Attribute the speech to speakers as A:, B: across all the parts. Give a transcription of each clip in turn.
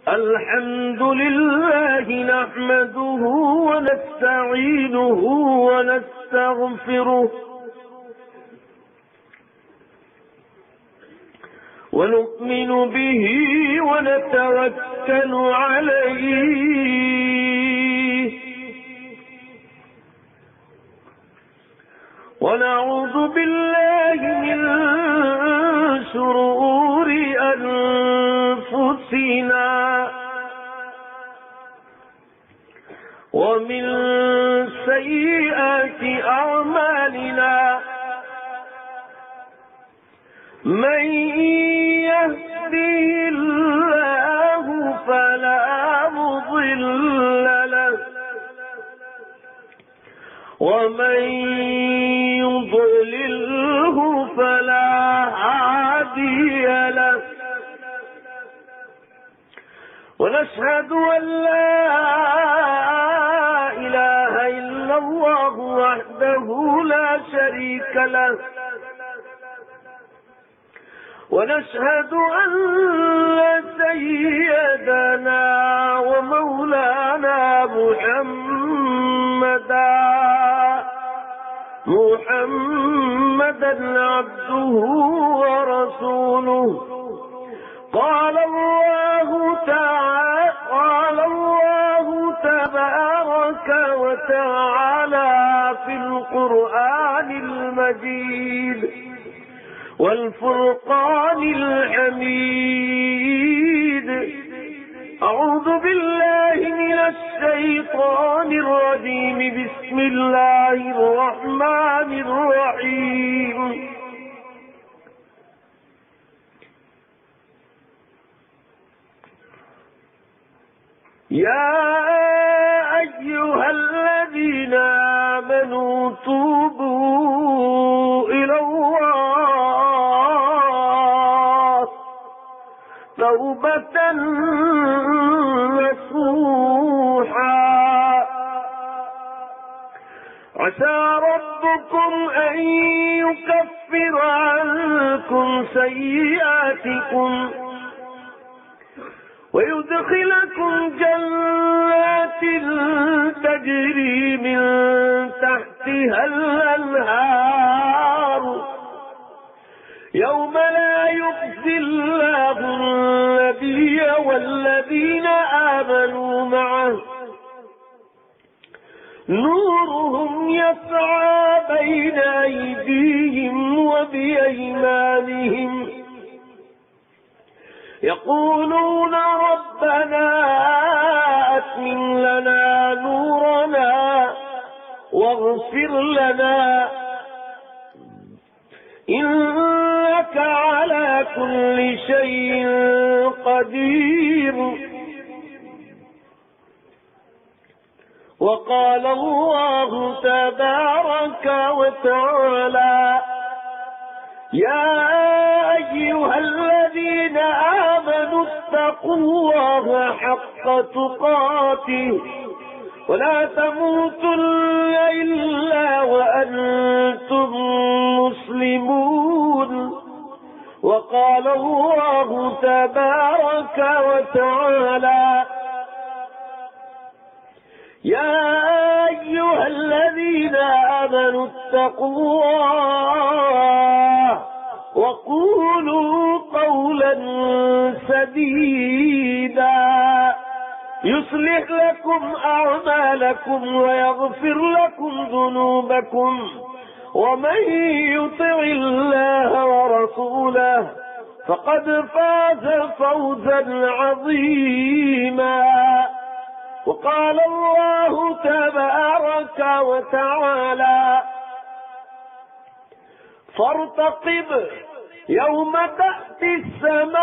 A: الحمد لله نحمده ونستعينه ونستغفره ونؤمن به ونتوكل عليه ونعوذ بالله من شرور أنفسنا ومن سيئات أعمالنا من يهده الله فلا مضل له ومن يضلله فلا هادي له ونشهد أن لا إله إلا الله وحده لا شريك له ونشهد أن سيدنا ومولانا محمدا عبده ورسوله قال الله تبارك وتعالى في القرآن المجيد والفرقان الحميد أعوذ بالله من الشيطان الرجيم بسم الله الرحمن الرحيم يا أيها الذين آمنوا توبوا إلى الله توبة نصوحا عسى ربكم أن يكفر عنكم سيئاتكم ويدخلكم جنات تجري من تحتها الأنهار يوم لا يخزي الله النبي والذين آمنوا معه نورهم يسعى بين أيديهم وبأيمانهم يقولون ربنا أتمم لنا نورنا واغفر لنا إنك على كل شيء قدير وقال الله تبارك وتعالى يا أيها الذين آمنوا اتقوا الله حق تقاته ولا تموتن إلا وأنتم مسلمون وقال الله تبارك وتعالى يا أيها الذين آمنوا اتقوا الله وقولوا قولا سديدا يصلح لكم أعمالكم ويغفر لكم ذنوبكم ومن يطع الله ورسوله فقد فاز فوزا عظيما وقال الله تبارك وتعالى فارتقب يوم تأتي السماء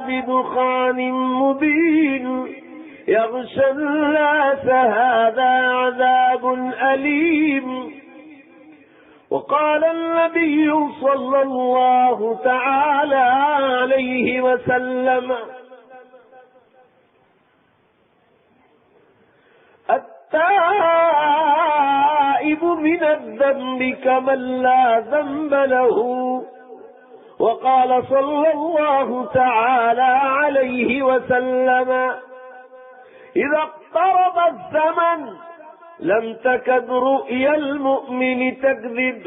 A: بدخان مبين يغشى الناس هذا عذاب أليم وقال النبي صلى الله تعالى عليه وسلم التائب من الذنب كمن لا ذنب له وقال صلى الله تعالى عليه وسلم: إذا اقترب الزمن لم تكد رؤيا المؤمن تكذب،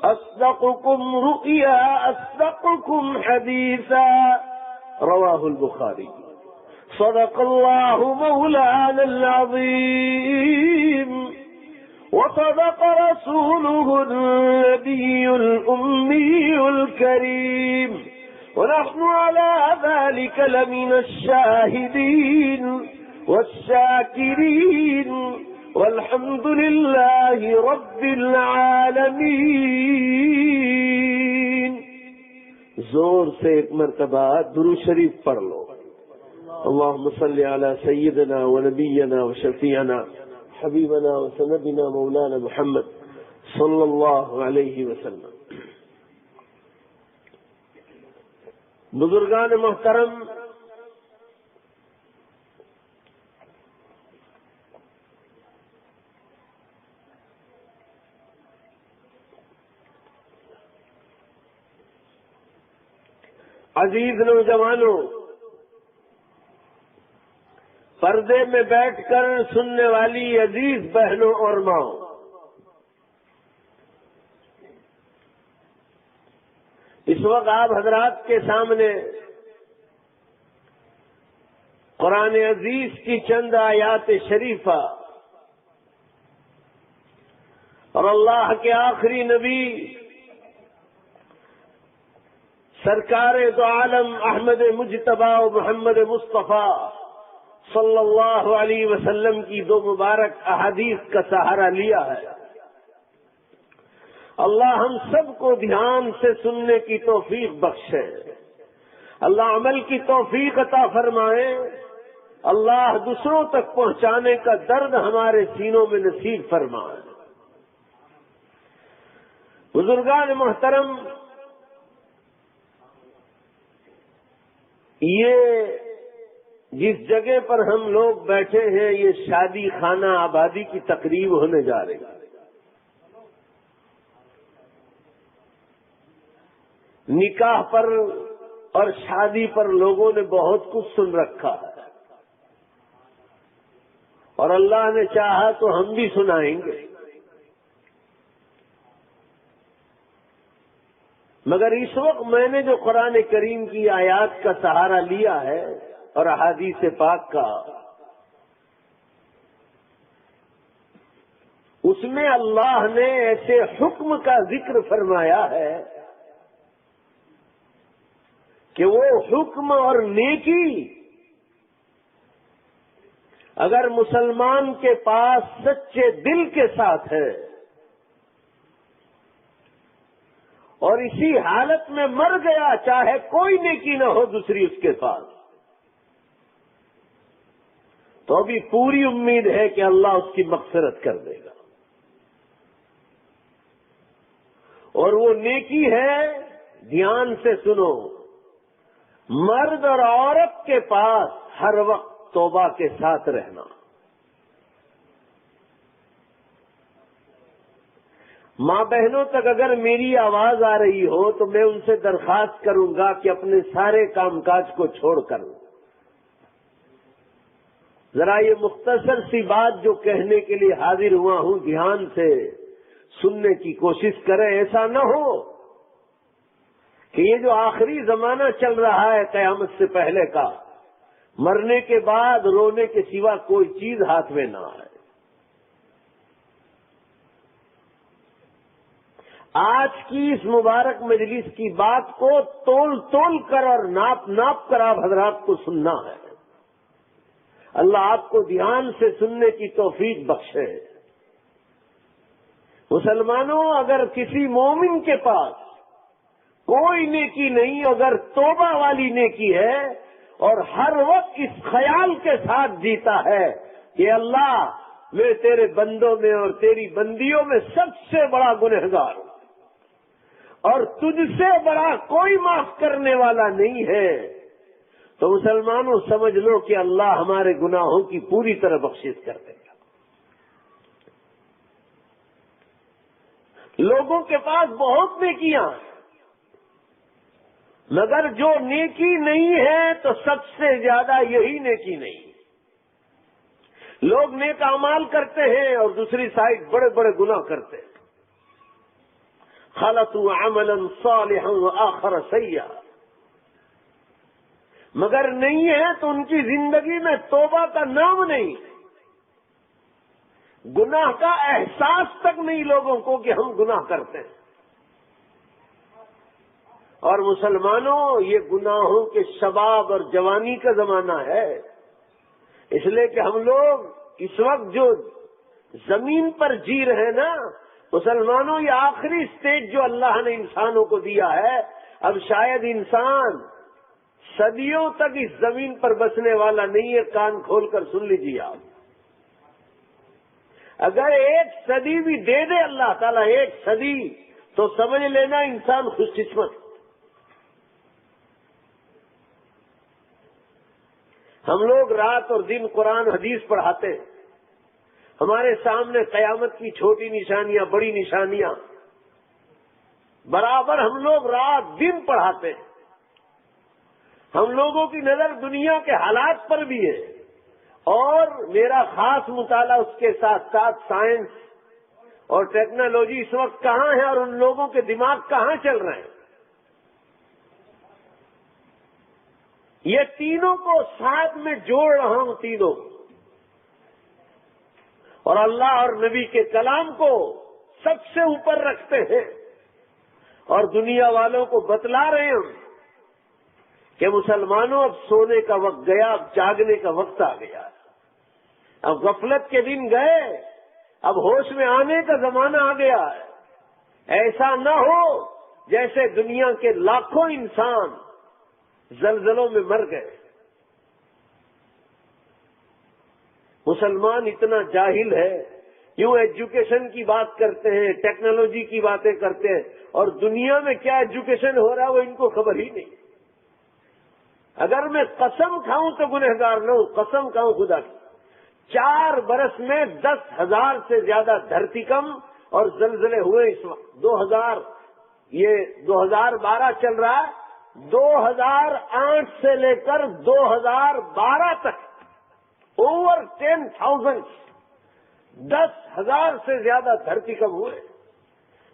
A: أصدقكم رؤيا أصدقكم حديثا. رواه البخاري. صدق الله مولانا العظيم، وصدق رسوله النبي الأمي الكريم، ونحن على ذلك لمن الشاهدين والشاكرين، والحمد لله رب العالمين. زور سے ایک مرتبہ درود شریف پڑھ لو. اللهم صل على سيدنا ونبينا وشفيعنا حبيبنا وسندنا مولانا محمد صلی اللہ علیہ وسلم. بزرگان محترم، عزیز نوجوانوں، پردے میں بیٹھ کر سننے والی عزیز بہنوں اور ماؤں، اس وقت آپ حضرات کے سامنے قرآن عزیز کی چند آیات شریفہ اور اللہ کے آخری نبی سرکار دو عالم احمد مجتبی و محمد مصطفیٰ صلی اللہ علیہ وسلم کی دو مبارک احادیث کا سہارا لیا ہے. اللہ ہم سب کو دھیان سے سننے کی توفیق بخشے. اللہ عمل کی توفیق عطا فرمائے. اللہ دوسروں تک پہنچانے کا درد ہمارے سینوں میں نصیب فرمائے. بزرگان محترم، یہ جس جگہ پر ہم لوگ بیٹھے ہیں یہ شادی خانہ آبادی کی تقریب ہونے جا رہی ہے. نکاح پر اور شادی پر لوگوں نے بہت کچھ سن رکھا ہے، اور اللہ نے چاہا تو ہم بھی سنائیں گے. مگر اس وقت میں نے جو قرآن کریم کی آیات کا سہارا لیا ہے اور احادیث پاک کا، اس میں اللہ نے ایسے حکم کا ذکر فرمایا ہے کہ وہ حکم اور نیکی اگر مسلمان کے پاس سچے دل کے ساتھ ہے اور اسی حالت میں مر گیا، چاہے کوئی نیکی نہ ہو دوسری اس کے پاس، تو ابھی پوری امید ہے کہ اللہ اس کی مغفرت کر دے گا. اور وہ نیکی ہے، دھیان سے سنو، مرد اور عورت کے پاس ہر وقت توبہ کے ساتھ رہنا. ماں بہنوں تک اگر میری آواز آ رہی ہو تو میں ان سے درخواست کروں گا کہ اپنے سارے کام کاج کو چھوڑ کر ذرا یہ مختصر سی بات جو کہنے کے لیے حاضر ہوا ہوں دھیان سے سننے کی کوشش کریں. ایسا نہ ہو کہ یہ جو آخری زمانہ چل رہا ہے قیامت سے پہلے کا، مرنے کے بعد رونے کے سوا کوئی چیز ہاتھ میں نہ آئے. آج کی اس مبارک مجلس کی بات کو تول کر اور ناپ کر آپ حضرات کو سننا ہے. اللہ آپ کو دھیان سے سننے کی توفیق بخشے. مسلمانوں، اگر کسی مومن کے پاس کوئی نیکی نہیں، اگر توبہ والی نیکی ہے اور ہر وقت اس خیال کے ساتھ جیتا ہے کہ اللہ میں تیرے بندوں میں اور تیری بندیوں میں سب سے بڑا گنہگار ہوں اور تجھ سے بڑا کوئی معاف کرنے والا نہیں ہے، تو مسلمانوں سمجھ لو کہ اللہ ہمارے گناہوں کی پوری طرح بخشش کر دے گا. لوگوں کے پاس بہت نیکیاں ہیں، مگر جو نیکی نہیں ہے تو سب سے زیادہ یہی نیکی نہیں۔ لوگ نیک اعمال کرتے ہیں اور دوسری سائڈ بڑے بڑے گناہ کرتے ہیں۔ خلطوا عملا صالحا وآخر سیئا، مگر نہیں ہے تو ان کی زندگی میں توبہ کا نام نہیں، گناہ کا احساس تک نہیں لوگوں کو کہ ہم گناہ کرتے ہیں۔ اور مسلمانوں، یہ گناہوں کے شباب اور جوانی کا زمانہ ہے، اس لیے کہ ہم لوگ اس وقت جو زمین پر جی رہے ہیں نا مسلمانوں، یہ آخری سٹیج جو اللہ نے انسانوں کو دیا ہے۔ اب شاید انسان صدیوں تک اس زمین پر بسنے والا نہیں ہے۔ کان کھول کر سن لیجیے آپ، اگر ایک صدی بھی دے دے اللہ تعالیٰ، ایک صدی، تو سمجھ لینا انسان خوش قسمت۔ ہم لوگ رات اور دن قرآن حدیث پڑھاتے ہیں، ہمارے سامنے قیامت کی چھوٹی نشانیاں، بڑی نشانیاں برابر ہم لوگ رات دن پڑھاتے ہیں۔ ہم لوگوں کی نظر دنیا کے حالات پر بھی ہے، اور میرا خاص مطالعہ اس کے ساتھ ساتھ سائنس اور ٹیکنالوجی اس وقت کہاں ہے اور ان لوگوں کے دماغ کہاں چل رہے ہیں، یہ تینوں کو ساتھ میں جوڑ رہا ہوں، تینوں، اور اللہ اور نبی کے کلام کو سب سے اوپر رکھتے ہیں، اور دنیا والوں کو بتلا رہے ہیں کہ مسلمانوں اب سونے کا وقت گیا، اب جاگنے کا وقت آ گیا، اب غفلت کے دن گئے، اب ہوش میں آنے کا زمانہ آ گیا ہے۔ ایسا نہ ہو جیسے دنیا کے لاکھوں انسان زلزلوں میں مر گئے۔ مسلمان اتنا جاہل ہے، یوں ایجوکیشن کی بات کرتے ہیں، ٹیکنالوجی کی باتیں کرتے ہیں، اور دنیا میں کیا ایجوکیشن ہو رہا ہے وہ ان کو خبر ہی نہیں۔ اگر میں قسم کھاؤں تو گنہگار نہ ہوں، قسم کھاؤں خدا کی، 4 برس میں 10,000 سے زیادہ دھرتی کم اور زلزلے ہوئے اس وقت۔ 2012 چل رہا ہے، 2008 سے لے کر 2012 تک اوور 10,000، 10,000 سے زیادہ دھرتی کم ہوئے،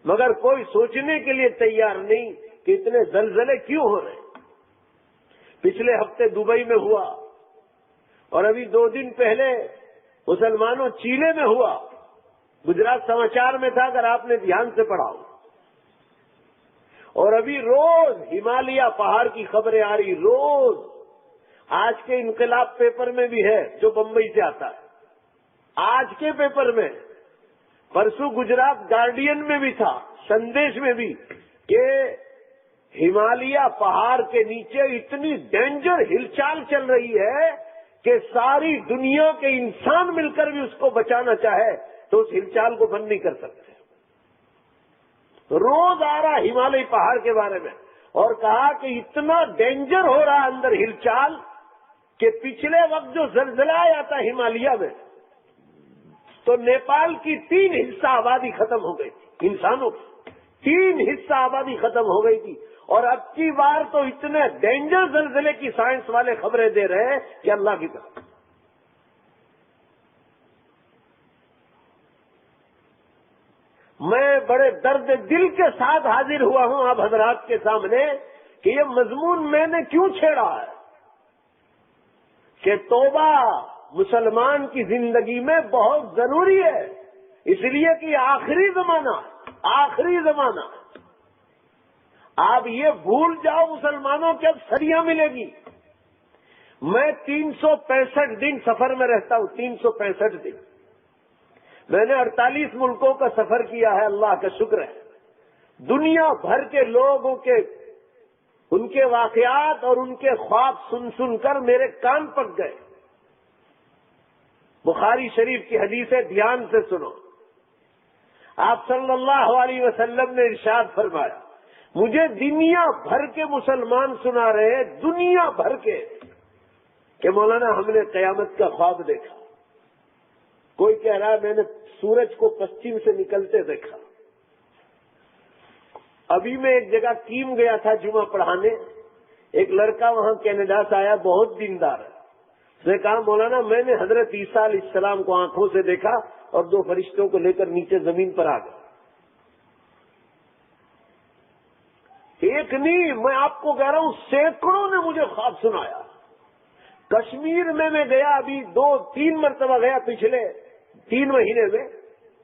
A: مگر کوئی سوچنے کے لیے تیار نہیں کہ اتنے زلزلے کیوں ہو رہے ہیں۔ پچھلے ہفتے دبئی میں ہوا، اور ابھی 2 دن پہلے مسلمانوں چیلے میں ہوا، گجرات سماچار میں تھا اگر آپ نے دھیان سے پڑھا ہو، اور ابھی روز ہمالیہ پہاڑ کی خبریں آ رہی، روز۔ آج کے انقلاب پیپر میں بھی ہے جو بمبئی سے آتا ہے، آج کے پیپر میں، پرسوں گجرات گارڈین میں بھی تھا، سندیش میں بھی، کہ ہمالیہ پہاڑ کے نیچے اتنی ڈینجر ہلچال چل رہی ہے کہ ساری دنیا کے انسان مل کر بھی اس کو بچانا چاہے تو اس ہلچال کو بند نہیں کر سکتے۔ روز آ رہا ہمالیہ پہاڑ کے بارے میں، اور کہا کہ اتنا ڈینجر ہو رہا اندر ہلچال کہ پچھلے وقت جو زلزلہ آیا تھا ہمالیہ میں، تو نیپال کی 3 حصہ آبادی ختم ہو گئی تھی، انسانوں کی 3 حصہ آبادی ختم ہو گئی تھی، اور اب کی بار تو اتنے ڈینجر زلزلے کی سائنس والے خبریں دے رہے ہیں کہ اللہ کی طرف۔ میں بڑے درد دل کے ساتھ حاضر ہوا ہوں آپ حضرات کے سامنے کہ یہ مضمون میں نے کیوں چھیڑا ہے کہ توبہ مسلمان کی زندگی میں بہت ضروری ہے، اس لیے کہ آخری زمانہ، آخری زمانہ۔ آپ یہ بھول جاؤ مسلمانوں کہ اب صدیاں ملے گی۔ میں 365 دن سفر میں رہتا ہوں، 365 دن۔ میں نے 48 ملکوں کا سفر کیا ہے، اللہ کا شکر ہے۔ دنیا بھر کے لوگوں کے، ان کے واقعات اور ان کے خواب سن سن کر میرے کان پک گئے۔ بخاری شریف کی حدیث ہے، دھیان سے سنو۔ آپ صلی اللہ علیہ وسلم نے ارشاد فرمایا، مجھے دنیا بھر کے مسلمان سنا رہے ہیں، دنیا بھر کے، کہ مولانا ہم نے قیامت کا خواب دیکھا۔ کوئی کہہ رہا ہے میں نے سورج کو پچھم سے نکلتے دیکھا، ابھی میں ایک جگہ کیم گیا تھا جمعہ پڑھانے، ایک لڑکا وہاں کینیڈا سے آیا، بہت دیندار ہے. اس نے کہا مولانا میں نے حضرت عیسیٰ علیہ السلام کو آنکھوں سے دیکھا اور 2 فرشتوں کو لے کر نیچے زمین پر آ گیا. ایک نہیں، میں آپ کو کہہ رہا ہوں سینکڑوں نے مجھے خواب سنایا. کشمیر میں گیا، ابھی 2-3 مرتبہ گیا پچھلے 3 مہینے میں.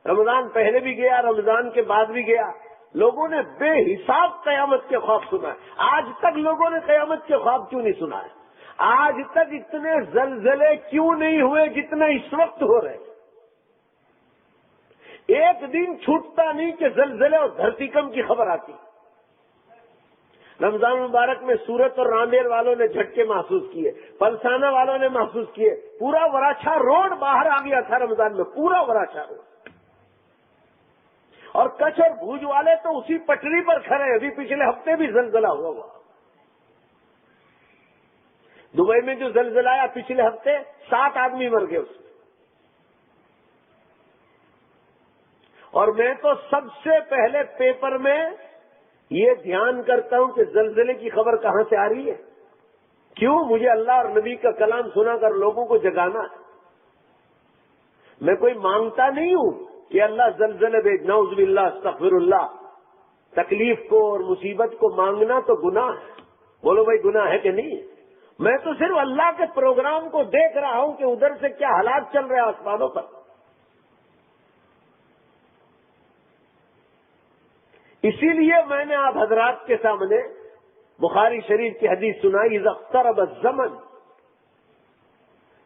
A: رمضان پہلے بھی گیا، رمضان کے بعد بھی گیا. لوگوں نے بے حساب قیامت کے خواب سنا. آج تک لوگوں نے قیامت کے خواب کیوں نہیں سنا ہے؟ آج تک اتنے زلزلے کیوں نہیں ہوئے جتنے اس وقت ہو رہے؟ ایک دن چھوٹتا نہیں کہ زلزلے اور دھرتی کم کی خبر آتی. رمضان مبارک میں سورت اور رامیر والوں نے جھٹکے محسوس کیے، پلسانہ والوں نے محسوس کیے. پورا وراچھا روڈ باہر آ گیا تھا رمضان میں، پورا وراچھا روڈ. اور کچھ اور بھوج والے تو اسی پٹری پر کھڑے. ابھی پچھلے ہفتے بھی زلزلہ ہوا. دبئی میں جو زلزلہ آیا پچھلے ہفتے 7 آدمی مر گئے اس میں. اور میں تو سب سے پہلے پیپر میں یہ دھیان کرتا ہوں کہ زلزلے کی خبر کہاں سے آ رہی ہے. کیوں؟ مجھے اللہ اور نبی کا کلام سنا کر لوگوں کو جگانا ہے. میں کوئی مانگتا نہیں ہوں کہ اللہ زلزلے بھیج، نعوذ باللہ، استغفر اللہ. تکلیف کو اور مصیبت کو مانگنا تو گناہ ہے. بولو بھائی گناہ ہے کہ نہیں؟ میں تو صرف اللہ کے پروگرام کو دیکھ رہا ہوں کہ ادھر سے کیا حالات چل رہے ہیں آسمانوں پر. اسی لیے میں نے آپ حضرات کے سامنے بخاری شریف کی حدیث سنائی، اذا اقترب الزمن،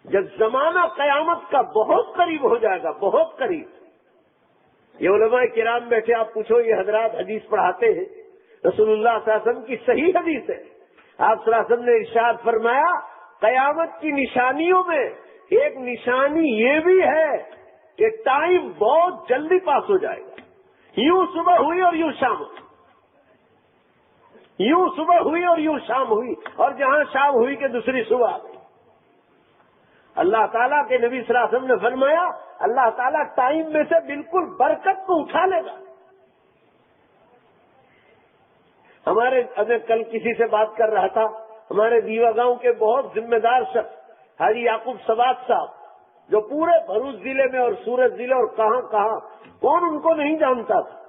A: جب زمانہ قیامت کا بہت قریب ہو جائے گا، بہت قریب. یہ علماء کرام بیٹھے، آپ پوچھو یہ حضرات حدیث پڑھاتے ہیں، رسول اللہ صلی اللہ علیہ وسلم کی صحیح حدیث ہے. آپ صلی اللہ علیہ وسلم نے ارشاد فرمایا قیامت کی نشانیوں میں ایک نشانی یہ بھی ہے کہ ٹائم بہت جلدی پاس ہو جائے گا. یوں صبح ہوئی اور یوں شام ہوئی، یوں صبح ہوئی اور یوں شام ہوئی، اور جہاں شام ہوئی کہ دوسری صبح آ گئی. اللہ تعالیٰ کے نبی صلی اللہ علیہ وسلم نے فرمایا اللہ تعالیٰ ٹائم میں سے بالکل برکت کو اٹھا لے گا. ابھی کل کسی سے بات کر رہا تھا، ہمارے دیوا گاؤں کے بہت ذمہ دار شخص حاجی یعقوب سواد صاحب، جو پورے بھروچ ضلع میں اور سورت ضلع اور کہاں کہاں، کون ان کو نہیں جانتا تھا.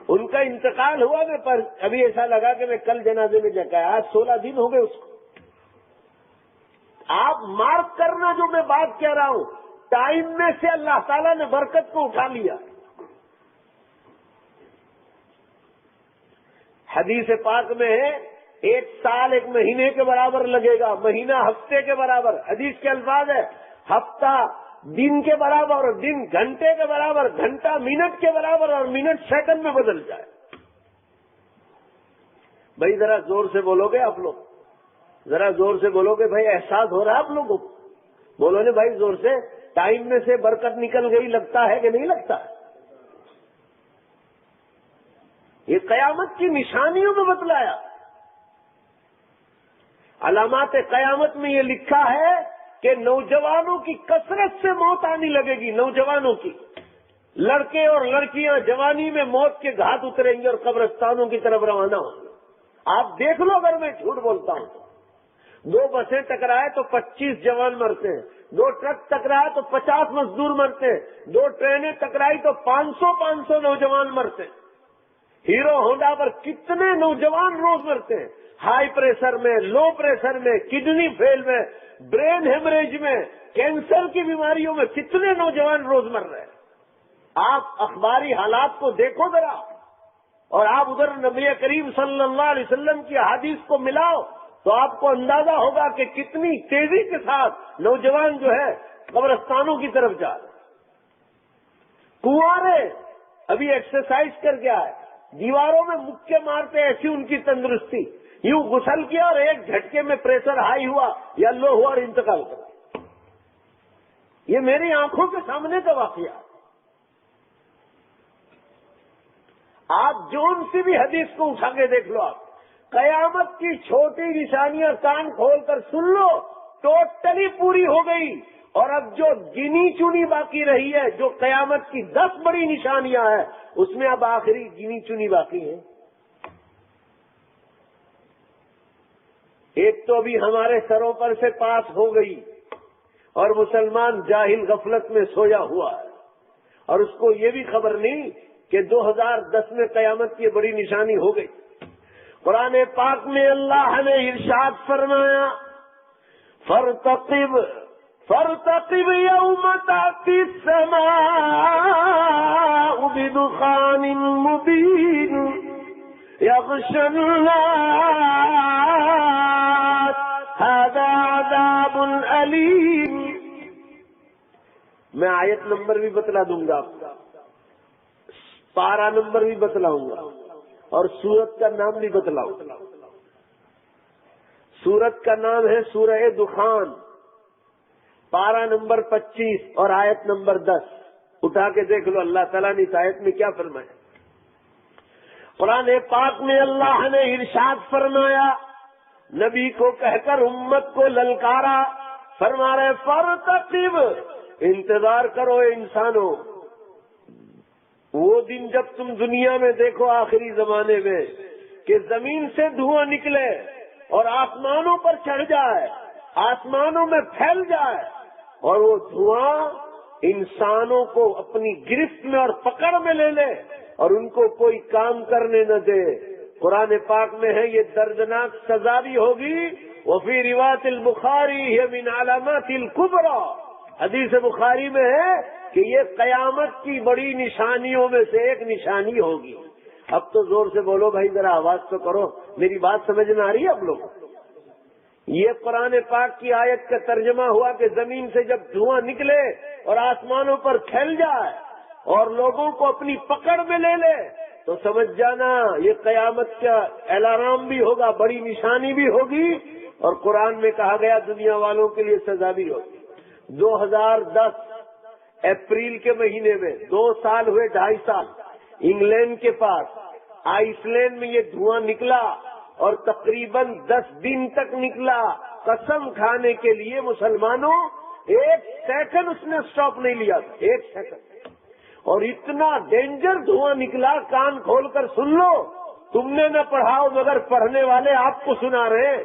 A: ان کا انتقال ہوا میں پر ابھی ایسا لگا کہ میں کل جنازے میں جگہ، آج 16 دن ہو گئے اس کو. آپ مارک کرنا جو میں بات کہہ رہا ہوں، ٹائم میں سے اللہ تعالیٰ نے برکت کو اٹھا لیا. حدیث پاک میں ہے 1 سال 1 مہینے کے برابر لگے گا، مہینہ ہفتے کے برابر. حدیث کے الفاظ ہے ہفتہ دن کے برابر، اور دن گھنٹے کے برابر، گھنٹہ منٹ کے برابر، اور منٹ سیکنڈ میں بدل جائے. بھائی ذرا زور سے بولو گے آپ لوگ، ذرا زور سے بولو گے بھائی، احساس ہو رہا ہے آپ لوگوں کو؟ بولو نا بھائی زور سے. ٹائم میں سے برکت نکل گئی، لگتا ہے کہ نہیں لگتا؟ یہ قیامت کی نشانیوں میں بتلایا. علامات قیامت میں یہ لکھا ہے کہ نوجوانوں کی کثرت سے موت آنے لگے گی. نوجوانوں کی، لڑکے اور لڑکیاں جوانی میں موت کے گھاٹ اتریں گے اور قبرستانوں کی طرف روانہ ہوں گے. آپ دیکھ لو اگر میں جھوٹ بولتا ہوں تو. 2 بسیں ٹکرائے تو 25 جوان مرتے ہیں، 2 ٹرک ٹکرائے تو 50 مزدور مرتے ہیں، 2 ٹرینیں ٹکرائی تو 500 نوجوان مرتے ہیں. ہیرو ہونڈا پر کتنے نوجوان روز مرتے ہیں، ہائی پریشر میں، لو پریشر میں، کڈنی فیل میں، برین ہیمریج میں، کینسر کی بیماریوں میں کتنے نوجوان روز مر رہے ہیں. آپ اخباری حالات کو دیکھو ذرا، اور آپ ادھر نبی کریم صلی اللہ علیہ وسلم کی احادیث کو ملاؤ تو آپ کو اندازہ ہوگا کہ کتنی تیزی کے ساتھ نوجوان جو ہے قبرستانوں کی طرف جا رہے. کنوارے ابھی ایکسرسائز کر کے آئے، دیواروں میں مکے مارتے، ایسی ان کی تندرستی، یوں غسل کیا اور ایک جھٹکے میں پریشر ہائی ہوا یا لو ہوا اور انتقال کر گیا. یہ میری آنکھوں کے سامنے کا واقعہ. آپ جون سی بھی حدیث کو اٹھا کے دیکھ لو، آپ قیامت کی چھوٹی نشانیاں کان کھول کر سن لو، ٹوٹلی پوری ہو گئی. اور اب جو گنی چنی باقی رہی ہے، جو قیامت کی 10 بڑی نشانیاں ہیں، اس میں اب آخری گنی چنی باقی ہے۔ ایک تو ابھی ہمارے سروں پر سے پاس ہو گئی اور مسلمان جاہل غفلت میں سویا ہوا ہے، اور اس کو یہ بھی خبر نہیں کہ 2010 میں قیامت کی بڑی نشانی ہو گئی۔ قرآن پاک میں اللہ نے ارشاد فرمایا، فارتقب یوم تأتی السماء بدخان مبین یغشی الناس ھذا عذاب علیم۔ میں آیت نمبر بھی بتلا دوں گا آپ کو، پارا نمبر بھی بتلاؤں گا، اور سورت کا نام بھی بتلاؤں گا۔ سورت کا نام ہے سورہ دخان، پارا نمبر 25 اور آیت نمبر 10۔ اٹھا کے دیکھ لو اللہ تعالیٰ نے اس آیت میں کیا فرمایا۔ قرآن پاک میں اللہ نے ارشاد فرمایا، نبی کو کہہ کر امت کو للکارا، فرما رہے فارتقب، انتظار کرو اے انسانوں، وہ دن جب تم دنیا میں دیکھو آخری زمانے میں کہ زمین سے دھواں نکلے اور آسمانوں پر چڑھ جائے، آسمانوں میں پھیل جائے، اور وہ دھواں انسانوں کو اپنی گرفت میں اور پکڑ میں لے لے اور ان کو کوئی کام کرنے نہ دے۔ قرآن پاک میں ہے یہ دردناک سزا بھی ہوگی۔ وفی روایت البخاری ہے من علامات الکبریٰ، حدیث بخاری میں ہے کہ یہ قیامت کی بڑی نشانیوں میں سے ایک نشانی ہوگی۔ اب تو زور سے بولو بھائی، ذرا آواز تو کرو، میری بات سمجھ میں آ رہی ہے اب لوگوں؟ یہ قرآن پاک کی آیت کا ترجمہ ہوا کہ زمین سے جب دھواں نکلے اور آسمانوں پر پھیل جائے اور لوگوں کو اپنی پکڑ میں لے لے تو سمجھ جانا یہ قیامت کا الارم بھی ہوگا، بڑی نشانی بھی ہوگی، اور قرآن میں کہا گیا دنیا والوں کے لیے سزا بھی ہوگی۔ 2010 اپریل کے مہینے میں 2 سال ہوئے، 2.5 سال، انگلینڈ کے پاس آئس لینڈ میں یہ دھواں نکلا اور تقریباً 10 دن تک نکلا۔ قسم کھانے کے لیے مسلمانوں 1 سیکنڈ اس نے سٹاپ نہیں لیا، 1 سیکنڈ، اور اتنا ڈینجر دھواں نکلا، کان کھول کر سن لو، تم نے نہ پڑھاؤ مگر پڑھنے والے آپ کو سنا رہے ہیں۔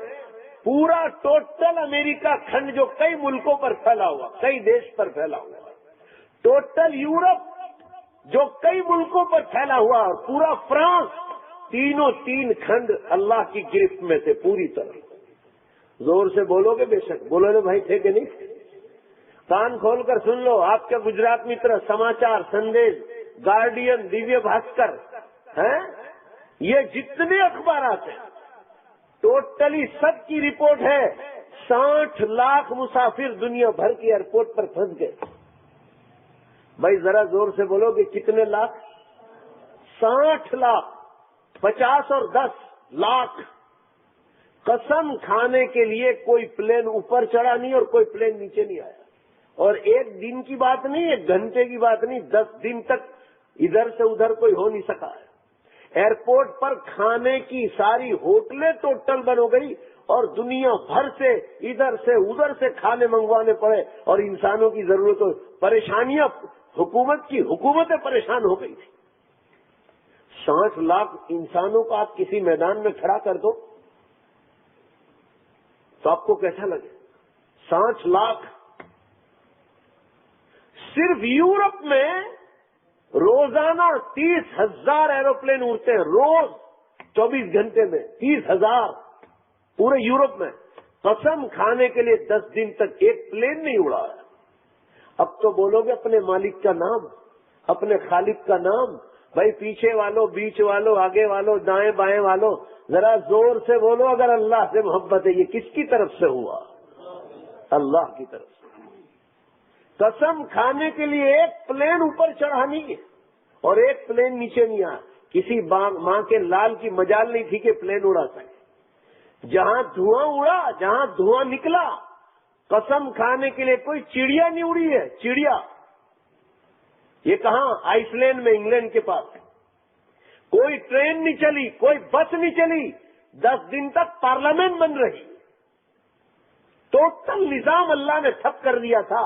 A: پورا ٹوٹل امریکہ کھنڈ جو کئی ملکوں پر پھیلا ہوا، کئی دیش پر پھیلا ہوا، ٹوٹل یورپ جو کئی ملکوں پر پھیلا ہوا، اور پورا فرانس، تینوں 3 کھنڈ اللہ کی گرفت میں تھے پوری طرح۔ زور سے بولو گے بے شک، بولو گے بھائی تھے کہ نہیں؟ کان کھول کر سن لو، آپ کے گجرات متر، سماچار، سندیش، گارڈین، دیویہ بھاسکر ہیں، یہ جتنے اخبارات ہیں ٹوٹلی سب کی رپورٹ ہے 60 لاکھ مسافر دنیا بھر کی ایئرپورٹ پر پھنس گئے۔ بھائی ذرا زور سے بولو گے کتنے لاکھ؟ 60 لاکھ، 50 اور 10 لاکھ۔ قسم کھانے کے لیے کوئی پلین اوپر چڑھا نہیں اور کوئی پلین نیچے نہیں آیا، اور 1 دن کی بات نہیں، 1 گھنٹے کی بات نہیں، 10 دن تک ادھر سے ادھر کوئی ہو نہیں سکا ہے۔ ایئرپورٹ پر کھانے کی ساری ہوٹلیں ٹوٹل بند ہو گئی، اور دنیا بھر سے ادھر سے ادھر سے کھانے منگوانے پڑے، اور انسانوں کی ضرورتوں، پریشانیاں، حکومتیں پریشان ہو گئی تھی۔ 60 لاکھ انسانوں کو آپ کسی میدان میں کھڑا کر دو تو آپ کو کیسا لگے؟ 60 لاکھ صرف یورپ میں روزانہ 30,000 ایروپلین اڑتے ہیں، روز 24 گھنٹے میں 30,000 پورے یورپ میں۔ قسم کھانے کے لیے 10 دن تک ایک پلین نہیں اڑا ہے۔ اب تو بولو گے اپنے مالک کا نام، اپنے خالق کا نام، بھائی پیچھے والوں، بیچ والوں، آگے والوں، دائیں بائیں والوں، ذرا زور سے بولو اگر اللہ سے محبت ہے، یہ کس کی طرف سے ہوا؟ اللہ کی طرف سے۔ قسم کھانے کے لیے ایک پلین اوپر چڑھا نہیں ہے اور ایک پلین نیچے نہیں آیا۔ کسی ماں کے لال کی مجال نہیں تھی کہ پلین اڑا سکے۔ جہاں دھواں اڑا، جہاں دھواں نکلا، قسم کھانے کے لیے کوئی چڑیا نہیں اڑی ہے، چڑیا۔ یہ کہاں؟ آئس لینڈ میں، انگلینڈ کے پاس۔ کوئی ٹرین نہیں چلی، کوئی بس نہیں چلی، 10 دن تک پارلیمنٹ بند رہی۔ ٹوٹل نظام اللہ نے ٹھپ کر دیا تھا.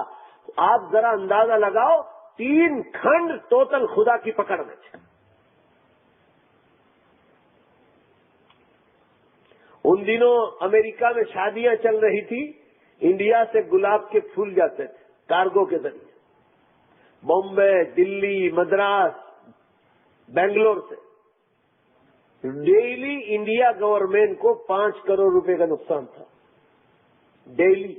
A: آپ ذرا اندازہ لگاؤ 3 کھنڈ ٹوٹل خدا کی پکڑ میں تھے. ان دنوں امریکہ میں شادیاں چل رہی تھی, انڈیا سے گلاب کے پھول جاتے تھے کارگو کے ذریعے, بامبے, دلی, مدراس, بنگلور سے. ڈیلی انڈیا گورنمنٹ کو 5 کروڑ روپے کا نقصان تھا. ڈیلی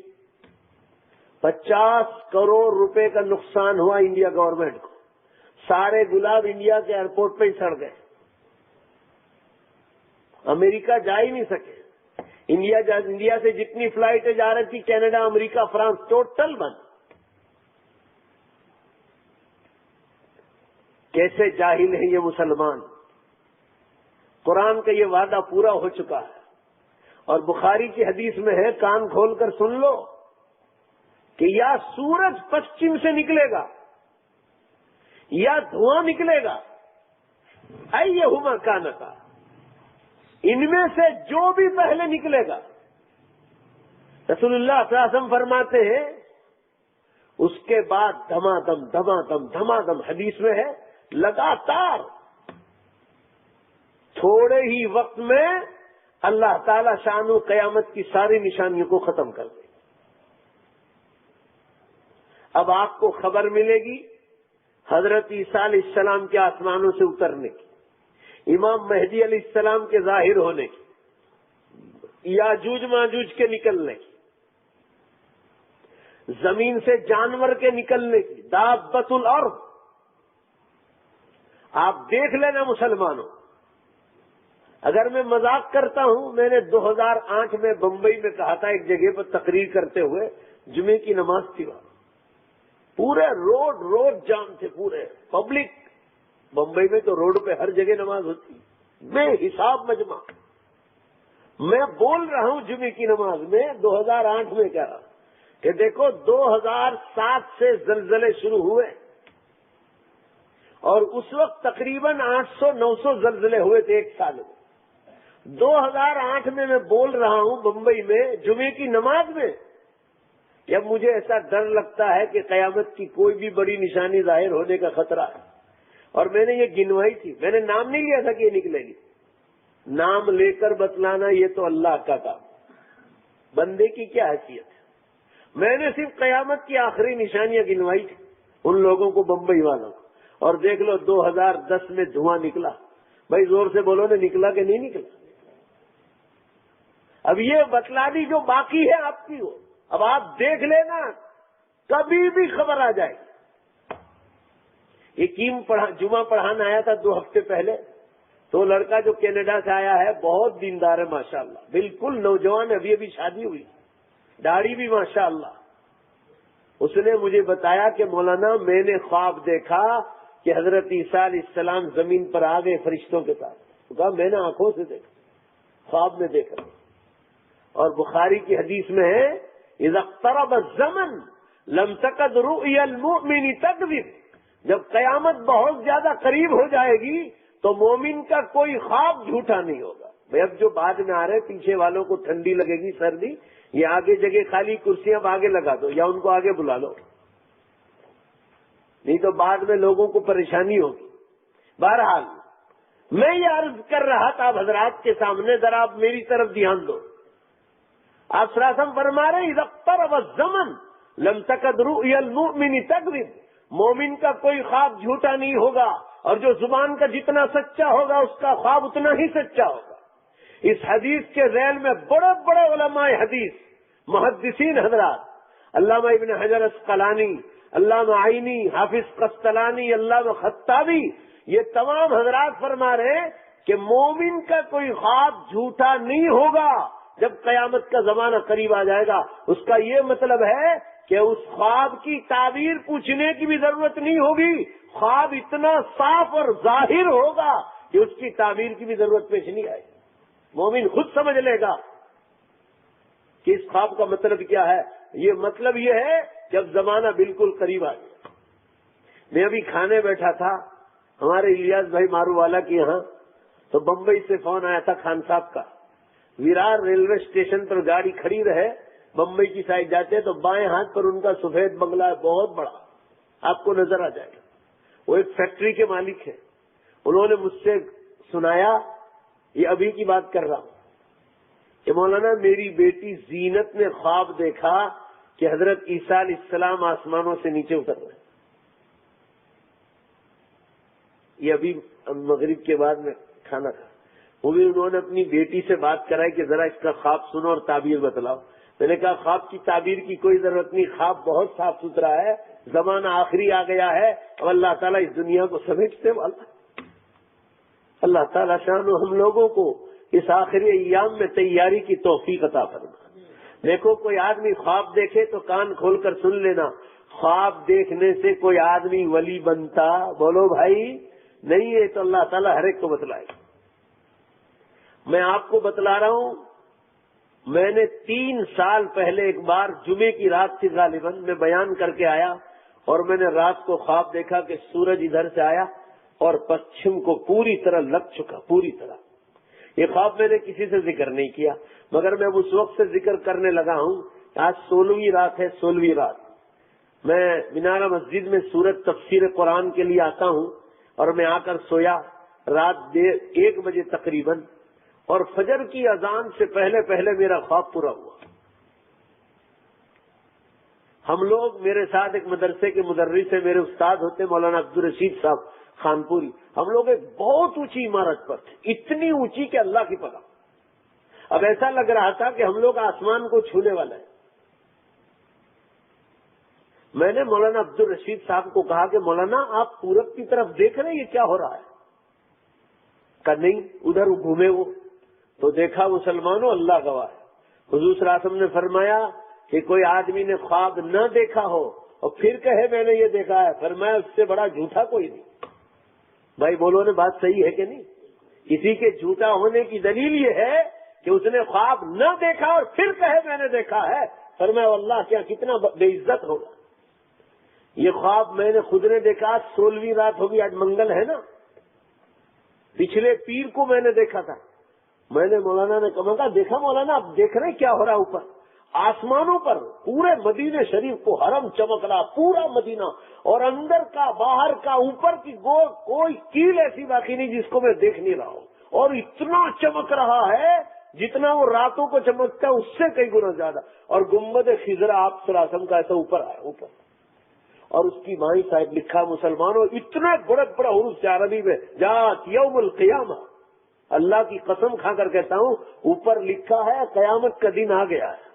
A: 50 کروڑ روپے کا نقصان ہوا انڈیا گورنمنٹ کو. سارے گلاب انڈیا کے ایئرپورٹ پہ ہی سڑ گئے. امریکہ جا ہی نہیں سکے. انڈیا سے جتنی فلائٹیں جا رہی تھی کینیڈا, امریکہ, فرانس, ٹوٹل بند. کیسے جاہل ہیں یہ مسلمان. قرآن کا یہ وعدہ پورا ہو چکا ہے, اور بخاری کی حدیث میں ہے, کان کھول کر سن لو, کہ یا سورج پشچم سے نکلے گا یا دھواں نکلے گا. ایہما کانتا, ان میں سے جو بھی پہلے نکلے گا. رسول اللہ صلی اللہ علیہ وسلم فرماتے ہیں اس کے بعد دھمادم دھمادم دھمادم, حدیث میں ہے لگاتار تھوڑے ہی وقت میں اللہ تعالی شان و قیامت کی ساری نشانیوں کو ختم کر دے. اب آپ کو خبر ملے گی حضرت عیسیٰ علیہ السلام کے آسمانوں سے اترنے کی, امام مہدی علیہ السلام کے ظاہر ہونے کی, یاجوج ماجوج کے نکلنے کی, زمین سے جانور کے نکلنے کی, دابۃ الارض. آپ دیکھ لینا مسلمانوں, اگر میں مذاق کرتا ہوں, میں نے 2008 میں بمبئی میں کہا تھا ایک جگہ پر تقریر کرتے ہوئے, جمعے کی نماز تھی وہاں, پورے روڈ جام تھے, پورے پبلک. بمبئی میں تو روڈ پہ ہر جگہ نماز ہوتی, بے حساب مجمع. میں بول رہا ہوں جمعے کی نماز میں 2008 میں کہا کہ دیکھو 2007 سے زلزلے شروع ہوئے, اور اس وقت تقریباً 800-900 زلزلے ہوئے تھے ایک سال میں. 2008 میں بول رہا ہوں بمبئی میں جمعے کی نماز میں, جب مجھے ایسا ڈر لگتا ہے کہ قیامت کی کوئی بھی بڑی نشانی ظاہر ہونے کا خطرہ ہے. اور میں نے یہ گنوائی تھی, میں نے نام نہیں لیا تھا کہ یہ نکلے گی. نام لے کر بتلانا یہ تو اللہ کا کام, بندے کی کیا حیثیت ہے. میں نے صرف قیامت کی آخری نشانیاں گنوائی تھی ان لوگوں کو, بمبئی والوں کو, اور دیکھ لو 2010 میں دھواں نکلا. بھائی زور سے بولو نے نکلا کہ نہیں نکلا. اب یہ بتلا دی جو باقی ہے آپ کی ہو, اب آپ دیکھ لینا کبھی بھی خبر آ جائے. جمعہ پڑھانا آیا تھا 2 ہفتے پہلے, تو لڑکا جو کینیڈا سے آیا ہے بہت دیندار ہے ماشاءاللہ, بالکل نوجوان, ابھی ابھی شادی ہوئی, داڑھی بھی ماشاءاللہ. اس نے مجھے بتایا کہ مولانا میں نے خواب دیکھا کہ حضرت عیسیٰ علیہ السلام زمین پر آ گئے فرشتوں کے ساتھ. کہا میں نے آنکھوں سے دیکھا, خواب میں دیکھا. اور بخاری کی حدیث میں ہے اذا اقترب الزمن لم تکد رؤیا المؤمن تکذب, جب قیامت بہت زیادہ قریب ہو جائے گی تو مومن کا کوئی خواب جھوٹا نہیں ہوگا. بھائی اب جو بعد میں آ رہے پیچھے والوں کو ٹھنڈی لگے گی, سردی, یہ آگے جگہ خالی کرسیاں اب آگے لگا دو یا ان کو آگے بلا لو, نہیں تو بعد میں لوگوں کو پریشانی ہوگی. بہرحال میں یہ عرض کر رہا تھا حضرات کے سامنے, ذرا آپ میری طرف دھیان دو. آپ صلی اللہ علیہ وسلم فرما رہے اذا اقترب الزمن لم تکد رؤیا المؤمن تکذب, مومن کا کوئی خواب جھوٹا نہیں ہوگا, اور جو زبان کا جتنا سچا ہوگا اس کا خواب اتنا ہی سچا ہوگا. اس حدیث کے ذیل میں بڑے بڑے علماء حدیث, محدثین حضرات, علامہ ابن حجر اسقلانی, علامہ عینی, حافظ قسطلانی, علامہ خطابی, یہ تمام حضرات فرما رہے ہیں کہ مومن کا کوئی خواب جھوٹا نہیں ہوگا جب قیامت کا زمانہ قریب آ جائے گا. اس کا یہ مطلب ہے کہ اس خواب کی تعبیر پوچھنے کی بھی ضرورت نہیں ہوگی, خواب اتنا صاف اور ظاہر ہوگا کہ اس کی تعبیر کی بھی ضرورت پیش نہیں آئے. مومن خود سمجھ لے گا کہ اس خواب کا مطلب کیا ہے. یہ مطلب یہ ہے جب زمانہ بالکل قریب آ جائے. میں ابھی کھانے بیٹھا تھا ہمارے الیاس بھائی مارو والا کے یہاں, تو بمبئی سے فون آیا تھا خان صاحب کا, ویرار ریلوے اسٹیشن پر گاڑی کھڑی رہے, بمبئی کی سائڈ جاتے ہیں تو بائیں ہاتھ پر ان کا سفید بنگلہ ہے بہت بڑا، آپ کو نظر آ جائے گا. وہ ایک فیکٹری کے مالک ہیں. انہوں نے مجھ سے سنایا، یہ ابھی کی بات کر رہا ہوں، کہ مولانا میری بیٹی زینت نے خواب دیکھا کہ حضرت عیسیٰ علیہ السلام آسمانوں سے نیچے اتر رہے ہیں. یہ ابھی مغرب کے بعد میں کھانا کھا، وہ بھی انہوں نے اپنی بیٹی سے بات کرائی کہ ذرا اس کا خواب سنو اور تعبیر بتلاؤ. میں نے کہا خواب کی تعبیر کی کوئی ضرورت نہیں، خواب بہت صاف ستھرا ہے، زمانہ آخری آ گیا ہے اور اللہ تعالیٰ اس دنیا کو سمیٹنے والا. اللہ تعالیٰ شان و ہم لوگوں کو اس آخری ایام میں تیاری کی توفیق عطا فرما. دیکھو کوئی آدمی خواب دیکھے تو کان کھول کر سن لینا، خواب دیکھنے سے کوئی آدمی ولی بنتا؟ بولو بھائی نہیں ہے. تو اللہ تعالیٰ ہر ایک کو بتلائے. میں آپ کو بتلا رہا ہوں، میں نے 3 سال پہلے ایک بار جمعے کی رات تھی غالباً، میں بیان کر کے آیا اور میں نے رات کو خواب دیکھا کہ سورج ادھر سے آیا اور پچھم کو پوری طرح لگ چکا، پوری طرح. یہ خواب میں نے کسی سے ذکر نہیں کیا، مگر میں اس وقت سے ذکر کرنے لگا ہوں. آج 16ویں رات ہے، 16ویں رات. میں مینارہ مسجد میں سورت تفسیر قرآن کے لیے آتا ہوں اور میں آ کر سویا رات 1 بجے تقریباً، اور فجر کی اذان سے پہلے پہلے میرا خواب پورا ہوا. ہم لوگ، میرے ساتھ ایک مدرسے کے مدرس ہیں، میرے استاد ہوتے مولانا عبدالرشید صاحب خانپوری. ہم لوگ ایک بہت اونچی عمارت پر تھے، اتنی اونچی کہ اللہ کی پناہ. اب ایسا لگ رہا تھا کہ ہم لوگ آسمان کو چھونے والے ہیں. میں نے مولانا عبدالرشید صاحب کو کہا کہ مولانا آپ پورب کی طرف دیکھ رہے ہیں، یہ کیا ہو رہا ہے؟ کہ نہیں، ادھر گھومے وہ تو دیکھا مسلمانوں، اللہ گواہ ہے، حضور صلی اللہ علیہ وسلم نے فرمایا کہ کوئی آدمی نے خواب نہ دیکھا ہو اور پھر کہے میں نے یہ دیکھا ہے، فرمایا اس سے بڑا جھوٹا کوئی نہیں. بھائی بولو نے بات صحیح ہے کہ نہیں؟ کسی کے جھوٹا ہونے کی دلیل یہ ہے کہ اس نے خواب نہ دیکھا اور پھر کہے میں نے دیکھا ہے. فرمایا واللہ کیا کتنا بے عزت ہوگا. یہ خواب میں نے خود نے دیکھا. 16ویں رات ہوگی، آج منگل ہے نا، پچھلے پیر کو میں نے دیکھا تھا. میں نے مولانا نے کہا دیکھا مولانا آپ دیکھ رہے کیا ہو رہا اوپر آسمانوں پر؟ پورے مدینے شریف کو حرم چمک رہا، پورا مدینہ، اور اندر کا باہر کا اوپر کی کوئی کیل ایسی باقی نہیں جس کو میں دیکھ نہیں رہا ہوں. اور اتنا چمک رہا ہے جتنا وہ راتوں کو چمکتا ہے اس سے کئی گنا زیادہ. اور گنبد خضرا آپ صلی اللہ علیہ وسلم کا ایسا اوپر آیا اوپر، اور اس کی مائی صاحب لکھا مسلمانوں اتنا بڑا بڑا حروف سے عربی میں جات یوم القیامہ. اللہ کی قسم کھا کر کہتا ہوں اوپر لکھا ہے قیامت کا دن آ گیا ہے.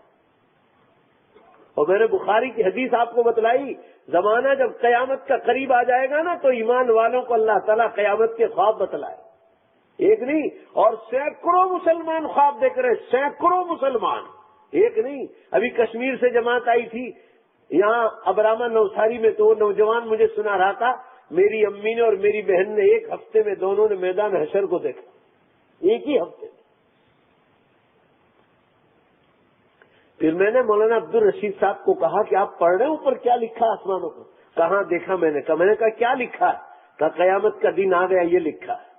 A: اور میں نے بخاری کی حدیث آپ کو بتلائی، زمانہ جب قیامت کا قریب آ جائے گا نا تو ایمان والوں کو اللہ تعالیٰ قیامت کے خواب بتلائے. ایک نہیں، اور سینکڑوں مسلمان خواب دیکھ رہے، سینکڑوں مسلمان، ایک نہیں. ابھی کشمیر سے جماعت آئی تھی یہاں ابراما نوساری میں، تو وہ نوجوان مجھے سنا رہا تھا میری امی نے اور میری بہن نے 1 ہفتے میں دونوں نے میدان حشر کو دیکھا، ایک ہی ہفتے. پھر میں نے مولانا عبدالرشید صاحب کو کہا کہ آپ پڑھ رہے ہیں اوپر کیا لکھا آسمانوں کو؟ کہاں دیکھا میں نے کہا کیا لکھا ہے؟ کہا قیامت کا دن آ گیا یہ لکھا ہے.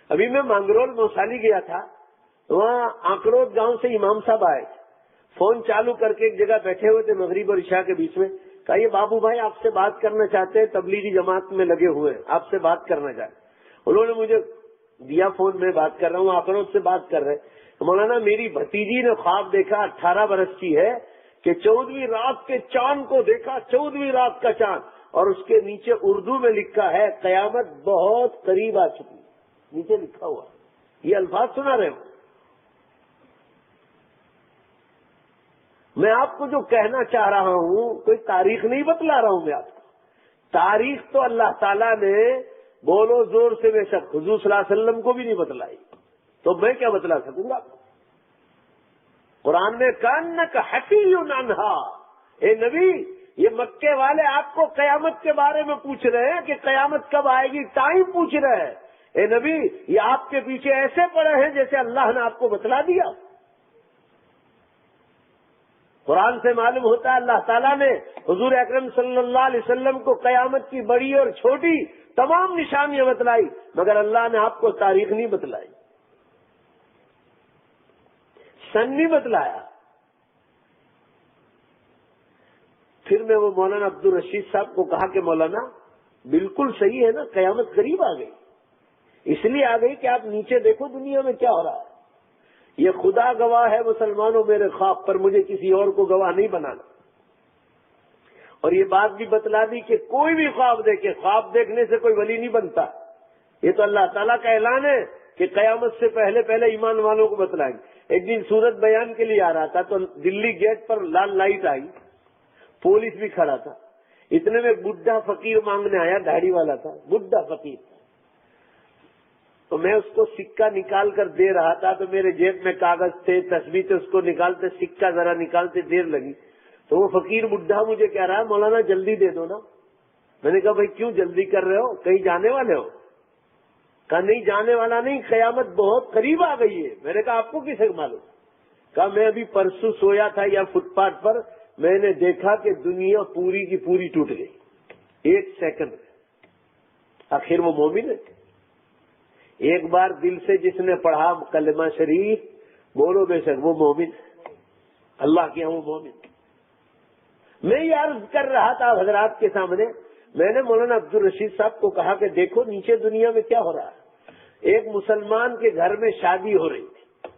A: ابھی میں مانگرول موسالی گیا تھا، وہاں آکڑوت گاؤں سے امام صاحب آئے، فون چالو کر کے ایک جگہ بیٹھے ہوئے تھے مغرب اور عشاء کے بیچ میں. کہا یہ بابو بھائی آپ سے بات کرنا چاہتے ہیں، تبلیغی جماعت میں لگے ہوئے ہیں، آپ سے بات کرنا چاہتے. انہوں نے مجھے دیا فون، میں بات کر رہا ہوں، آکڑوت سے بات کر رہے. مولانا میری بھتیجی نے خواب دیکھا، 18 برس کی ہے، کہ 14ویں رات کے چاند کو دیکھا، 14ویں رات کا چاند، اور اس کے نیچے اردو میں لکھا ہے قیامت بہت قریب آ چکی. نیچے لکھا ہوا، یہ الفاظ سنا رہے ہو. میں آپ کو جو کہنا چاہ رہا ہوں کوئی تاریخ نہیں بتلا رہا ہوں میں آپ کو. تاریخ تو اللہ تعالیٰ نے بولو زور سے بے شک حضور صلی اللہ علیہ وسلم کو بھی نہیں بتلائی، تو میں کیا بتلا سکوں گا؟ قرآن میں کانک حفی عنہا، اے نبی یہ مکے والے آپ کو قیامت کے بارے میں پوچھ رہے ہیں کہ قیامت کب آئے گی، ٹائم پوچھ رہے ہیں. اے نبی یہ آپ کے پیچھے ایسے پڑے ہیں جیسے اللہ نے آپ کو بتلا دیا. قرآن سے معلوم ہوتا ہے اللہ تعالیٰ نے حضور اکرم صلی اللہ علیہ وسلم کو قیامت کی بڑی اور چھوٹی تمام نشانیاں بتلائی، مگر اللہ نے آپ کو تاریخ نہیں بتلائی، سن نہیں بتلایا. پھر میں وہ مولانا عبدالرشید صاحب کو کہا کہ مولانا بالکل صحیح ہے نا، قیامت قریب آ گئی، اس لیے آ گئی کہ آپ نیچے دیکھو دنیا میں کیا ہو رہا ہے، یہ خدا گواہ ہے مسلمانوں میرے خواب پر، مجھے کسی اور کو گواہ نہیں بنانا۔ اور یہ بات بھی بتلا دی کہ کوئی بھی خواب دیکھے، خواب دیکھنے سے کوئی ولی نہیں بنتا، یہ تو اللہ تعالیٰ کا اعلان ہے کہ قیامت سے پہلے پہلے ایمان والوں کو بتلائیں گے۔ ایک دن صورت بیان کے لیے آ رہا تھا تو دلی گیٹ پر لال لائٹ آئی، پولیس بھی کھڑا تھا، اتنے میں بڈھا فقیر مانگنے آیا، داڑھی والا تھا، بڈھا فقیر، تو میں اس کو سکہ نکال کر دے رہا تھا، تو میرے جیب میں کاغذ تھے، تسبیح تھے، اس کو نکالتے سکہ ذرا نکالتے دیر لگی، تو وہ فقیر بڈھا مجھے کہہ رہا ہے مولانا جلدی دے دو نا۔ میں نے کہا بھائی کیوں جلدی کر رہے ہو، کہیں جانے والے ہو؟ کہا نہیں جانے والا نہیں، قیامت بہت قریب آ گئی ہے۔ میں نے کہا آپ کو کسے معلوم؟ کہا میں ابھی پرسوں سویا تھا یا فٹ پاتھ پر، میں نے دیکھا کہ دنیا پوری کی پوری ٹوٹ گئی 1 سیکنڈ میں۔ آخر وہ مومن ہے، ایک بار دل سے جس نے پڑھا کلمہ شریف، بولو بے شک وہ مومن ہے، اللہ کے وہ مومن۔ میں یہ عرض کر رہا تھا حضرات کے سامنے، میں نے مولانا عبدالرشید صاحب کو کہا کہ دیکھو نیچے دنیا میں کیا ہو رہا ہے۔ ایک مسلمان کے گھر میں شادی ہو رہی تھی،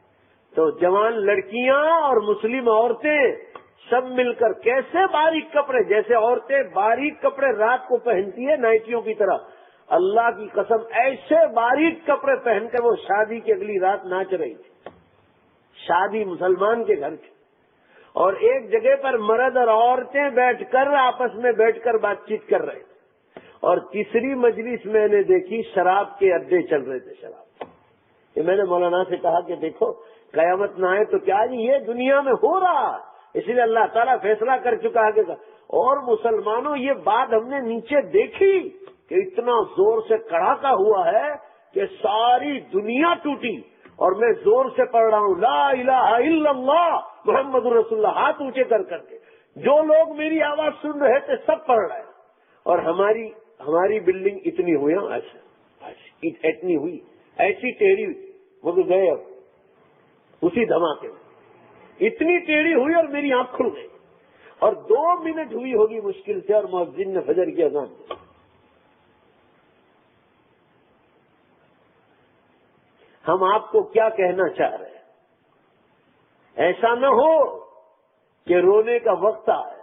A: تو جوان لڑکیاں اور مسلم عورتیں سب مل کر کیسے باریک کپڑے، جیسے عورتیں باریک کپڑے رات کو پہنتی ہیں نائٹیوں کی طرح، اللہ کی قسم ایسے باریک کپڑے پہن کر وہ شادی کی اگلی رات ناچ رہی تھی، شادی مسلمان کے گھر کی، اور ایک جگہ پر مرد اور عورتیں بیٹھ کر آپس میں بیٹھ کر بات چیت کر رہے تھے، اور تیسری مجلس میں نے دیکھی شراب کے اڈے چل رہے تھے، شراب۔ کہ میں نے مولانا سے کہا کہ دیکھو قیامت نہ آئے تو کیا یہ دنیا میں ہو رہا، اس لیے اللہ تعالیٰ فیصلہ کر چکا ہے کہ، اور مسلمانوں یہ بات ہم نے نیچے دیکھی کہ اتنا زور سے کڑاکا ہوا ہے کہ ساری دنیا ٹوٹی، اور میں زور سے پڑھ رہا ہوں لا الہ الا اللہ محمد رسول اللہ، ہاتھ اونچے کر کر کے، جو لوگ میری آواز سن رہے تھے سب پڑھ رہے ہیں، اور ہماری بلڈنگ اتنی ہوئی، اتنی ہوئی، ایسی ٹیڑھی ہوئی، وہ تو گئے اب اسی دھماکے میں، اتنی ٹیڑھی ہوئی اور میری آنکھ کھل گئی، اور 2 منٹ ہوئی ہوگی مشکل سے، اور مؤذن نے فجر کی اذان دی۔ ہم آپ کو کیا کہنا چاہ رہے ہیں؟ ایسا نہ ہو کہ رونے کا وقت آئے،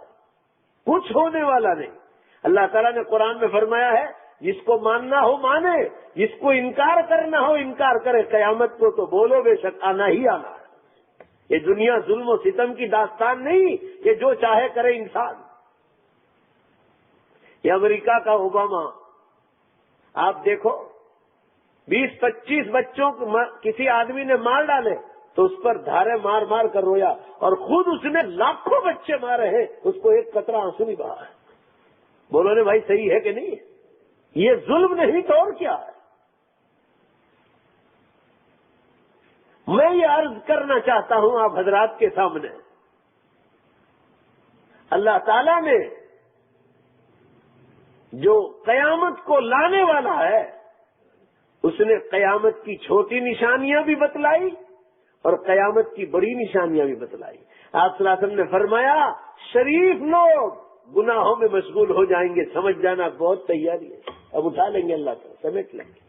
A: کچھ ہونے والا نہیں۔ اللہ تعالیٰ نے قرآن میں فرمایا ہے جس کو ماننا ہو مانے، جس کو انکار کرنا ہو انکار کرے، قیامت کو تو بولو بے شک آنا ہی آنا ہے۔ یہ دنیا ظلم و ستم کی داستان نہیں کہ جو چاہے کرے انسان۔ یہ امریکہ کا اوباما، آپ دیکھو 20-25 بچوں کو کسی آدمی نے مار ڈالے تو اس پر دھارے مار مار کر رویا، اور خود اس نے لاکھوں بچے مارے ہیں، اس کو ایک قطرہ آنسو نہیں بہا ہے۔ بولو نے بھائی صحیح ہے کہ نہیں؟ یہ ظلم نہیں تو اور کیا ہے؟ میں یہ عرض کرنا چاہتا ہوں آپ حضرات کے سامنے، اللہ تعالیٰ نے جو قیامت کو لانے والا ہے، اس نے قیامت کی چھوٹی نشانیاں بھی بتلائی اور قیامت کی بڑی نشانیاں بھی بتلائی۔ آپ صلی اللہ علیہ وسلم نے فرمایا شریف لوگ گناہوں میں مشغول ہو جائیں گے، سمجھ جانا بہت تیاری ہے، اب اٹھا لیں گے اللہ تعالیٰ، سمیٹ لیں گے۔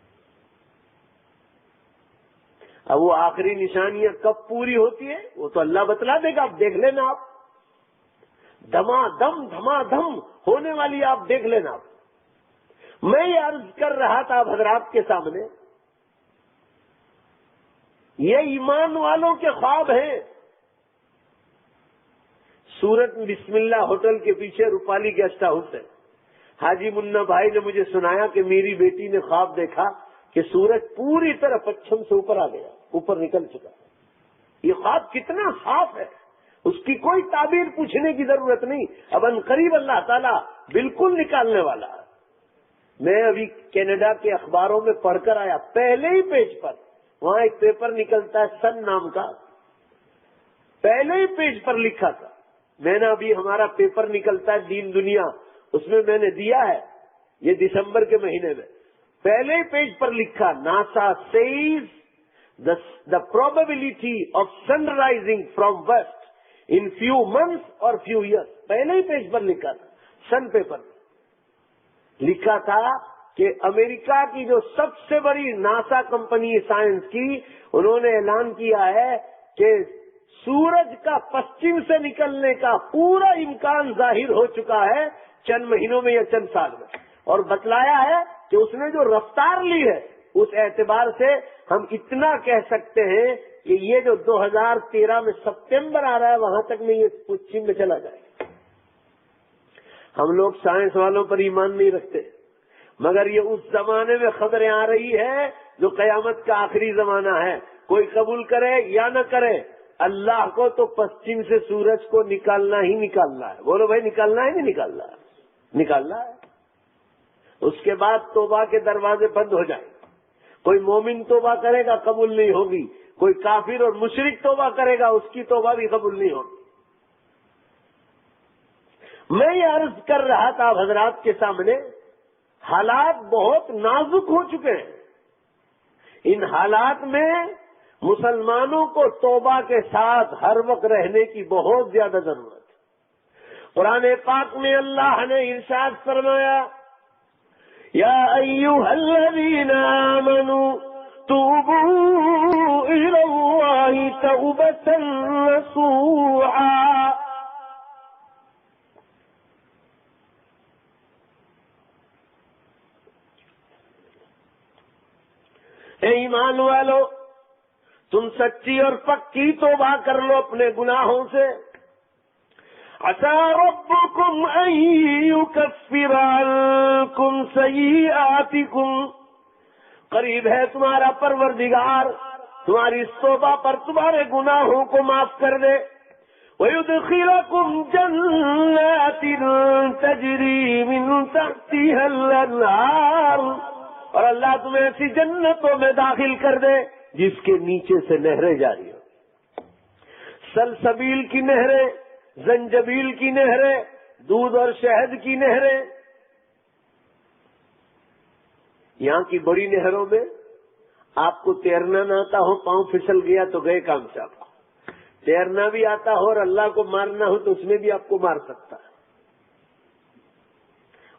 A: اب وہ آخری نشانیاں کب پوری ہوتی ہے وہ تو اللہ بتلا دے گا، آپ دیکھ لینا، آپ دھما دم ہونے والی آپ دیکھ لینا۔ میں یہ عرض کر رہا تھا حضرات کے سامنے، یہ ایمان والوں کے خواب ہیں۔ سورت بسم اللہ ہوٹل کے پیچھے روپالی گیسٹ ہاؤس ہے، حاجی منا بھائی نے مجھے سنایا کہ میری بیٹی نے خواب دیکھا کہ سورج پوری طرح پچھم سے اوپر آ گیا، اوپر نکل چکا۔ یہ خواب کتنا صاف ہے، اس کی کوئی تعبیر پوچھنے کی ضرورت نہیں، اب عنقریب اللہ تعالیٰ بالکل نکالنے والا ہے۔ میں ابھی کینیڈا کے اخباروں میں پڑھ کر آیا، پہلے ہی پیج پر وہاں ایک پیپر نکلتا ہے سن نام کا، پہلے ہی پیج پر لکھا تھا، میں نے ابھی ہمارا پیپر نکلتا ہے دین دنیا، اس میں میں نے دیا ہے، یہ دسمبر کے مہینے میں پہلے ہی پیج پر لکھا، NASA says the probability of sun rising from west in few months اور فیو ایئرس. پہلے ہی پیج پر لکھا تھا, سن پیپر لکھا تھا کہ امریکہ کی جو سب سے بڑی ناسا کمپنی سائنس کی, انہوں نے اعلان کیا ہے کہ سورج کا پشچم سے نکلنے کا پورا امکان ظاہر ہو چکا ہے چند مہینوں میں یا چند سال میں, اور بتلایا ہے کہ اس نے جو رفتار لی ہے اس اعتبار سے ہم اتنا کہہ سکتے ہیں کہ یہ جو 2013 میں سپتمبر آ رہا ہے وہاں تک میں یہ پشچم میں چلا جائے گا. ہم لوگ سائنس والوں پر ایمان نہیں رکھتے, مگر یہ اس زمانے میں خبریں آ رہی ہے جو قیامت کا آخری زمانہ ہے. کوئی قبول کرے یا نہ کرے, اللہ کو تو پشچم سے سورج کو نکالنا ہی نکالنا ہے. بولو بھائی, نکالنا ہے نہیں نکالنا ہے؟ نکالنا ہے. اس کے بعد توبہ کے دروازے بند ہو جائیں. کوئی مومن توبہ کرے گا قبول نہیں ہوگی, کوئی کافر اور مشرک توبہ کرے گا اس کی توبہ بھی قبول نہیں ہوگی. میں یہ عرض کر رہا تھا حضرات کے سامنے, حالات بہت نازک ہو چکے ہیں. ان حالات میں مسلمانوں کو توبہ کے ساتھ ہر وقت رہنے کی بہت زیادہ ضرورت ہے. قرآن پاک میں اللہ نے ارشاد فرمایا, یا ایھا الذین آمنوا توبوا الی اللہ توبۃ نصوحا. اے ایمان والو, تم سچی اور پکی توبہ کر لو اپنے گناہوں سے. عسى ربكم أن يكفر عنكم سيئاتكم, قریب ہے تمہارا پروردگار تمہاری اس توبہ پر تمہارے گناہوں کو معاف کر دے. وَيُدْخِلَكُمْ جَنَّاتٍ تَجْرِي مِن تَحْتِهَا الْأَنْهَارُ, اور اللہ تمہیں ایسی جنتوں میں داخل کر دے جس کے نیچے سے نہریں جاری ہو. سلسبیل کی نہریں, زنجبیل کی نہریں, دودھ اور شہد کی نہریں. یہاں کی بڑی نہروں میں آپ کو تیرنا نہ آتا ہو, پاؤں پھسل گیا تو گئے کام سے. آپ کو تیرنا بھی آتا ہو اور اللہ کو مارنا ہو تو اس میں بھی آپ کو مار سکتا ہے.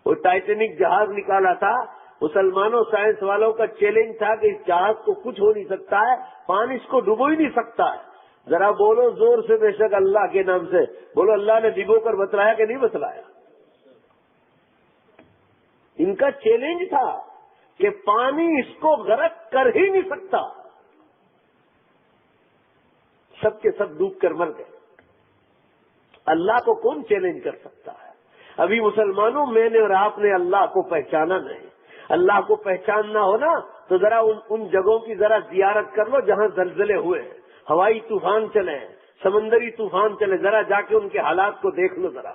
A: وہ ٹائٹینک جہاز نکالا تھا, مسلمانوں سائنس والوں کا چیلنج تھا کہ اس جہاز کو کچھ ہو نہیں سکتا ہے, پانی اس کو ڈبو ہی نہیں سکتا ہے. ذرا بولو زور سے, بے شک اللہ کے نام سے بولو, اللہ نے ڈبو کر بتلایا کہ نہیں بتلایا؟ ان کا چیلنج تھا کہ پانی اس کو غرق کر ہی نہیں سکتا. سب کے سب ڈوب کر مر گئے. اللہ کو کون چیلنج کر سکتا ہے؟ ابھی مسلمانوں, میں نے اور آپ نے اللہ کو پہچانا نہیں. اللہ کو پہچاننا ہو نا تو ذرا ان جگہوں کی ذرا زیارت کر لو جہاں زلزلے ہوئے ہیں, ہوائی طوفان چلے ہیں, سمندری طوفان چلے, ذرا جا کے ان کے حالات کو دیکھ لو ذرا.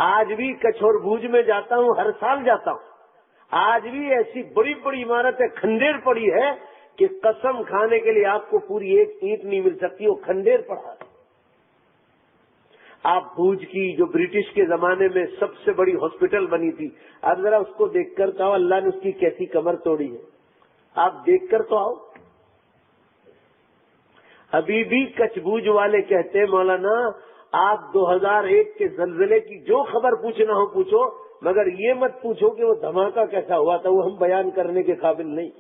A: آج بھی کچھ اور بھوج میں جاتا ہوں, ہر سال جاتا ہوں, آج بھی ایسی بڑی بڑی عمارتیں کھنڈیر پڑی ہے کہ قسم کھانے کے لیے آپ کو پوری ایک اینٹ نہیں مل سکتی, وہ کھنڈیر پڑا ہے. آپ بھوج کی جو برٹش کے زمانے میں سب سے بڑی ہاسپٹل بنی تھی, اب ذرا اس کو دیکھ کر تو اللہ نے اس کی کیسی کمر توڑی ہے, آپ دیکھ کر تو آؤ. ابھی بھی کچھ بوجھ والے کہتے ہیں مولانا آپ 2001 کے زلزلے کی جو خبر پوچھنا ہو پوچھو, مگر یہ مت پوچھو کہ وہ دھماکہ کیسا ہوا تھا, وہ ہم بیان کرنے کے قابل نہیں.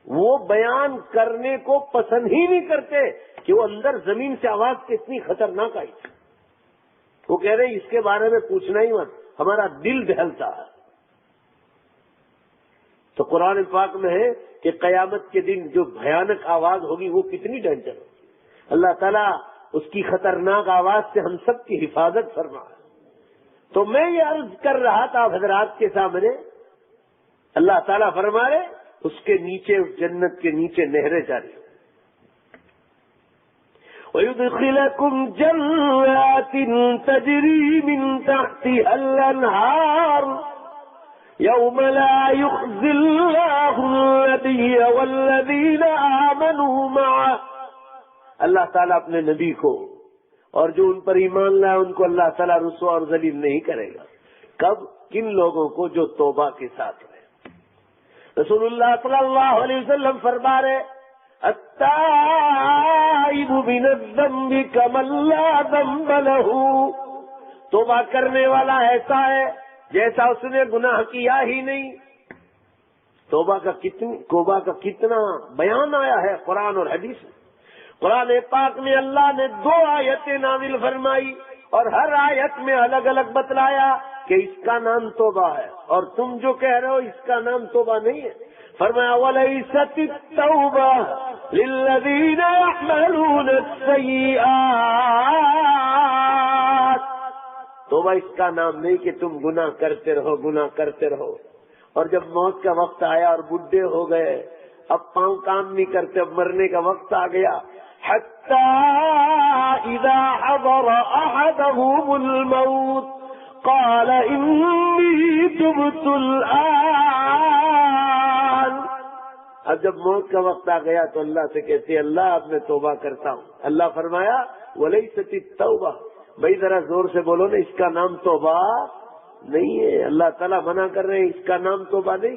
A: وہ بیان کرنے کو پسند ہی نہیں کرتے کہ وہ اندر زمین سے آواز کتنی خطرناک آئی تھی. وہ کہہ رہے اس کے بارے میں پوچھنا ہی مت, ہمارا دل دہلتا ہے. تو قرآن پاک میں ہے کہ قیامت کے دن جو بھیانک آواز ہوگی وہ کتنی ڈینجر ہوگی. اللہ تعالیٰ اس کی خطرناک آواز سے ہم سب کی حفاظت فرمائے. تو میں یہ عرض کر رہا تھا حضرات کے سامنے, اللہ تعالیٰ فرما رہے اس کے نیچے, اس جنت کے نیچے نہریں جاری ہوں. وَيُدْخِلَكُمْ جَنَّاتٍ تَجْرِي مِن تَحْتِهَا الْأَنْهَارُ يَوْمَ لَا يُخْزِي اللَّهُ النَّبِيَّ وَالَّذِينَ آمَنُوا مَعَهُ. اللہ تعالیٰ اپنے نبی کو اور جو ان پر ایمان لائے ان کو اللہ تعالیٰ رسوا اور ذلیل نہیں کرے گا. کب؟ کن لوگوں کو؟ جو توبہ کے ساتھ رہے. رسول اللہ صلی اللہ علیہ وسلم فرما رہے التائب من الذنب کمن لا ذنب له، توبہ کرنے والا ایسا ہے جیسا اس نے گناہ کیا ہی نہیں۔ توبہ کا کتنا بیان آیا ہے قرآن اور حدیث میں۔ قرآن پاک میں اللہ نے 2 آیتیں نازل فرمائی اور ہر آیت میں الگ الگ بتلایا کہ اس کا نام توبہ ہے، اور تم جو کہہ رہے ہو اس کا نام توبہ نہیں ہے۔ فرمایا وَلَيْسَتِ التَّوْبَةُ لِلَّذِينَ يَعْمَلُونَ السَّيِّئَاتِ، توبہ اس کا نام نہیں کہ تم گناہ کرتے رہو، اور جب موت کا وقت آیا اور بڈھے ہو گئے، اب پاؤں کام نہیں کرتے، اب مرنے کا وقت آ گیا، حَتَّى إِذَا حَضَرَ أَحَدَهُمُ الْمَوْتُ قَالَ إِنِّي تُبْتُ الْآنَ، اب جب موت کا وقت آ گیا تو اللہ سے کہتے ہیں اللہ اب میں توبہ کرتا ہوں۔ اللہ فرمایا وَلَيْسَتِ التَّوْبَةُ، بھائی ذرا زور سے بولو نا، اس کا نام توبہ نہیں ہے۔ اللہ تعالیٰ منع کر رہے ہیں اس کا نام توبہ نہیں۔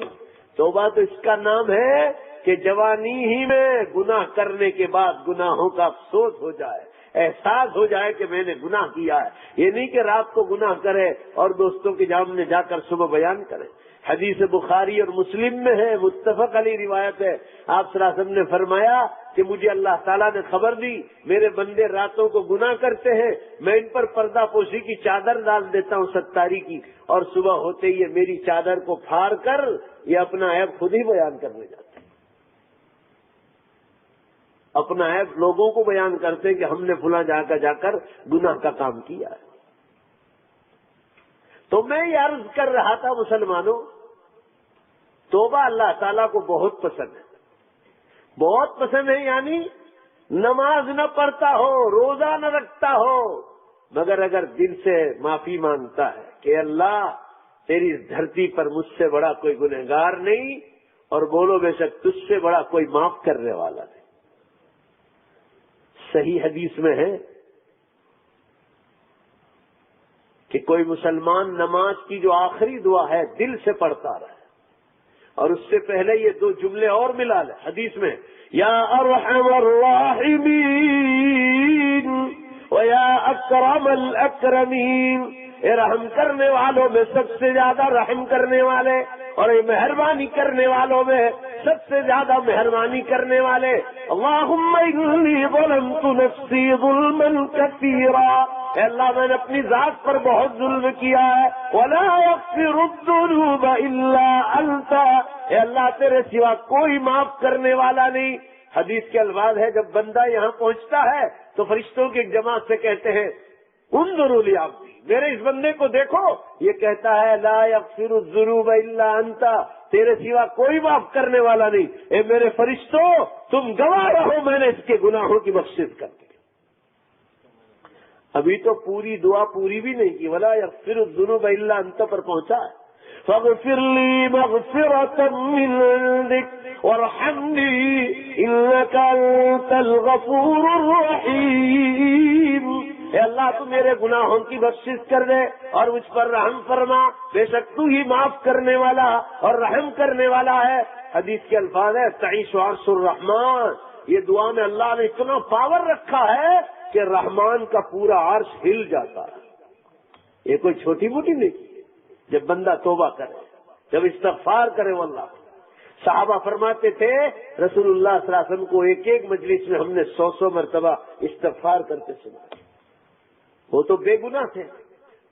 A: توبہ تو اس کا نام ہے کہ جوانی ہی میں گناہ کرنے کے بعد گناہوں کا افسوس ہو جائے، احساس ہو جائے کہ میں نے گناہ کیا ہے۔ یہ نہیں کہ رات کو گناہ کرے اور دوستوں کے سامنے جا کر صبح بیان کرے۔ حدیث بخاری اور مسلم میں ہے، متفق علیہ روایت ہے، آپ صلی اللہ علیہ وسلم نے فرمایا کہ مجھے اللہ تعالیٰ نے خبر دی میرے بندے راتوں کو گناہ کرتے ہیں، میں ان پر پردہ پوشی کی چادر ڈال دیتا ہوں ستاری کی، اور صبح ہوتے ہی میری چادر کو پھاڑ کر یہ اپنا عیب خود ہی بیان کرنے جاتے ہیں، اپنا عیب لوگوں کو بیان کرتے ہیں کہ ہم نے فلاں جا کر گناہ کا کام کیا ہے۔ تو میں یہ عرض کر رہا تھا مسلمانوں، توبہ اللہ تعالیٰ کو بہت پسند ہے، بہت پسند ہے، یعنی نماز نہ پڑھتا ہو، روزہ نہ رکھتا ہو، مگر اگر دل سے معافی مانگتا ہے کہ اللہ تیری دھرتی پر مجھ سے بڑا کوئی گنہگار نہیں، اور بولو بے شک تجھ سے بڑا کوئی معاف کرنے والا نہیں۔ صحیح حدیث میں ہے کہ کوئی مسلمان نماز کی جو آخری دعا ہے دل سے پڑھتا رہے، اور اس سے پہلے یہ 2 جملے اور ملا لے حدیث میں، یا ارحم الراحمین ویا اکرم الاکرمین، اے رحم کرنے والوں میں سب سے زیادہ رحم کرنے والے، اور اے مہربانی کرنے والوں میں سب سے زیادہ مہربانی کرنے والے۔ اللہم انی ظلمت نفسی ظلما کثیرا، اے اللہ میں نے اپنی ذات پر بہت ظلم کیا ہے، ولا یغفر الذنوب الا انت، اے اللہ تیرے سوا کوئی معاف کرنے والا نہیں۔ حدیث کے الفاظ ہے جب بندہ یہاں پہنچتا ہے تو فرشتوں کی ایک جماعت سے کہتے ہیں انظروا لی عبدی، میرے اس بندے کو دیکھو، یہ کہتا ہے لا یغفر الذنوب الا انت، تیرے سوا کوئی معاف کرنے والا نہیں، اے میرے فرشتوں تم گواہ رہو میں نے اس کے گناہوں کی بخشش کر دی۔ ابھی تو پوری دعا پوری بھی نہیں کی، ولا یغفر الذنوب الا انت پر پہنچا ہے۔ فاغفر لی مغفرۃ من عندک وارحمنی انک انت الغفور الرحیم، اے اللہ تو میرے گناہوں کی بخشش کر دے اور مجھ پر رحم فرما، بے شک تو ہی معاف کرنے والا اور رحم کرنے والا ہے۔ حدیث کے الفاظ ہے تعیش عرش الرحمان، یہ دعا میں اللہ نے اتنا پاور رکھا ہے کہ رحمان کا پورا عرش ہل جاتا ہے۔ یہ کوئی چھوٹی موٹی نہیں، جب بندہ توبہ کرے، جب استغفار کرے، واللہ صحابہ فرماتے تھے رسول اللہ صلی اللہ علیہ وسلم کو ایک ایک مجلس میں ہم نے 100 مرتبہ استغفار کرتے سنا، وہ تو بے گناہ تھے،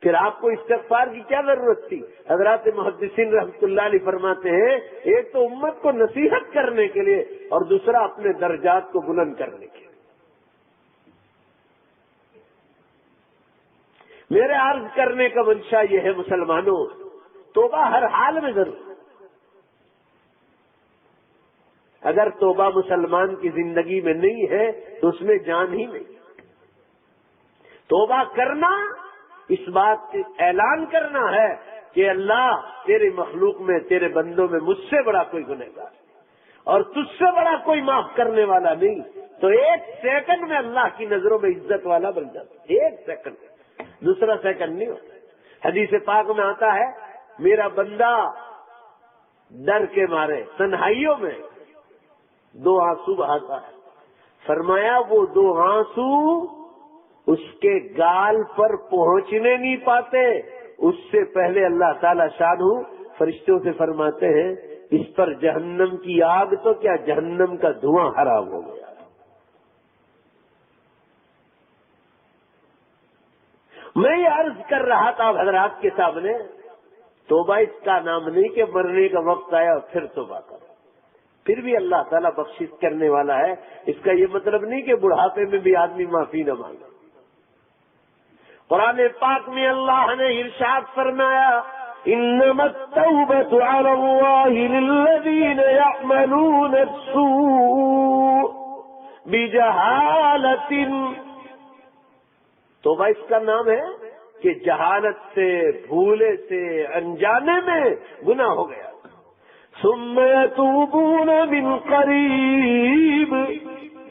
A: پھر آپ کو استغفار کی کیا ضرورت تھی؟ حضرات محدثین رحمۃ اللہ علیہ فرماتے ہیں ایک تو امت کو نصیحت کرنے کے لیے اور دوسرا اپنے درجات کو بلند کرنے کے لیے۔ میرے عرض کرنے کا منشا یہ ہے مسلمانوں، توبہ ہر حال میں ضرور، اگر توبہ مسلمان کی زندگی میں نہیں ہے تو اس میں جان ہی نہیں۔ توبہ کرنا اس بات کا اعلان کرنا ہے کہ اللہ تیرے مخلوق میں، تیرے بندوں میں مجھ سے بڑا کوئی گنہگار اور تجھ سے بڑا کوئی معاف کرنے والا نہیں، تو 1 سیکنڈ میں اللہ کی نظروں میں عزت والا بن جاتا، 1 سیکنڈ، دوسرا سیکنڈ نہیں ہوتا۔ حدیث پاک میں آتا ہے میرا بندہ ڈر کے مارے تنہائیوں میں دو آنسو بہاتا ہے. فرمایا وہ دو آنسو اس کے گال پر پہنچنے نہیں پاتے، اس سے پہلے اللہ تعالی شانہ فرشتوں سے فرماتے ہیں اس پر جہنم کی آگ تو کیا جہنم کا دھواں حرام ہو گیا. میں یہ عرض کر رہا تھا حضرات کے سامنے، توبہ اس کا نام نہیں کہ مرنے کا وقت آیا اور پھر توبہ کرو. پھر بھی اللہ تعالیٰ بخشش کرنے والا ہے. اس کا یہ مطلب نہیں کہ بڑھاپے میں بھی آدمی معافی نہ مانگے. قرآن پاک میں اللہ نے ارشاد فرمایا انما التوبة على الله للذين يعملون السوء بجهالة. توبہ اس کا نام ہے کہ جہالت سے، بھولے سے، انجانے میں گناہ ہو گیا. ثم يتوبون من قریب.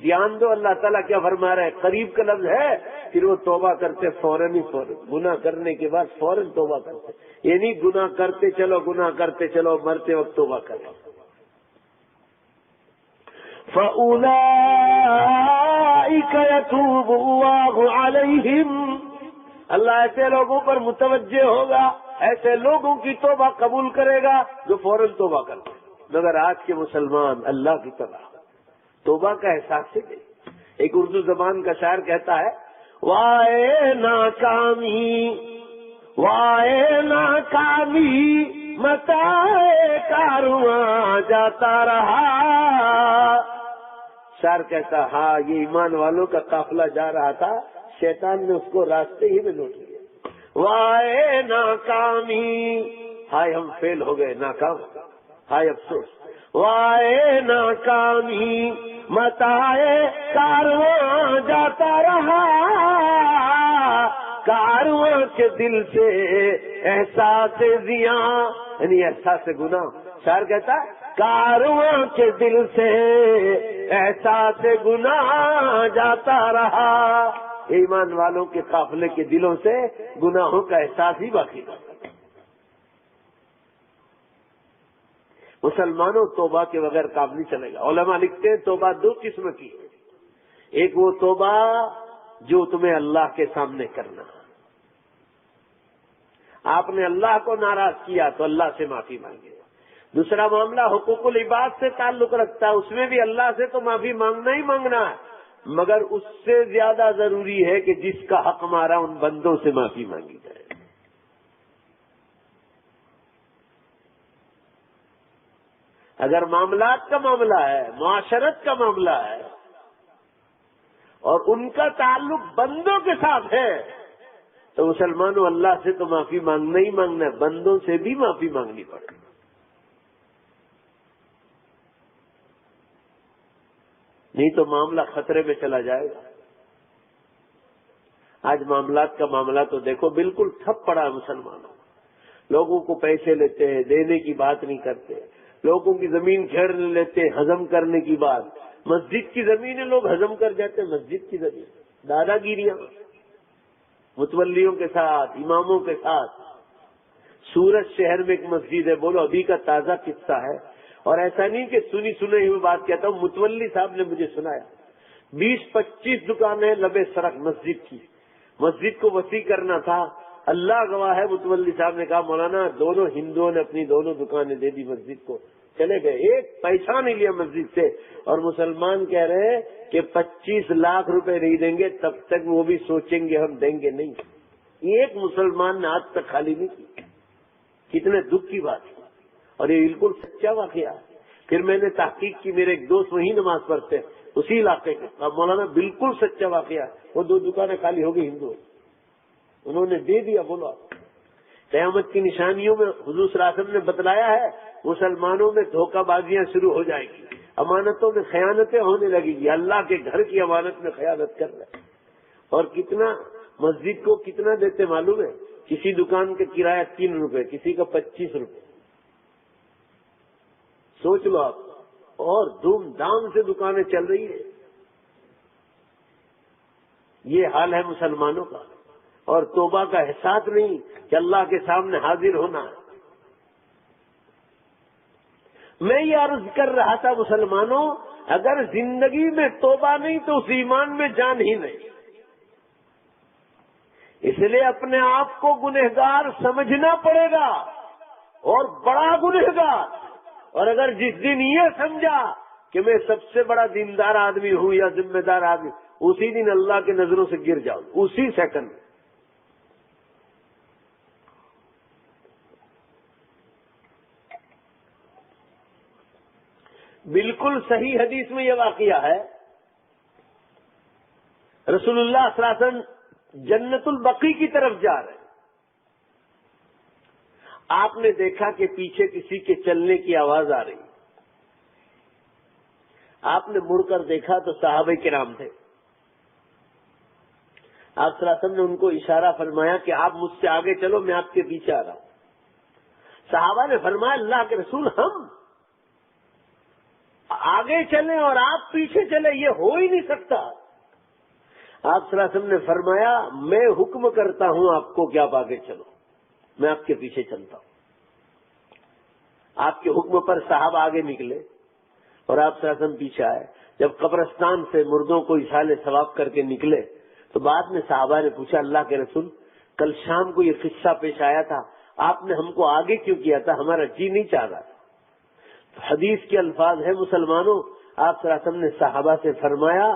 A: دھیان دو اللہ تعالیٰ کیا فرما رہا ہے، قریب کا لفظ ہے. پھر وہ توبہ کرتے فوراً ہی، فوراً گناہ کرنے کے بعد فوراً توبہ کرتے. یہ نہیں گناہ کرتے چلو گناہ کرتے چلو مرتے وقت توبہ کرو. فَأُولَئِكَ يَتُوبُ اللَّهُ عَلَيْهِمْ. اللہ ایسے لوگوں پر متوجہ ہوگا، ایسے لوگوں کی توبہ قبول کرے گا جو فوراً توبہ کرتے. مگر آج کے مسلمان اللہ کی طرح توبہ کا احساس سے نہیں. ایک اردو زبان کا شاعر کہتا ہے وائے ناکامی وائے ناکامی متائے کارواں جاتا رہا. شاعر کہتا ہاں یہ ایمان والوں کا قافلہ جا رہا تھا، شیطان نے اس کو راستے ہی میں لوٹ لیا. وائے ناکامی، ہائے ہم فیل ہو گئے، ناکام، ہائے افسوس. وائے ناکامی متائے کارواں جاتا رہا. کارواں کے دل سے احساس زیاں، یعنی احساس گناہ. شاعر کہتا ہے کارواں کے دل سے احساس گناہ جاتا رہا. ایمان والوں کے قافلے کے دلوں سے گناہوں کا احساس ہی باقی رہا. مسلمانوں توبہ کے بغیر کام نہیں چلے گا. علماء لکھتے ہیں توبہ دو قسم کی ہے. ایک وہ توبہ جو تمہیں اللہ کے سامنے کرنا، آپ نے اللہ کو ناراض کیا تو اللہ سے معافی مانگے. دوسرا معاملہ حقوق العباد سے تعلق رکھتا ہے، اس میں بھی اللہ سے تو معافی مانگنا ہی مانگنا ہے، مگر اس سے زیادہ ضروری ہے کہ جس کا حق ہمارا ان بندوں سے معافی مانگی جائے. اگر معاملات کا معاملہ ہے، معاشرت کا معاملہ ہے اور ان کا تعلق بندوں کے ساتھ ہے تو مسلمانوں اللہ سے تو معافی مانگنا ہی مانگنا ہے، بندوں سے بھی معافی مانگنی پڑے. نہیں تو معاملہ خطرے میں چلا جائے گا. آج معاملات کا معاملہ تو دیکھو بالکل ٹھپ پڑا ہے. مسلمانوں لوگوں کو پیسے لیتے ہیں، دینے کی بات نہیں کرتے. لوگوں کی زمین گھیر لیتے ہیں، ہضم کرنے کی بات. مسجد کی زمینیں لوگ ہضم کر جاتے ہیں. مسجد کی زمین دادا گیریاں متولیوں کے ساتھ، اماموں کے ساتھ. سورت شہر میں ایک مسجد ہے، بولو ابھی کا تازہ قصہ ہے، اور ایسا نہیں کہ سنی سنی ہوئی بات کہتا ہوں، متولی صاحب نے مجھے سنایا. 20-25 دکانیں لبے سڑک مسجد کی. مسجد کو وسیع کرنا تھا. اللہ گواہ ہے متولی صاحب نے کہا مولانا دونوں ہندوؤں نے اپنی دونوں دکانیں دے دی مسجد کو، چلے گئے، ایک پیسہ نہیں لیا مسجد سے. اور مسلمان کہہ رہے ہیں کہ 25 لاکھ روپے نہیں دیں گے تب تک وہ بھی سوچیں گے ہم دیں گے نہیں. ایک مسلمان نے آج تک خالی نہیں کی. کتنے دکھ کی بات ہے، اور یہ بالکل سچا واقعہ ہے. پھر میں نے تحقیق کی، میرے ایک دوست وہی نماز پڑھتے اسی علاقے کے، اب مولانا بالکل سچا واقعہ ہے. وہ 2 دکانیں خالی ہو گئی ہندو، انہوں نے دے دیا. بولو قیامت کی نشانیوں میں حضور صلی اللہ علیہ وسلم نے بتلایا ہے مسلمانوں میں دھوکہ بازیاں شروع ہو جائیں گی، امانتوں میں خیانتیں ہونے لگیں گی. اللہ کے گھر کی امانت میں خیانت کر رہے. اور کتنا مسجد کو کتنا دیتے معلوم ہے؟ کسی دکان کا کرایہ 3 روپے، کسی کا 25 روپے. سوچ لو آپ. اور دھوم دھام سے دکانیں چل رہی ہیں. یہ حال ہے مسلمانوں کا. اور توبہ کا احساس نہیں کہ اللہ کے سامنے حاضر ہونا ہے. میں یہ عرض کر رہا تھا مسلمانوں اگر زندگی میں توبہ نہیں تو اس ایمان میں جان ہی نہیں. اس لیے اپنے آپ کو گنہگار سمجھنا پڑے گا اور بڑا گنہگار. اور اگر جس دن یہ سمجھا کہ میں سب سے بڑا دیندار آدمی ہوں یا ذمہ دار آدمی، اسی دن اللہ کے نظروں سے گر جاؤ، اسی سیکنڈ. بالکل صحیح حدیث میں یہ واقعہ ہے. رسول اللہ صلی اللہ علیہ وسلم جنت البقیع کی طرف جا رہے ہیں. آپ نے دیکھا کہ پیچھے کسی کے چلنے کی آواز آ رہی. آپ نے مڑ کر دیکھا تو صحابہ کرام تھے. آپ صلی اللہ علیہ وسلم نے ان کو اشارہ فرمایا کہ آپ مجھ سے آگے چلو، میں آپ کے پیچھے آ رہا ہوں. صحابہ نے فرمایا اللہ کے رسول ہم آگے چلیں اور آپ پیچھے چلیں، یہ ہو ہی نہیں سکتا. آپ صلی اللہ علیہ وسلم نے فرمایا میں حکم کرتا ہوں آپ کو کہ آپ آگے چلو، میں آپ کے پیچھے چلتا ہوں. آپ کے حکم پر صحابہ آگے نکلے اور آپ صلی اللہ علیہ وسلم پیچھے آئے. جب قبرستان سے مردوں کو اصحال ثواب کر کے نکلے تو بعد میں صحابہ نے پوچھا اللہ کے رسول کل شام کو یہ قصہ پیش آیا تھا، آپ نے ہم کو آگے کیوں کیا تھا؟ ہمارا جی نہیں چاہ رہا تھا. حدیث کے الفاظ ہے مسلمانوں، آپ صلی اللہ علیہ وسلم نے صحابہ سے فرمایا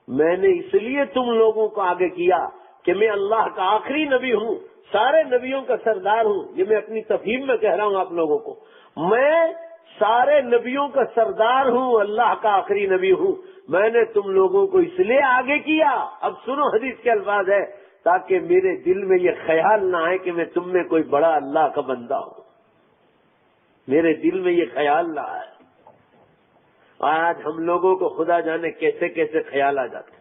A: میں نے اس لیے تم لوگوں کو آگے کیا کہ میں اللہ کا آخری نبی ہوں، سارے نبیوں کا سردار ہوں. یہ میں اپنی تفہیم میں کہہ رہا ہوں آپ لوگوں کو، میں سارے نبیوں کا سردار ہوں، اللہ کا آخری نبی ہوں. میں نے تم لوگوں کو اس لیے آگے کیا. اب سنو حدیث کے الفاظ ہے تاکہ میرے دل میں یہ خیال نہ آئے کہ میں تم میں کوئی بڑا اللہ کا بندہ ہوں. میرے دل میں یہ خیال نہ آئے. آج ہم لوگوں کو خدا جانے کیسے کیسے خیال آ جاتے.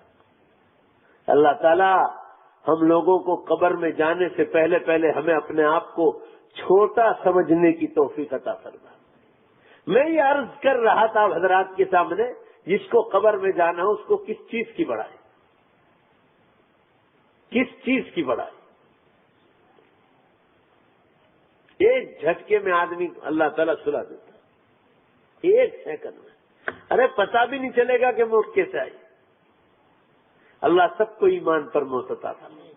A: اللہ تعالیٰ ہم لوگوں کو قبر میں جانے سے پہلے پہلے ہمیں اپنے آپ کو چھوٹا سمجھنے کی توفیق عطا فرمائے. میں یہ عرض کر رہا تھا حضرات کے سامنے، جس کو قبر میں جانا ہو اس کو کس چیز کی بڑائی، کس چیز کی بڑائی. ایک جھٹکے میں آدمی اللہ تعالیٰ سلا دیتا ہے، ایک سیکنڈ میں. ارے پتہ بھی نہیں چلے گا کہ موت کیسے آئی. اللہ سب کو ایمان پر موت عطا فرمائے.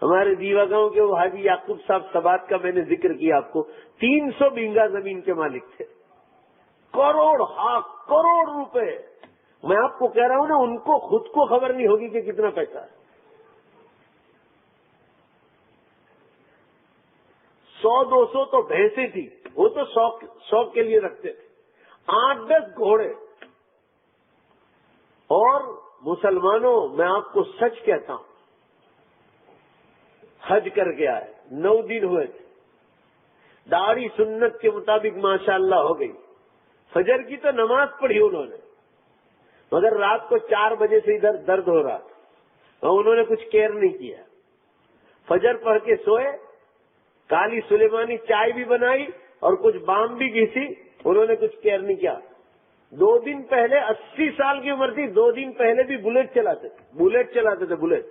A: ہمارے دیوا گاؤں کے وہ حاجی یعقوب صاحب سبات کا میں نے ذکر کیا آپ کو، 300 بیگھا زمین کے مالک تھے، کروڑ روپے. میں آپ کو کہہ رہا ہوں نا، ان کو خود کو خبر نہیں ہوگی کہ کتنا پیسہ ہے. 100-200 تو بھینسیں تھی، وہ تو شوق کے لیے رکھتے تھے. 8-10 گھوڑے. اور مسلمانوں میں آپ کو سچ کہتا ہوں، حج کر کے آئے، 9 دن ہوئے تھے. داڑھی سنت کے مطابق ماشاءاللہ ہو گئی. فجر کی تو نماز پڑھی انہوں نے، مگر رات کو 4 بجے سے ادھر درد ہو رہا تھا اور انہوں نے کچھ کیئر نہیں کیا. فجر پڑھ کے سوئے، کالی سلیمانی چائے بھی بنائی اور کچھ بام بھی گھسی. انہوں نے کچھ کیئر نہیں کیا. 2 دن پہلے 80 سال کی عمر تھی، 2 دن پہلے بھی بلیٹ چلاتے تھے. بلیٹ.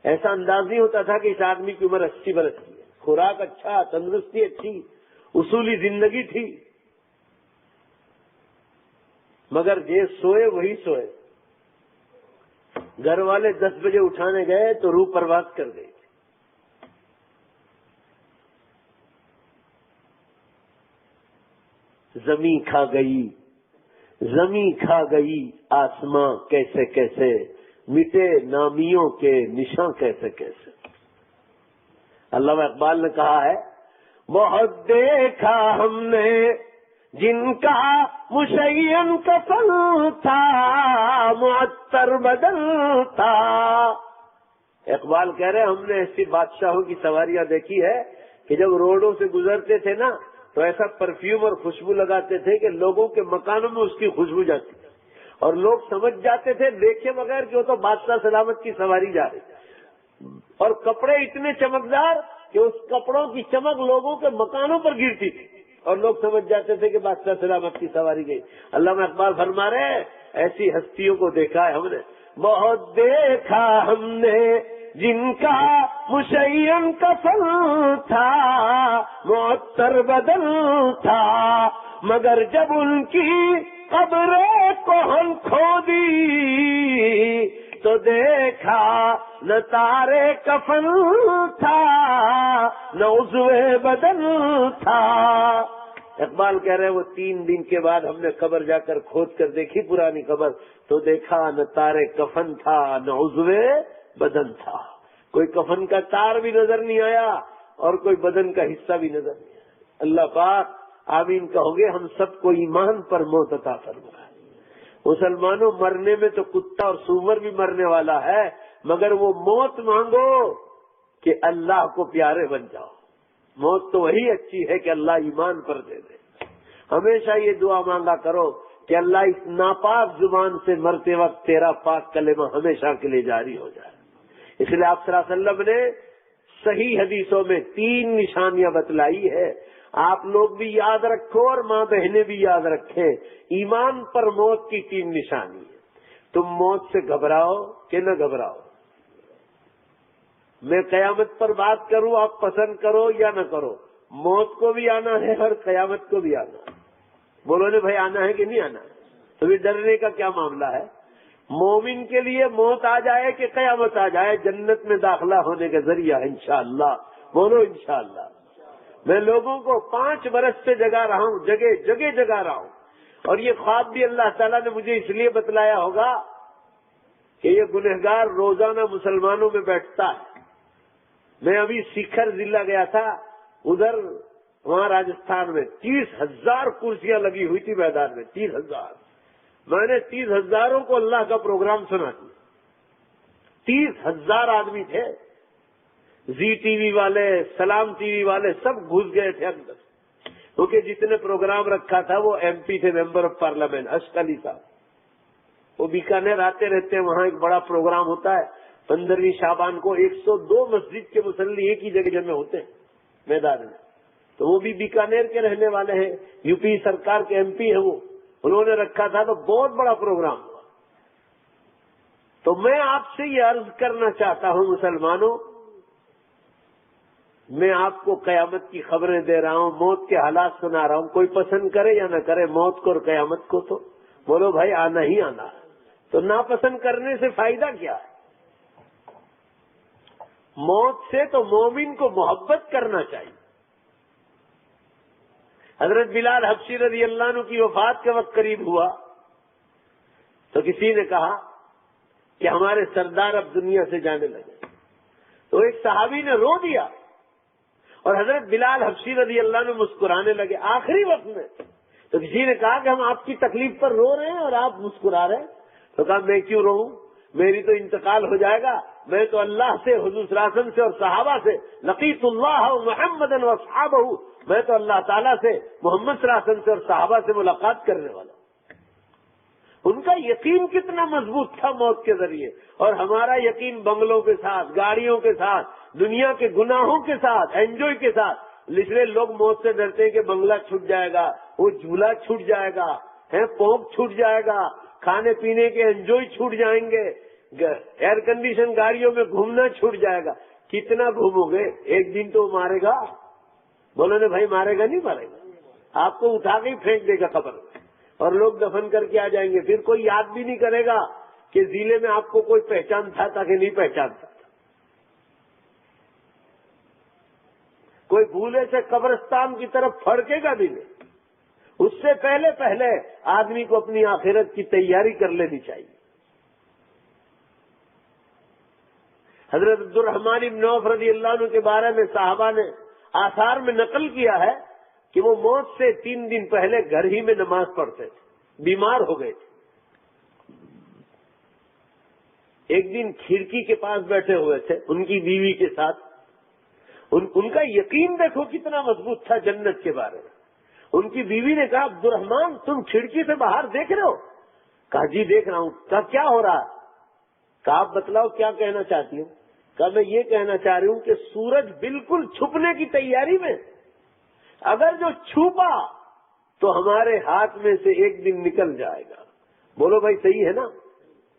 A: ایسا انداز نہیں ہوتا تھا کہ اس آدمی کی عمر 80 برس کی ہے. خوراک اچھا، تندرستی اچھی، اصولی زندگی تھی. مگر یہ سوئے وہی سوئے. گھر والے 10 بجے اٹھانے گئے تو روح پرواز کر گئی. زمین کھا گئی آسماں کیسے کیسے، مٹے نامیوں کے نشان کیسے کیسے. علامہ اقبال نے کہا ہے بہت دیکھا ہم نے جن کا مشین کفن تھا، معطر بدل تھا. اقبال کہہ رہے ہم نے ایسی بادشاہوں کی سواریاں دیکھی ہے کہ جب روڈوں سے گزرتے تھے نا تو ایسا پرفیوم اور خوشبو لگاتے تھے کہ لوگوں کے مکانوں میں اس کی خوشبو جاتی تھی اور لوگ سمجھ جاتے تھے دیکھے بغیر کہ وہ تو بادشاہ سلامت کی سواری جا رہی. اور کپڑے اتنے چمکدار کہ اس کپڑوں کی چمک لوگوں کے مکانوں پر گرتی تھی اور لوگ سمجھ جاتے تھے کہ بادشاہ سلامت کی سواری گئی. علامہ اقبال فرما رہے ہیں ایسی ہستیوں کو دیکھا ہے ہم نے، بہت دیکھا ہم نے جن کا مشین کفن تھا، معطر بدل تھا، مگر جب ان کی قبر کوہن کھودی تو دیکھا نہ تارے کفن تھا نہ عضو بدن تھا. اقبال کہہ رہے وہ 3 دن کے بعد ہم نے قبر جا کر کھود کر دیکھی پرانی قبر تو دیکھا نہ تارے کفن تھا نہ عضو بدن تھا. کوئی کفن کا تار بھی نظر نہیں آیا اور کوئی بدن کا حصہ بھی نظر نہیں آیا. اللہ پاک آمین کہو گے ہم سب کو ایمان پر موت عطا فرمائے. مسلمانوں مرنے میں تو کتا اور سور بھی مرنے والا ہے مگر وہ موت مانگو کہ اللہ کو پیارے بن جاؤ. موت تو وہی اچھی ہے کہ اللہ ایمان پر دے دے. ہمیشہ یہ دعا مانگا کرو کہ اللہ اس ناپاک زبان سے مرتے وقت تیرا پاک کلمہ ہمیشہ کے لیے جاری ہو جائے. اس لیے آپ صلی اللہ علیہ وسلم نے صحیح حدیثوں میں 3 نشانیاں بتلائی ہے. آپ لوگ بھی یاد رکھو اور ماں بہنیں بھی یاد رکھیں. ایمان پر موت کی 3 نشانی ہے. تم موت سے گھبراؤ کہ نہ گھبراؤ. میں قیامت پر بات کروں آپ پسند کرو یا نہ کرو موت کو بھی آنا ہے اور قیامت کو بھی آنا ہے. بولو نے بھائی آنا ہے کہ نہیں آنا ہے؟ تو بھی ڈرنے کا کیا معاملہ ہے؟ مومن کے لیے موت آ جائے کہ قیامت آ جائے جنت میں داخلہ ہونے کا ذریعہ انشاءاللہ. بولو انشاءاللہ. میں لوگوں کو 5 برس سے جگا رہا ہوں جگہ جگہ جگا رہا ہوں اور یہ خواب بھی اللہ تعالیٰ نے مجھے اس لیے بتلایا ہوگا کہ یہ گنہگار روزانہ مسلمانوں میں بیٹھتا ہے. میں ابھی سکھر ضلع گیا تھا ادھر وہاں راجستھان میں 30,000 کرسیاں لگی ہوئی تھی میدان میں 30,000. میں نے 30,000 کو اللہ کا پروگرام سنا دیا. 30,000 آدمی تھے. زی ٹی وی والے سلام ٹی وی والے سب گھس گئے تھے اندر کیونکہ جتنے پروگرام رکھا تھا وہ ایم پی تھے member of parliament Ashraf Ali صاحب. وہ بیکانیر آتے رہتے ہیں وہاں ایک بڑا پروگرام ہوتا ہے 15ویں شعبان کو 102 مسجد کے مصلی ایک ہی جگہ میں ہوتے ہیں میدان میں. تو وہ بھی بیکانیر کے رہنے والے ہیں یو پی سرکار کے ایم پی ہیں وہ انہوں نے رکھا تھا تو بہت بڑا پروگرام ہوا. تو میں آپ سے یہ عرض کرنا چاہتا ہوں مسلمانوں میں آپ کو قیامت کی خبریں دے رہا ہوں موت کے حالات سنا رہا ہوں. کوئی پسند کرے یا نہ کرے موت کو اور قیامت کو تو بولو بھائی آنا ہی آنا ہے. تو ناپسند کرنے سے فائدہ کیا ہے؟ موت سے تو مومن کو محبت کرنا چاہیے. حضرت بلال حبشی رضی اللہ عنہ کی وفات کے وقت قریب ہوا تو کسی نے کہا کہ ہمارے سردار اب دنیا سے جانے لگے. تو ایک صحابی نے رو دیا اور حضرت بلال حبشی رضی اللہ عنہ مسکرانے لگے آخری وقت میں. تو کسی نے کہا کہ ہم آپ کی تکلیف پر رو رہے ہیں اور آپ مسکرا رہے ہیں. تو کہا میں کیوں رہوں میری تو انتقال ہو جائے گا. میں تو اللہ سے حضور صلی اللہ علیہ وسلم سے اور صحابہ سے لقیت اللہ محمد واصحابہ میں تو اللہ تعالیٰ سے محمد صلی اللہ علیہ وسلم سے اور صحابہ سے ملاقات کرنے والا. ان کا یقین کتنا مضبوط تھا موت کے ذریعے اور ہمارا یقین بنگلوں کے ساتھ گاڑیوں کے ساتھ دنیا کے گناہوں کے ساتھ انجوائے کے ساتھ. اس لیے لوگ موت سے ڈرتے ہیں کہ بنگلہ چھوٹ جائے گا وہ جھولا چھوٹ جائے گا پونک چھوٹ جائے گا کھانے پینے کے انجوائے چھوٹ جائیں گے ایئر کنڈیشن گاڑیوں میں گھومنا چھوٹ جائے گا. کتنا گھومو گے ایک دن تو مارے گا. بولو نے بھائی مارے گا نہیں مارے گا آپ کو اٹھا کے ہی پھینک دے گا قبر میں اور لوگ دفن کر کے آ جائیں گے. پھر کوئی یاد بھی نہیں کرے گا کہ ضلع میں آپ کو کوئی پہچانتا تھا کہ نہیں پہچانتا تھا. کوئی بھولے سے قبرستان کی طرف پھڑکے گا بھی نہیں. اس سے پہلے آدمی کو اپنی آخرت کی تیاری کر لینی چاہیے. حضرت عبد الرحمن بن عوف رضی اللہ عنہ کے بارے میں صحابہ نے آثار میں نقل کیا ہے کہ وہ موت سے 3 دن پہلے گھر ہی میں نماز پڑھتے تھے بیمار ہو گئے تھے. ایک دن کھڑکی کے پاس بیٹھے ہوئے تھے ان کی بیوی کے ساتھ. ان کا یقین دیکھو کتنا مضبوط تھا جنت کے بارے میں. ان کی بیوی نے کہا عبد الرحمن تم کھڑکی سے باہر دیکھ رہے ہو؟ کہا جی دیکھ رہا ہوں. کہا کیا ہو رہا ہے؟ کہا آپ بتلاؤ کیا کہنا چاہتی ہوں؟ کہا میں یہ کہنا چاہ رہی ہوں کہ سورج بالکل چھپنے کی تیاری میں اگر جو چھپا تو ہمارے ہاتھ میں سے ایک دن نکل جائے گا. بولو بھائی صحیح ہے نا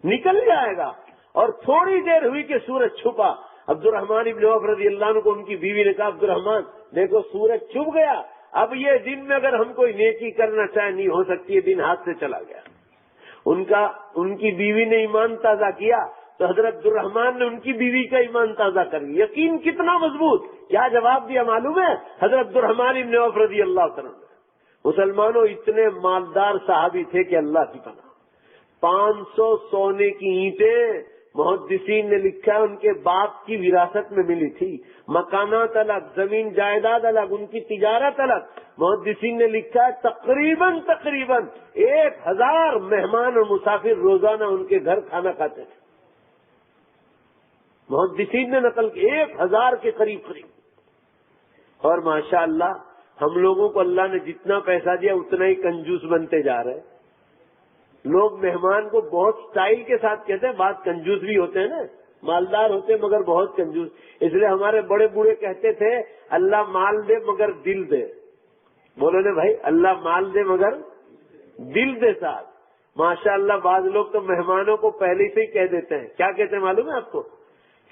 A: نکل جائے گا. اور تھوڑی دیر ہوئی کہ سورج چھپا. عبد الرحمن ابن عوف رضی اللہ عنہ کو ان کی بیوی نے کہا عبد الرحمن دیکھو سورج چھپ گیا اب یہ دن میں اگر ہم کوئی نیکی کرنا چاہیں نہیں ہو سکتی، یہ دن ہاتھ سے چلا گیا۔ ان کی بیوی نے ایمان تازہ کیا تو حضرت عبدالرحمان نے ان کی بیوی کا ایمان تازہ کر لیا۔ یقین کتنا مضبوط، کیا جواب دیا معلوم ہے؟ حضرت عبدالرحمان ابن عوف رضی اللہ عنہ، مسلمانوں اتنے مالدار صحابی تھے کہ اللہ کی پناہ، 500 سونے کی اینٹیں محدثین نے لکھا ان کے باپ کی وراثت میں ملی تھی، مکانات الگ، زمین جائیداد الگ، ان کی تجارت الگ۔ محدثین نے لکھا تقریباً 1000 مہمان اور مسافر روزانہ ان کے گھر کھانا کھاتے تھے۔ محدثین نے نقل کی 1000 کے قریب۔ اور ماشاءاللہ ہم لوگوں کو اللہ نے جتنا پیسہ دیا اتنا ہی کنجوس بنتے جا رہے ہیں۔ لوگ مہمان کو بہت سٹائل کے ساتھ کہتے ہیں، بات کنجوس بھی ہوتے ہیں نا، مالدار ہوتے ہیں مگر بہت کنجوس۔ اس لیے ہمارے بڑے بوڑھے کہتے تھے اللہ مال دے مگر دل دے۔ بولو نے بھائی، اللہ مال دے مگر دل دے ساتھ۔ ماشاءاللہ بعض لوگ تو مہمانوں کو پہلے سے ہی کہہ دیتے ہیں، کیا کہتے ہیں معلوم ہے آپ کو؟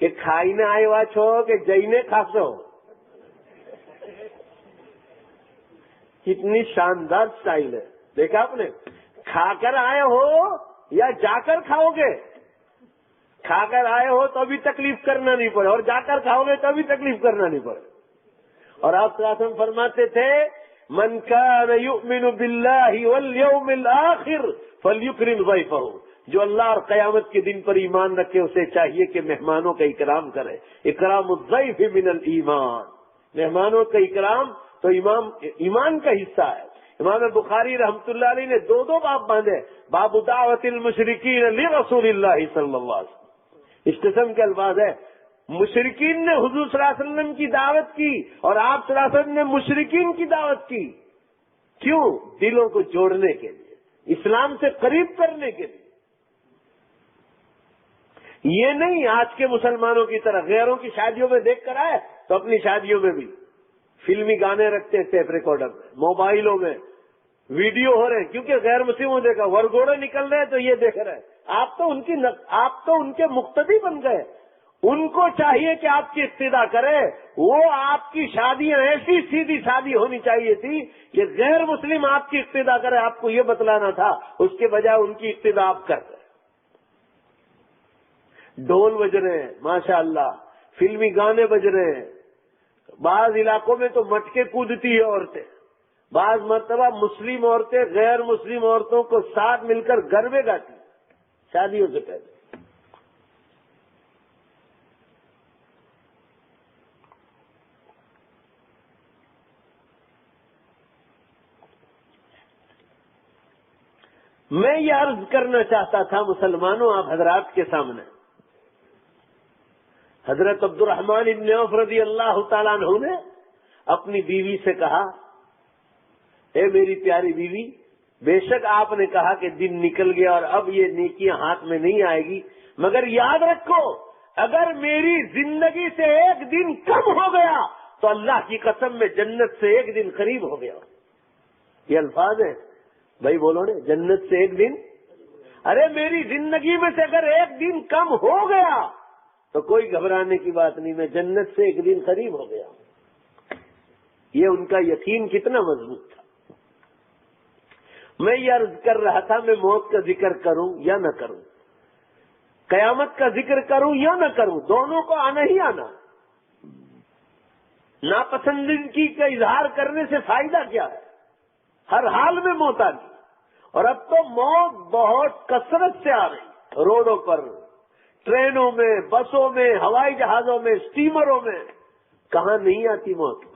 A: کہ کھائی نہ آئے وا چھو کہ جینے کھاسو۔ کتنی شاندار سٹائل ہے، دیکھا آپ نے؟ کھا کر آئے ہو یا جا کر کھاؤ گے؟ کھا کر آئے ہو تو ابھی تکلیف کرنا نہیں پڑے، اور جا کر کھاؤ گے تو ابھی تکلیف کرنا نہیں پڑے۔ اور آپ صلی اللہ علیہ وسلم فرماتے تھے من کان یؤمن باللہ والیوم الآخر فلیکرم ضیفہ، جو اللہ اور قیامت کے دن پر ایمان رکھے اسے چاہیے کہ مہمانوں کا اکرام کرے۔ اکرام الضیف من الایمان، مہمانوں کا اکرام تو ایمان کا حصہ ہے۔ امام بخاری رحمۃ اللہ علیہ نے 2 باب باندھے، باب دعوت المشرکین لرسول اللہ صلی اللہ علیہ وسلم۔ اس قسم کے الفاظ ہے، مشرکین نے حضور صلی اللہ علیہ وسلم کی دعوت کی اور آپ صلی اللہ علیہ وسلم نے مشرکین کی دعوت کی۔ کیوں؟ دلوں کو جوڑنے کے لیے، اسلام سے قریب کرنے کے لیے۔ یہ نہیں آج کے مسلمانوں کی طرح غیروں کی شادیوں میں دیکھ کر آئے تو اپنی شادیوں میں بھی فلمی گانے رکھتے ہیں، ٹیپ ریکارڈر میں، موبائلوں میں ویڈیو ہو رہے ہیں، کیونکہ غیر مسلموں دیکھا ورگوڑے نکل رہے ہیں تو یہ دیکھ رہے ہیں۔ آپ تو ان کے مقتدی بن گئے۔ ان کو چاہیے کہ آپ کی اقتدا کرے۔ وہ آپ کی شادیاں ایسی سیدھی شادی ہونی چاہیے تھی کہ غیر مسلم آپ کی اقتدا کرے، آپ کو یہ بتلانا تھا، اس کے بجائے ان کی اقتدا آپ کرتے۔ ڈھول بج رہے ہیں ماشاءاللہ، فلمی گانے بج رہے ہیں، بعض علاقوں میں تو مٹکے کودتی ہے عورتیں، بعض مرتبہ مسلم عورتیں غیر مسلم عورتوں کو ساتھ مل کر گربے گاتی شادیوں سے پہلے۔ میں یہ عرض کرنا چاہتا تھا مسلمانوں آپ حضرات کے سامنے، حضرت عبدالرحمان ابن عوف رضی اللہ تعالیٰ عنہ نے اپنی بیوی سے کہا، اے میری پیاری بیوی، بے شک آپ نے کہا کہ دن نکل گیا اور اب یہ نیکیاں ہاتھ میں نہیں آئے گی، مگر یاد رکھو اگر میری زندگی سے ایک دن کم ہو گیا تو اللہ کی قسم میں جنت سے ایک دن قریب ہو گیا۔ یہ الفاظ ہیں بھائی، بولو نا، جنت سے ایک دن، ارے میری زندگی میں سے اگر ایک دن کم ہو گیا تو کوئی گھبرانے کی بات نہیں، میں جنت سے ایک دن قریب ہو گیا۔ یہ ان کا یقین کتنا مضبوط تھا۔ میں یہ عرض کر رہا تھا میں موت کا ذکر کروں یا نہ کروں، قیامت کا ذکر کروں یا نہ کروں، دونوں کو آنا ہی آنا۔ ناپسندیدگی کا اظہار کرنے سے فائدہ کیا ہے؟ ہر حال میں موت آنی، اور اب تو موت بہت کثرت سے آ رہی، روڈوں پر، ٹرینوں میں، بسوں میں، ہوائی جہازوں میں، اسٹیمروں میں، کہاں نہیں آتی موت۔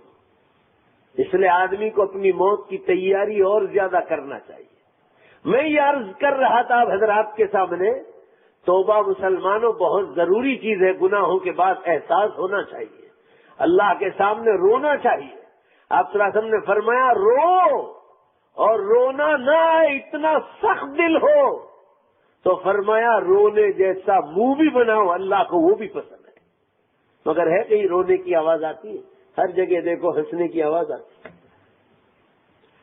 A: اس لیے آدمی کو اپنی موت کی تیاری اور زیادہ کرنا چاہیے۔ میں یہ عرض کر رہا تھا اب حضرات کے سامنے، توبہ مسلمانوں بہت ضروری چیز ہے، گناہوں کے بعد احساس ہونا چاہیے، اللہ کے سامنے رونا چاہیے۔ آپ صلی اللہ علیہ وسلم نے فرمایا رو، اور رونا نہ آئے اتنا سخت دل ہو تو فرمایا رونے جیسا منہ بھی بناؤ، اللہ کو وہ بھی پسند ہے۔ مگر ہے کہیں رونے کی آواز آتی ہے؟ ہر جگہ دیکھو ہنسنے کی آواز آتی ہے۔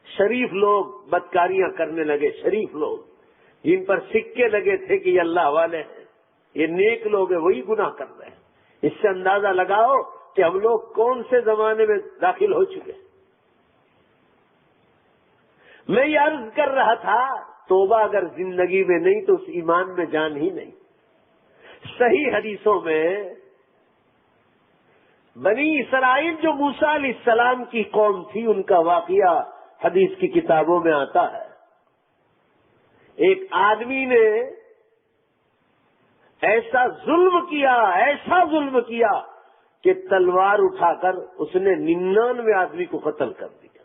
A: شریف لوگ بدکاریاں کرنے لگے، شریف لوگ جن پر سکے لگے تھے کہ یہ اللہ والے ہیں، یہ نیک لوگ ہیں، وہی گناہ کر رہے ہیں۔ اس سے اندازہ لگاؤ کہ ہم لوگ کون سے زمانے میں داخل ہو چکے ہیں۔ میں یہ عرض کر رہا تھا توبہ اگر زندگی میں نہیں تو اس ایمان میں جان ہی نہیں. صحیح حدیثوں میں بنی اسرائیل جو موسیٰ علیہ السلام کی قوم تھی ان کا واقعہ حدیث کی کتابوں میں آتا ہے. ایک آدمی نے ایسا ظلم کیا کہ تلوار اٹھا کر اس نے 99 آدمی کو قتل کر دیا.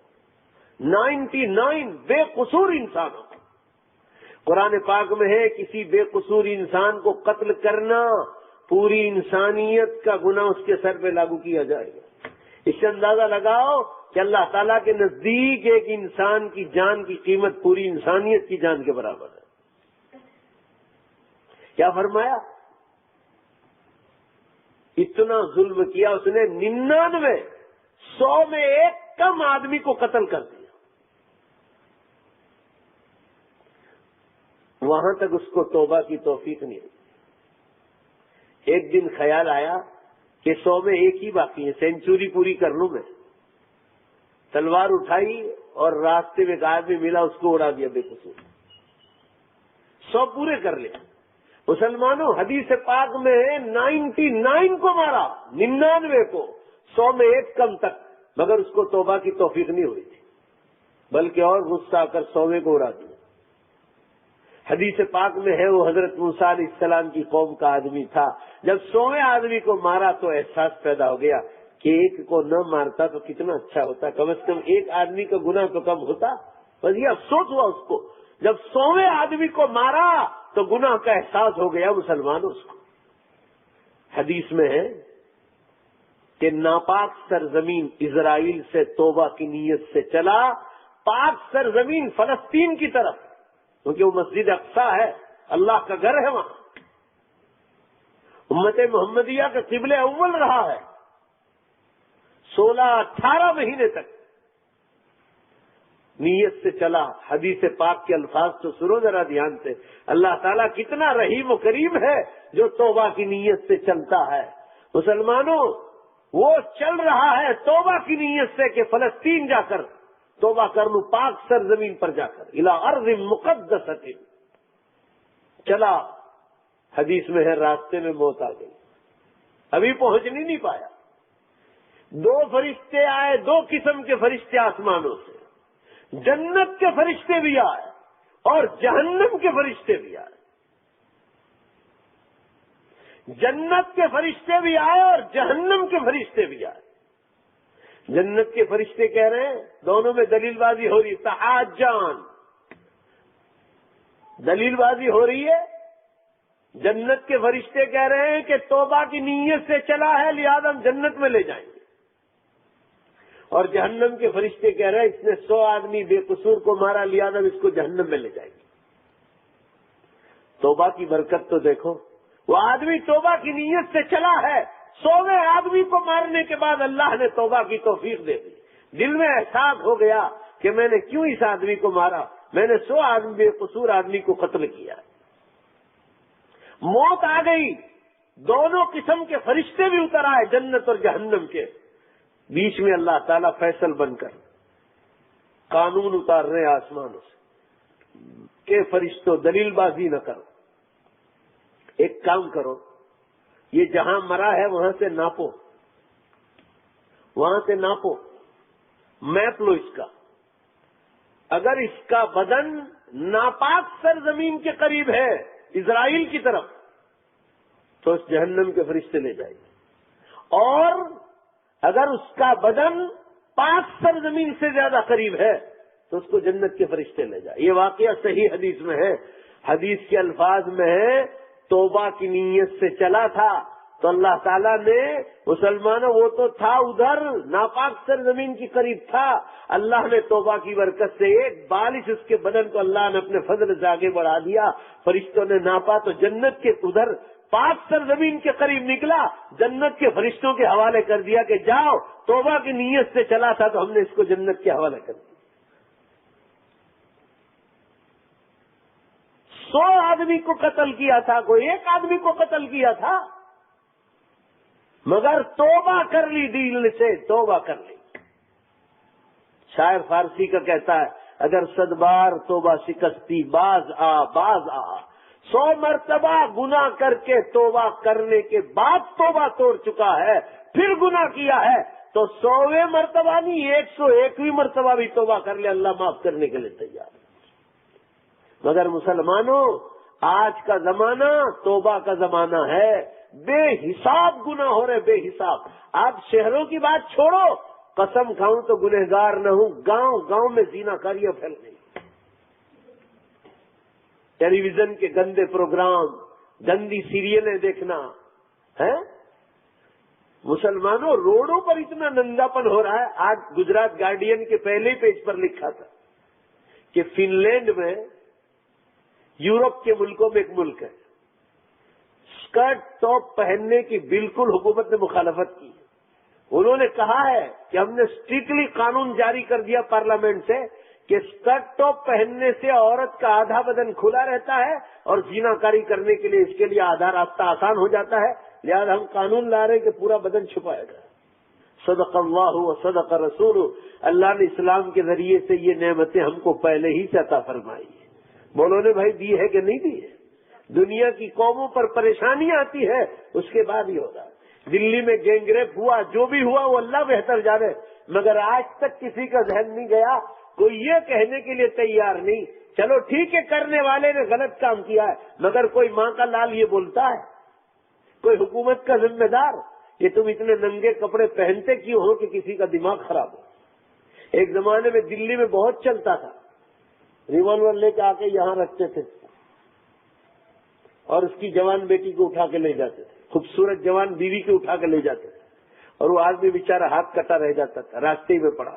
A: 99 بے قصور انسانوں کو. قرآن پاک میں ہے کسی بے قصور انسان کو قتل کرنا پوری انسانیت کا گناہ اس کے سر پہ لاگو کیا جائے گا. اس سے اندازہ لگاؤ کہ اللہ تعالیٰ کے نزدیک ایک انسان کی جان کی قیمت پوری انسانیت کی جان کے برابر ہے. کیا فرمایا؟ اتنا ظلم کیا اس نے 99 100 میں ایک کم آدمی کو قتل کر دیا. وہاں تک اس کو توبہ کی توفیق نہیں ہوئی. ایک دن خیال آیا کہ 100 میں ایک ہی باقی ہے, سینچوری پوری کر لوں میں. تلوار اٹھائی اور راستے میں ایک آدمی ملا, اس کو اڑا دیا بے قصور. 100 پورے کر لے. مسلمانوں حدیث پاک میں 99 کو مارا, 99 کو, 100 میں ایک کم تک, مگر اس کو توبہ کی توفیق نہیں ہوئی تھی, بلکہ اور غصہ آ کر 100 کو اڑا دیا. حدیث پاک میں ہے وہ حضرت موسیٰ علیہ السلام کی قوم کا آدمی تھا. جب 100 آدمی کو مارا تو احساس پیدا ہو گیا کہ ایک کو نہ مارتا تو کتنا اچھا ہوتا, کم از کم ایک آدمی کا گناہ تو کم ہوتا. بس یہ افسوس ہوا اس کو. جب 100 آدمی کو مارا تو گناہ کا احساس ہو گیا مسلمانوں اس کو. حدیث میں ہے کہ ناپاک سرزمین اسرائیل سے توبہ کی نیت سے چلا پاک سرزمین فلسطین کی طرف, کیونکہ وہ مسجد اقصی ہے, اللہ کا گھر ہے وہاں. امت محمدیہ کا قبلہ اول رہا ہے 16-18 مہینے تک. نیت سے چلا. حدیث پاک کے الفاظ تو سنو ذرا دھیان سے. اللہ تعالیٰ کتنا رحیم و کریم ہے جو توبہ کی نیت سے چلتا ہے. مسلمانوں وہ چل رہا ہے توبہ کی نیت سے کہ فلسطین جا کر توبہ کر لوں, پاک سرزمین پر جا کر, الی ارض مقدسۃ چلا. حدیث میں ہے راستے میں موت آ گئی, ابھی پہنچ نہیں پایا. 2 فرشتے آئے, 2 قسم کے فرشتے آسمانوں سے. جنت کے فرشتے بھی آئے اور جہنم کے فرشتے بھی آئے. جنت کے فرشتے بھی آئے اور جہنم کے فرشتے بھی آئے. جنت کے فرشتے کہہ رہے ہیں, دونوں میں دلیل بازی ہو رہی ہے, تحاجان, دلیل بازی ہو رہی ہے. جنت کے فرشتے کہہ رہے ہیں کہ توبہ کی نیت سے چلا ہے لہذا ہم جنت میں لے جائیں گے. اور جہنم کے فرشتے کہہ رہے ہیں اس نے 100 آدمی بے قصور کو مارا لہذا اس کو جہنم میں لے جائیں گے. توبہ کی برکت تو دیکھو. وہ آدمی توبہ کی نیت سے چلا ہے, 100 آدمی کو مارنے کے بعد اللہ نے توبہ کی توفیق دے دی. دل میں احساس ہو گیا کہ میں نے کیوں اس آدمی کو مارا, میں نے 100 آدمی بے قصور آدمی کو قتل کیا. موت آ گئی. دونوں قسم کے فرشتے بھی اتر آئے جنت اور جہنم کے. بیچ میں اللہ تعالیٰ فیصل بن کر قانون اتار رہے آسمانوں سے کہ فرشتوں دلیل بازی نہ کرو, ایک کام کرو, یہ جہاں مرا ہے وہاں سے ناپو, وہاں سے ناپو, میپ لو اس کا. اگر اس کا بدن ناپاک سرزمین کے قریب ہے اسرائیل کی طرف تو اس جہنم کے فرشتے لے جائیں گے, اور اگر اس کا بدن پاک سرزمین سے زیادہ قریب ہے تو اس کو جنت کے فرشتے لے جائیں. یہ واقعہ صحیح حدیث میں ہے. حدیث کے الفاظ میں ہے توبہ کی نیت سے چلا تھا تو اللہ تعالیٰ نے مسلمانوں, وہ تو تھا ادھر ناپاک سرزمین کی قریب تھا, اللہ نے توبہ کی برکت سے ایک بالش اس کے بدن کو اللہ نے اپنے فضل سے آگے بڑھا دیا. فرشتوں نے ناپا تو جنت کے ادھر پاک سرزمین کے قریب نکلا. جنت کے فرشتوں کے حوالے کر دیا کہ جاؤ, توبہ کی نیت سے چلا تھا تو ہم نے اس کو جنت کے حوالے کر دیا. 100 آدمی کو قتل کیا تھا, کوئی ایک آدمی کو قتل کیا تھا, مگر توبہ کر لی, دل سے توبہ کر لی. شاعر فارسی کا کہتا ہے اگر 100 بار توبہ شکستی باز آ 100 مرتبہ گناہ کر کے توبہ کرنے کے بعد توبہ توڑ چکا ہے، پھر گناہ کیا ہے تو 100ویں مرتبہ نہیں 101ویں مرتبہ بھی توبہ کر لے، اللہ معاف کرنے کے لیے تیار ہے۔ مگر مسلمانوں، آج کا زمانہ توبہ کا زمانہ ہے، بے حساب گناہ ہو رہے، بے حساب۔ آپ شہروں کی بات چھوڑو، قسم کھاؤں تو گنہگار نہ ہوں، گاؤں گاؤں میں زیناکاریاں پھیل گئی۔ ٹیلی ویژن کے گندے پروگرام، گندی سیریلیں دیکھنا ہے۔ مسلمانوں، روڈوں پر اتنا ننگاپن ہو رہا ہے۔ آج گجرات گارڈین کے پہلے پیج پر لکھا تھا کہ فن لینڈ میں، یورپ کے ملکوں میں ایک ملک ہے، اسکرٹ ٹاپ پہننے کی بالکل حکومت نے مخالفت کی۔ انہوں نے کہا ہے کہ ہم نے اسٹرکٹلی قانون جاری کر دیا پارلیمنٹ سے کہ اسکرٹ ٹاپ پہننے سے عورت کا آدھا بدن کھلا رہتا ہے اور زیناکاری کرنے کے لیے اس کے لیے آدھا راستہ آسان ہو جاتا ہے، لہذا ہم قانون لا رہے ہیں کہ پورا بدن چھپایا جائے۔ صدق اللہ و صدق رسول، اللہ نے اسلام کے ذریعے سے یہ نعمتیں ہم کو پہلے ہی سے عطا فرمائی ہے۔ بولو نے بھائی دی ہے کہ نہیں دی ہے؟ دنیا کی قوموں پر پریشانی آتی ہے، اس کے بعد ہی ہوگا۔ دلی میں گینگ ریپ ہوا، جو بھی ہوا وہ اللہ بہتر جانے، مگر آج تک کسی کا ذہن نہیں گیا، کوئی یہ کہنے کے لیے تیار نہیں چلو ٹھیک ہے کرنے والے نے غلط کام کیا ہے، مگر کوئی ماں کا لال یہ بولتا ہے، کوئی حکومت کا ذمہ دار کہ تم اتنے ننگے کپڑے پہنتے کیوں ہو کہ کسی کا دماغ خراب ہو۔ ایک زمانے میں دلی میں بہت چلتا تھا، ریوالور لے کے آ کے یہاں رکھتے تھے اور اس کی جوان بیٹی کو اٹھا کے لے جاتے تھے، خوبصورت جوان بیوی کو اٹھا کے لے جاتے تھے، اور وہ آدمی بیچارہ ہاتھ کٹا رہ جاتا تھا، راستے ہی میں پڑا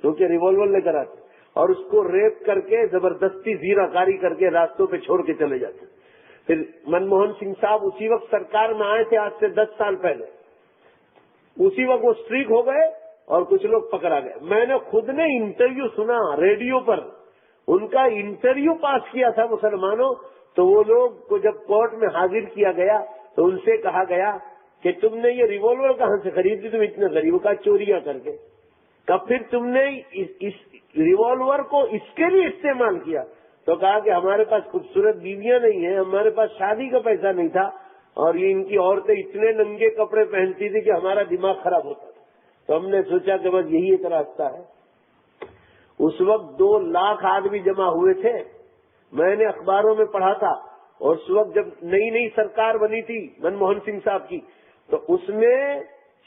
A: کیونکہ ریوالور لے کر آتے اور اس کو ریپ کر کے زبردستی زیناکاری کر کے راستوں پہ چھوڑ کے چلے جاتے۔ پھر منموہن سنگھ صاحب اسی وقت سرکار میں آئے تھے، آج سے 10 سال پہلے، اسی وقت وہ اسٹریک ہو گئے اور کچھ لوگ پکڑا گئے۔ میں نے خود نے انٹرویو سنا ریڈیو پر، ان کا انٹرویو پاس کیا تھا مسلمانوں، تو وہ لوگ کو جب کورٹ میں حاضر کیا گیا تو ان سے کہا گیا کہ تم نے یہ ریوالور کہاں سے خریدی، تم اتنے غریبوں کا چوریاں کر کے، کب پھر تم نے اس ریوالور کو اس کے لیے استعمال کیا؟ تو کہا کہ ہمارے پاس خوبصورت بیویاں نہیں ہیں، ہمارے پاس شادی کا پیسہ نہیں تھا، اور یہ ان کی عورتیں اتنے ننگے کپڑے پہنتی تھی کہ ہمارا دماغ خراب ہوتا تھا۔ تو ہم نے سوچا کہ بس یہی ایک راستہ ہے۔ اس وقت 2 لاکھ آدمی جمع ہوئے تھے، میں نے اخباروں میں پڑھا تھا، اور اس وقت جب نئی سرکار بنی تھی منموہن سنگھ صاحب کی، تو اس میں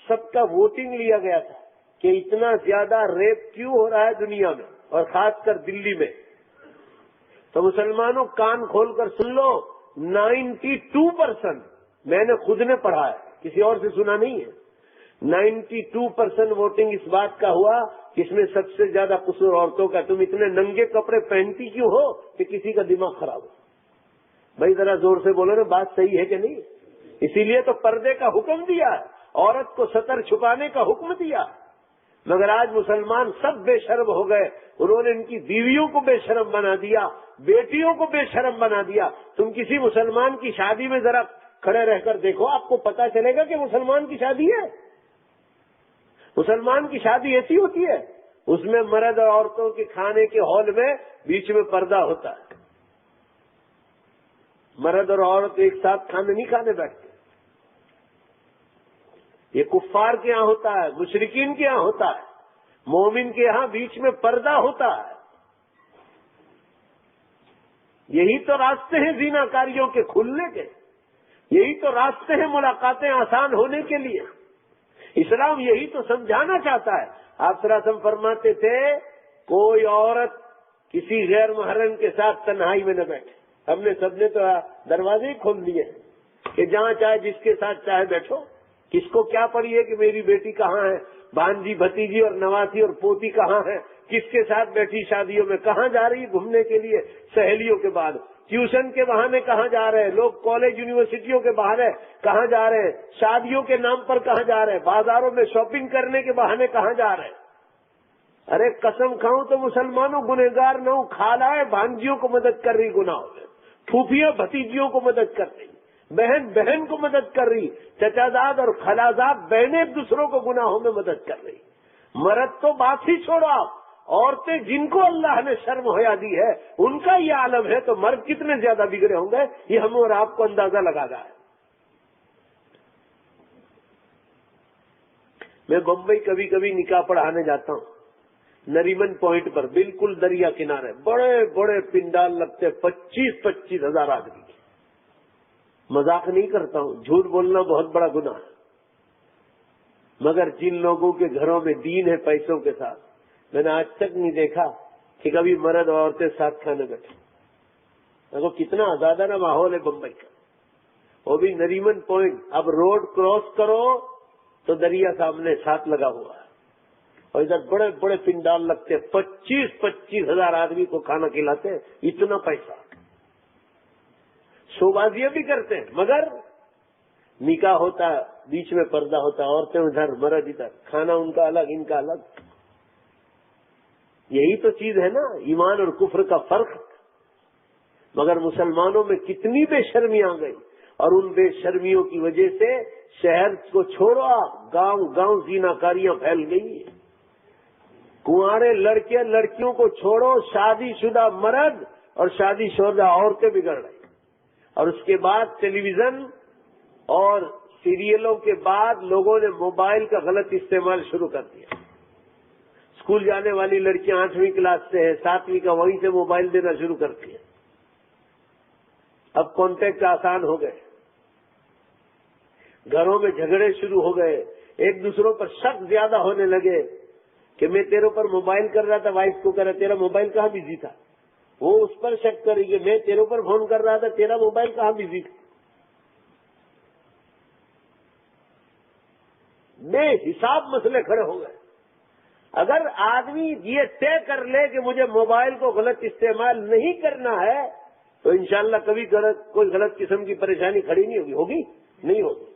A: سب کا ووٹنگ لیا گیا تھا کہ اتنا زیادہ ریپ کیوں ہو رہا ہے دنیا میں اور خاص کر دلی میں۔ تو مسلمانوں کان کھول کر سن لو، 92%، میں نے خود نے پڑھا ہے، کسی اور سے سنا نہیں ہے، 92% ووٹنگ اس بات کا ہوا کہ اس میں سب سے زیادہ قصور عورتوں کا۔ تم اتنے ننگے کپڑے پہنتی کیوں ہو کہ کسی کا دماغ خراب ہو؟ بھائی ذرا زور سے بولو نا، بات صحیح ہے کہ نہیں؟ اسی لیے تو پردے کا حکم دیا ہے، عورت کو ستر چھپانے کا حکم دیا، مگر آج مسلمان سب بے شرم ہو گئے۔ انہوں نے ان کی بیویوں کو بے شرم بنا دیا، بیٹیوں کو بے شرم بنا دیا۔ تم کسی مسلمان کی شادی میں ذرا کھڑے رہ کر دیکھو، آپ کو پتا چلے گا کہ مسلمان کی شادی ہے۔ مسلمان کی شادی ایسی ہوتی ہے، اس میں مرد اور عورتوں کے کھانے کے ہال میں بیچ میں پردہ ہوتا ہے، مرد اور عورت ایک ساتھ کھانے نہیں کھانے بیٹھتے۔ یہ کفار کے یہاں ہوتا ہے، مشرکین کے یہاں ہوتا ہے، مومن کے یہاں بیچ میں پردہ ہوتا ہے۔ یہی تو راستے ہیں زیناکاریوں کے کھلنے کے، یہی تو راستے ہیں ملاقاتیں آسان ہونے کے لیے۔ اسلام یہی تو سمجھانا چاہتا ہے۔ آپ صلی اللہ علیہ وسلم فرماتے تھے کوئی عورت کسی غیر محرم کے ساتھ تنہائی میں نہ بیٹھے۔ ہم نے سب نے تو دروازے ہی کھول دیے کہ جہاں چاہے جس کے ساتھ چاہے بیٹھو، کس کو کیا پڑی ہے کہ میری بیٹی کہاں ہے، بھانجی بھتیجی اور نواسی اور پوتی کہاں ہے، کس کے ساتھ بیٹھی شادیوں میں، کہاں جا رہی گھومنے کے لیے سہیلیوں کے بعد، ٹیوشن کے بہانے کہاں جا رہے ہیں لوگ، کالج یونیورسٹیوں کے بہانے کہاں جا رہے ہیں، شادیوں کے نام پر کہاں جا رہے ہیں، بازاروں میں شاپنگ کرنے کے بہانے کہاں جا رہے ہیں۔ ارے قسم کھاؤں تو مسلمانوں گنہگار نہ ہوں، خالائے بھانجیوں کو مدد کر رہی گناہوں میں، پھوپھیاں بھتیجیوں کو مدد کر رہی، بہن بہن کو مدد کر رہی، چچازاد اور خالازاد بہنیں ایک دوسروں کو گناہوں میں مدد کر رہی۔ مرد تو بات ہی چھوڑو آپ، عورتیں جن کو اللہ نے شرم حیا دی ہے ان کا یہ عالم ہے تو مرد کتنے زیادہ بگڑے ہوں گے، یہ ہم اور آپ کو اندازہ لگانا ہے۔ میں بمبئی کبھی کبھی نکاح پڑھانے جاتا ہوں، نریمن پوائنٹ پر بالکل دریا کنارے بڑے بڑے پنڈال لگتے، 25-25 ہزار آدمی کے۔ مذاق نہیں کرتا ہوں، جھوٹ بولنا بہت بڑا گناہ ہے، مگر جن لوگوں کے گھروں میں دین ہے پیسوں کے ساتھ، میں نے آج تک نہیں دیکھا کہ کبھی مرد اور عورتیں ساتھ کھانے بیٹھے۔ دیکھو کتنا آزادانہ ماحول ہے بمبئی کا، وہ بھی نریمن پوائنٹ۔ اب روڈ کراس کرو تو دریا سامنے ساتھ لگا ہوا ہے، اور ادھر بڑے بڑے پنڈال لگتے، 25-25 ہزار آدمی کو کھانا کھلاتے، اتنا پیسہ۔ شوبازیاں بھی کرتے ہیں، مگر نکاح ہوتا ہے، بیچ میں پردہ ہوتا ہے، عورتیں ادھر مرد ادھر، کھانا ان کا الگ ان کا الگ۔ یہی تو چیز ہے نا ایمان اور کفر کا فرق۔ مگر مسلمانوں میں کتنی بے شرمی آ گئی، اور ان بے شرمیوں کی وجہ سے شہر کو چھوڑو، گاؤں گاؤں زیناکاریاں پھیل گئی ہیں۔ کنوارے لڑکے لڑکیوں کو چھوڑو، شادی شدہ مرد اور شادی شدہ عورتیں بگڑ رہی، اور اس کے بعد ٹیلی ویژن اور سیریلوں کے بعد لوگوں نے موبائل کا غلط استعمال شروع کر دیا۔ اسکول جانے والی لڑکیاں 8ویں کلاس سے ہے، 7ویں کا وہیں سے موبائل دینا شروع کرتی ہیں۔ اب کانٹیکٹ آسان ہو گئے، گھروں میں جھگڑے شروع ہو گئے، ایک دوسروں پر شک زیادہ ہونے لگے کہ میں تیرے پر موبائل کر رہا تھا، وائف کو کہہ رہا تیرا موبائل کہاں بزی تھا، وہ اس پر شک کرے گی میں تیرے پر فون کر رہا تھا، تیرا موبائل کہاں بزی تھا۔ بے حساب مسئلے کھڑے ہو گئے۔ اگر آدمی یہ طے کر لے کہ مجھے موبائل کو غلط استعمال نہیں کرنا ہے تو انشاءاللہ کبھی کوئی غلط قسم کی پریشانی کھڑی نہیں ہوگی نہیں ہوگی۔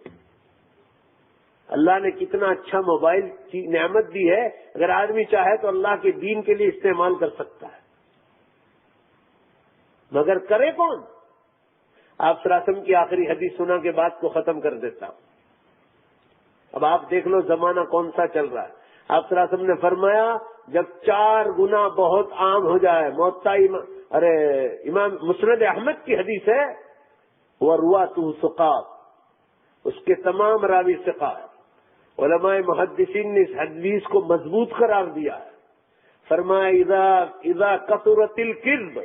A: اللہ نے کتنا اچھا موبائل کی نعمت دی ہے، اگر آدمی چاہے تو اللہ کے دین کے لیے استعمال کر سکتا ہے، مگر کرے کون؟ آپ صلی اللہ علیہ وسلم کی آخری حدیث سنا کے بات کو ختم کر دیتا ہوں۔ اب آپ دیکھ لو زمانہ کون سا چل رہا ہے۔ آپ صلی اللہ علیہ وسلم نے فرمایا جب 4 گنا بہت عام ہو جائے، امام مسند احمد کی حدیث ہے، وَرُوَاتُهُ ثُقَاتٌ، اس کے تمام راوی ثقات۔ علماء محدثین نے اس حدیث کو مضبوط قرار دیا ہے، فرمایا اذا کثرت الکذب،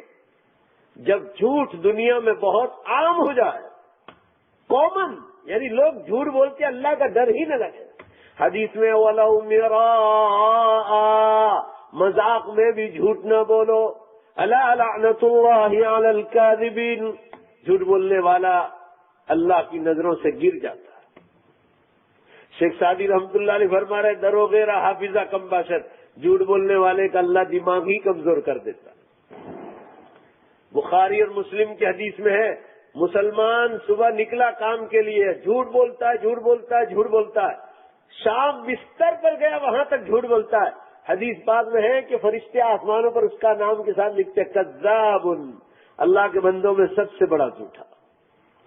A: جب جھوٹ دنیا میں بہت عام ہو جائے، کامن، یعنی لوگ جھوٹ بولتے اللہ کا ڈر ہی نہ لگے۔ حدیث میں وَلَوْ مِرَاءً، مذاق میں بھی جھوٹ نہ بولو، أَلَا لَعْنَةُ اللَّهِ عَلَى الْكَاذِبِينَ، جھوٹ بولنے والا اللہ کی نظروں سے گر جاتا ہے۔ شیخ سعدی رحمۃ اللہ علیہ فرما رہے درو غیرہ حافظہ کم باشد، جھوٹ بولنے والے کا اللہ دماغ ہی کمزور کر دیتا ہے۔ بخاری اور مسلم کی حدیث میں ہے مسلمان صبح نکلا کام کے لیے، جھوٹ بولتا ہے جھوٹ بولتا ہے جھوٹ بولتا ہے، شام بستر پر گیا وہاں تک جھوٹ بولتا ہے۔ حدیث بعد میں ہے کہ فرشتے آسمانوں پر اس کا نام کے ساتھ لکھتے کذاب، اللہ کے بندوں میں سب سے بڑا جھوٹا،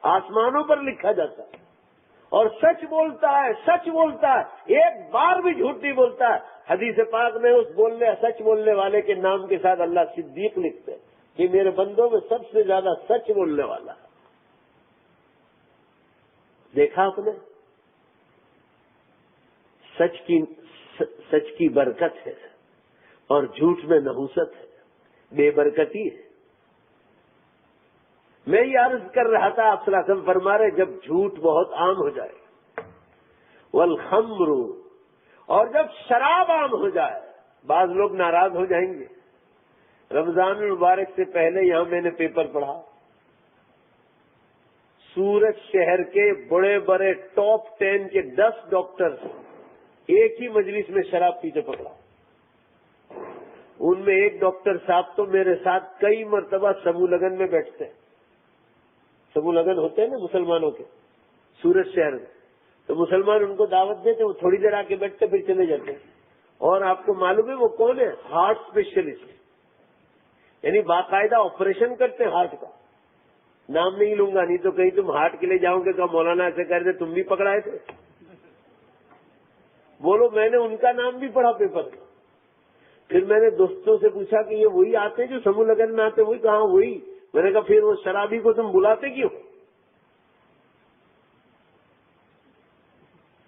A: آسمانوں پر لکھا جاتا ہے۔ اور سچ بولتا ہے سچ بولتا ہے، ایک بار بھی جھوٹ نہیں بولتا ہے۔ حدیث پاک میں اس سچ بولنے والے کے نام کے ساتھ اللہ صدیق لکھتے ہیں کہ میرے بندوں میں سب سے زیادہ سچ بولنے والا ہے۔ دیکھا آپ نے، سچ کی برکت ہے اور جھوٹ میں نحوست ہے، بے برکتی ہے۔ میں یہ عرض کر رہا تھا، آپ صلی اللہ علیہ وسلم فرما رہے جب جھوٹ بہت عام ہو جائے، والخمر، اور جب شراب عام ہو جائے، بعض لوگ ناراض ہو جائیں گے۔ رمضان المبارک سے پہلے یہاں میں نے پیپر پڑھا، سورت شہر کے بڑے بڑے ٹاپ 10 کے 10 ڈاکٹرز ایک ہی مجلس میں شراب پیتے پکڑا۔ ان میں ایک ڈاکٹر صاحب تو میرے ساتھ کئی مرتبہ سمو لگن میں بیٹھتے ہیں، سمو لگن ہوتے ہیں نا مسلمانوں کے سورت شہر میں، تو مسلمان ان کو دعوت دیتے، وہ تھوڑی دیر آ کے بیٹھتے پھر چلے جاتے ہیں۔ اور آپ کو معلوم ہے وہ کون ہے؟ ہارٹ اسپیشلسٹ، یعنی باقاعدہ آپریشن کرتے ہیں ہارٹ کا۔ نام نہیں لوں گا، نہیں تو کہیں تم ہارٹ کے لیے جاؤ گے کہ مولانا ایسے کہہ رہے تم بھی پکڑائے تھے، بولو میں نے ان کا نام بھی پڑھا پیپر میں۔ پھر میں نے دوستوں سے پوچھا کہ یہ وہی آتے ہیں جو سمو لگن میں آتے ہیں؟ وہی کہاں وہی. میں نے کہا پھر وہ شرابی کو تم بلاتے کیوں؟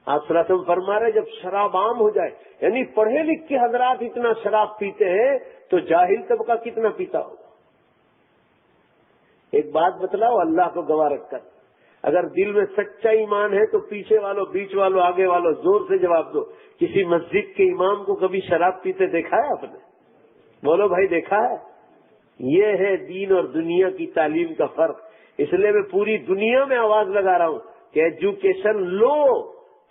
A: آپ صلی اللہ علیہ وسلم فرما رہے جب شراب عام ہو جائے، یعنی پڑھے لکھ کے حضرات اتنا شراب پیتے ہیں تو جاہل طبقہ کتنا پیتا ہوگا. ایک بات بتلاؤ اللہ کو گواہ رکھ کر، اگر دل میں سچا ایمان ہے تو پیچھے والوں، بیچ والوں، آگے والوں زور سے جواب دو. کسی مسجد کے امام کو کبھی شراب پیتے دیکھا ہے آپ نے؟ بولو بھائی دیکھا ہے؟ یہ ہے دین اور دنیا کی تعلیم کا فرق. اس لیے میں پوری دنیا میں آواز لگا رہا ہوں کہ ایجوکیشن لو.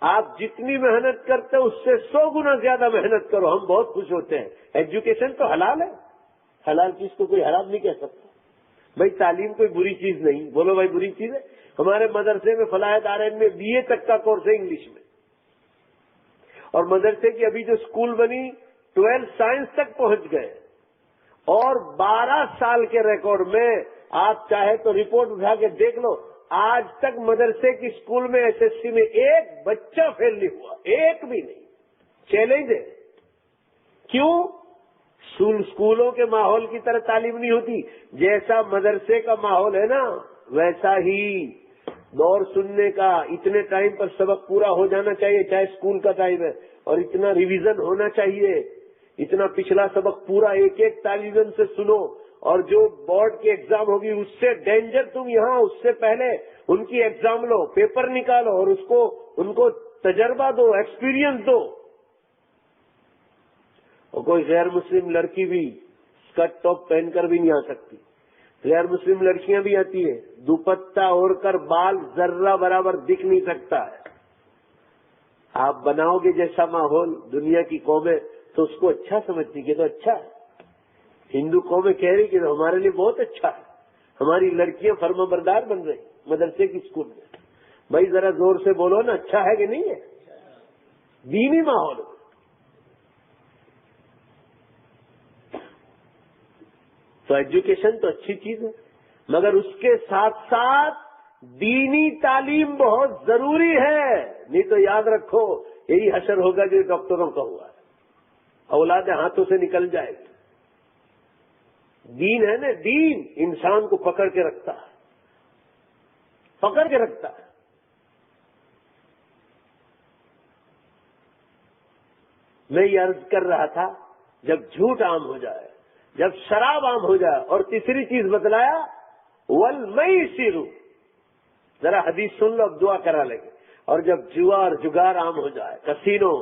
A: آپ جتنی محنت کرتے ہو اس سے 100 گنا زیادہ محنت کرو، ہم بہت خوش ہوتے ہیں. ایجوکیشن تو حلال ہے، حلال چیز کو کوئی حرام نہیں کہہ سکتا. بھائی تعلیم کوئی بری چیز نہیں، بولو بھائی بری چیز ہے. ہمارے مدرسے میں فلاح دارین میں BA تک کا کورس ہے انگلش میں، اور مدرسے کی ابھی جو اسکول بنی 12 سائنس تک پہنچ گئے، اور 12 سال کے ریکارڈ میں آپ چاہے تو رپورٹ اٹھا کے دیکھ لو، آج تک مدرسے کی اسکول میں SSC میں ایک بچہ فیل نہیں ہوا، ایک بھی نہیں. چیلنج ہے. کیوں؟ اسکولوں کے ماحول کی طرح تعلیم نہیں ہوتی. جیسا مدرسے کا ماحول ہے نا ویسا ہی دور سننے کا، اتنے ٹائم پر سبق پورا ہو جانا چاہیے چاہے اسکول کا ٹائم ہے، اور اتنا ریویژن ہونا چاہیے، اتنا پچھلا سبق پورا ایک ایک طالب علم سے سنو. اور جو بورڈ کی ایگزام ہوگی اس سے ڈینجر تم یہاں اس سے پہلے ان کی ایگزام لو، پیپر نکالو اور ان کو تجربہ دو، ایکسپیرینس دو. اور کوئی غیر مسلم لڑکی بھی اسکرٹ ٹاپ پہن کر بھی نہیں آ سکتی. غیر مسلم لڑکیاں بھی آتی ہیں، دوپٹہ اوڑھ کر بال ذرہ برابر دکھ نہیں سکتا ہے. آپ بناؤ گے جیسا ماحول دنیا کی قومیں تو اس کو اچھا سمجھتی کہ تو اچھا ہے. ہندو قومیں کہہ رہی کہ ہمارے لیے بہت اچھا ہے، ہماری لڑکیاں فرما بردار بن رہی مدرسے کی اسکول میں. بھائی ذرا زور سے بولو نا، اچھا ہے کہ نہیں ہے؟ دینی ماحول. تو ایجوکیشن تو اچھی چیز ہے، مگر اس کے ساتھ ساتھ دینی تعلیم بہت ضروری ہے. نہیں تو یاد رکھو یہی حشر ہوگا جو ڈاکٹروں کا ہوا ہے، اولاد ہاتھوں سے نکل جائے گی. دین ہے نا، دین انسان کو پکڑ کے رکھتا ہے، پکڑ کے رکھتا ہے. میں یہ عرض کر رہا تھا جب جھوٹ عام ہو جائے، جب شراب عام ہو جائے، اور تیسری چیز بتلایا والمیسر. ذرا حدیث سن لو، اب دعا کرا لیں گے. اور جب جوا اور جگار عام ہو جائے، کسینو،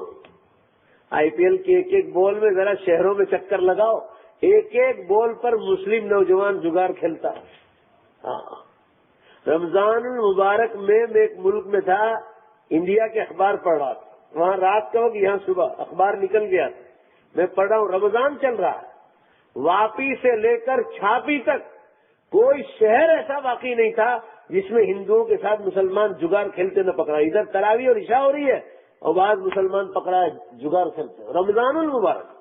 A: IPL کے ایک ایک بال میں ذرا شہروں میں چکر لگاؤ، ایک ایک بال پر مسلم نوجوان جگار کھیلتا ہے. ہاں، رمضان المبارک میں ایک ملک میں تھا، انڈیا کے اخبار پڑھ رہا تھا. وہاں رات کا وقت، یہاں صبح، اخبار نکل گیا تھا. میں پڑھ رہا ہوں، رمضان چل رہا ہے. واپی سے لے کر چھاپی تک کوئی شہر ایسا واقعی نہیں تھا جس میں ہندوؤں کے ساتھ مسلمان جگار کھیلتے نہ پکڑا. ادھر تراویح اور عشاء ہو رہی ہے اور بعض مسلمان پکڑا ہے جگار کھیلتے. رمضان المبارک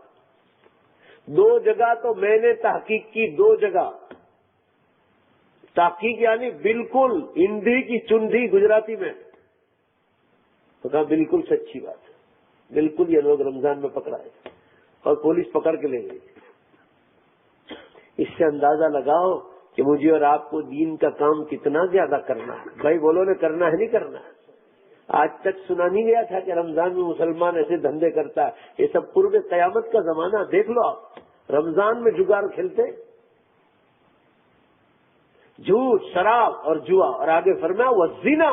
A: 2 جگہ تو میں نے تحقیق کی، 2 جگہ تحقیق، یعنی بالکل اندھی کی چندھی گجراتی میں. تو کہا بالکل سچی بات ہے، بالکل یہ لوگ رمضان میں پکڑائے اور پولیس پکڑ کے لے گئی. اس سے اندازہ لگاؤ کہ مجھے اور آپ کو دین کا کام کتنا زیادہ کرنا ہے. بھائی بولو نے کرنا ہے نہیں کرنا ہے؟ آج تک سنا نہیں گیا تھا کہ رمضان میں مسلمان ایسے دھندے کرتا ہے. یہ سب قرب قیامت کا زمانہ. دیکھ لو آپ رمضان میں جگار کھیلتے، جھوٹ، شراب اور جوا. اور آگے فرمایا وہ زنا.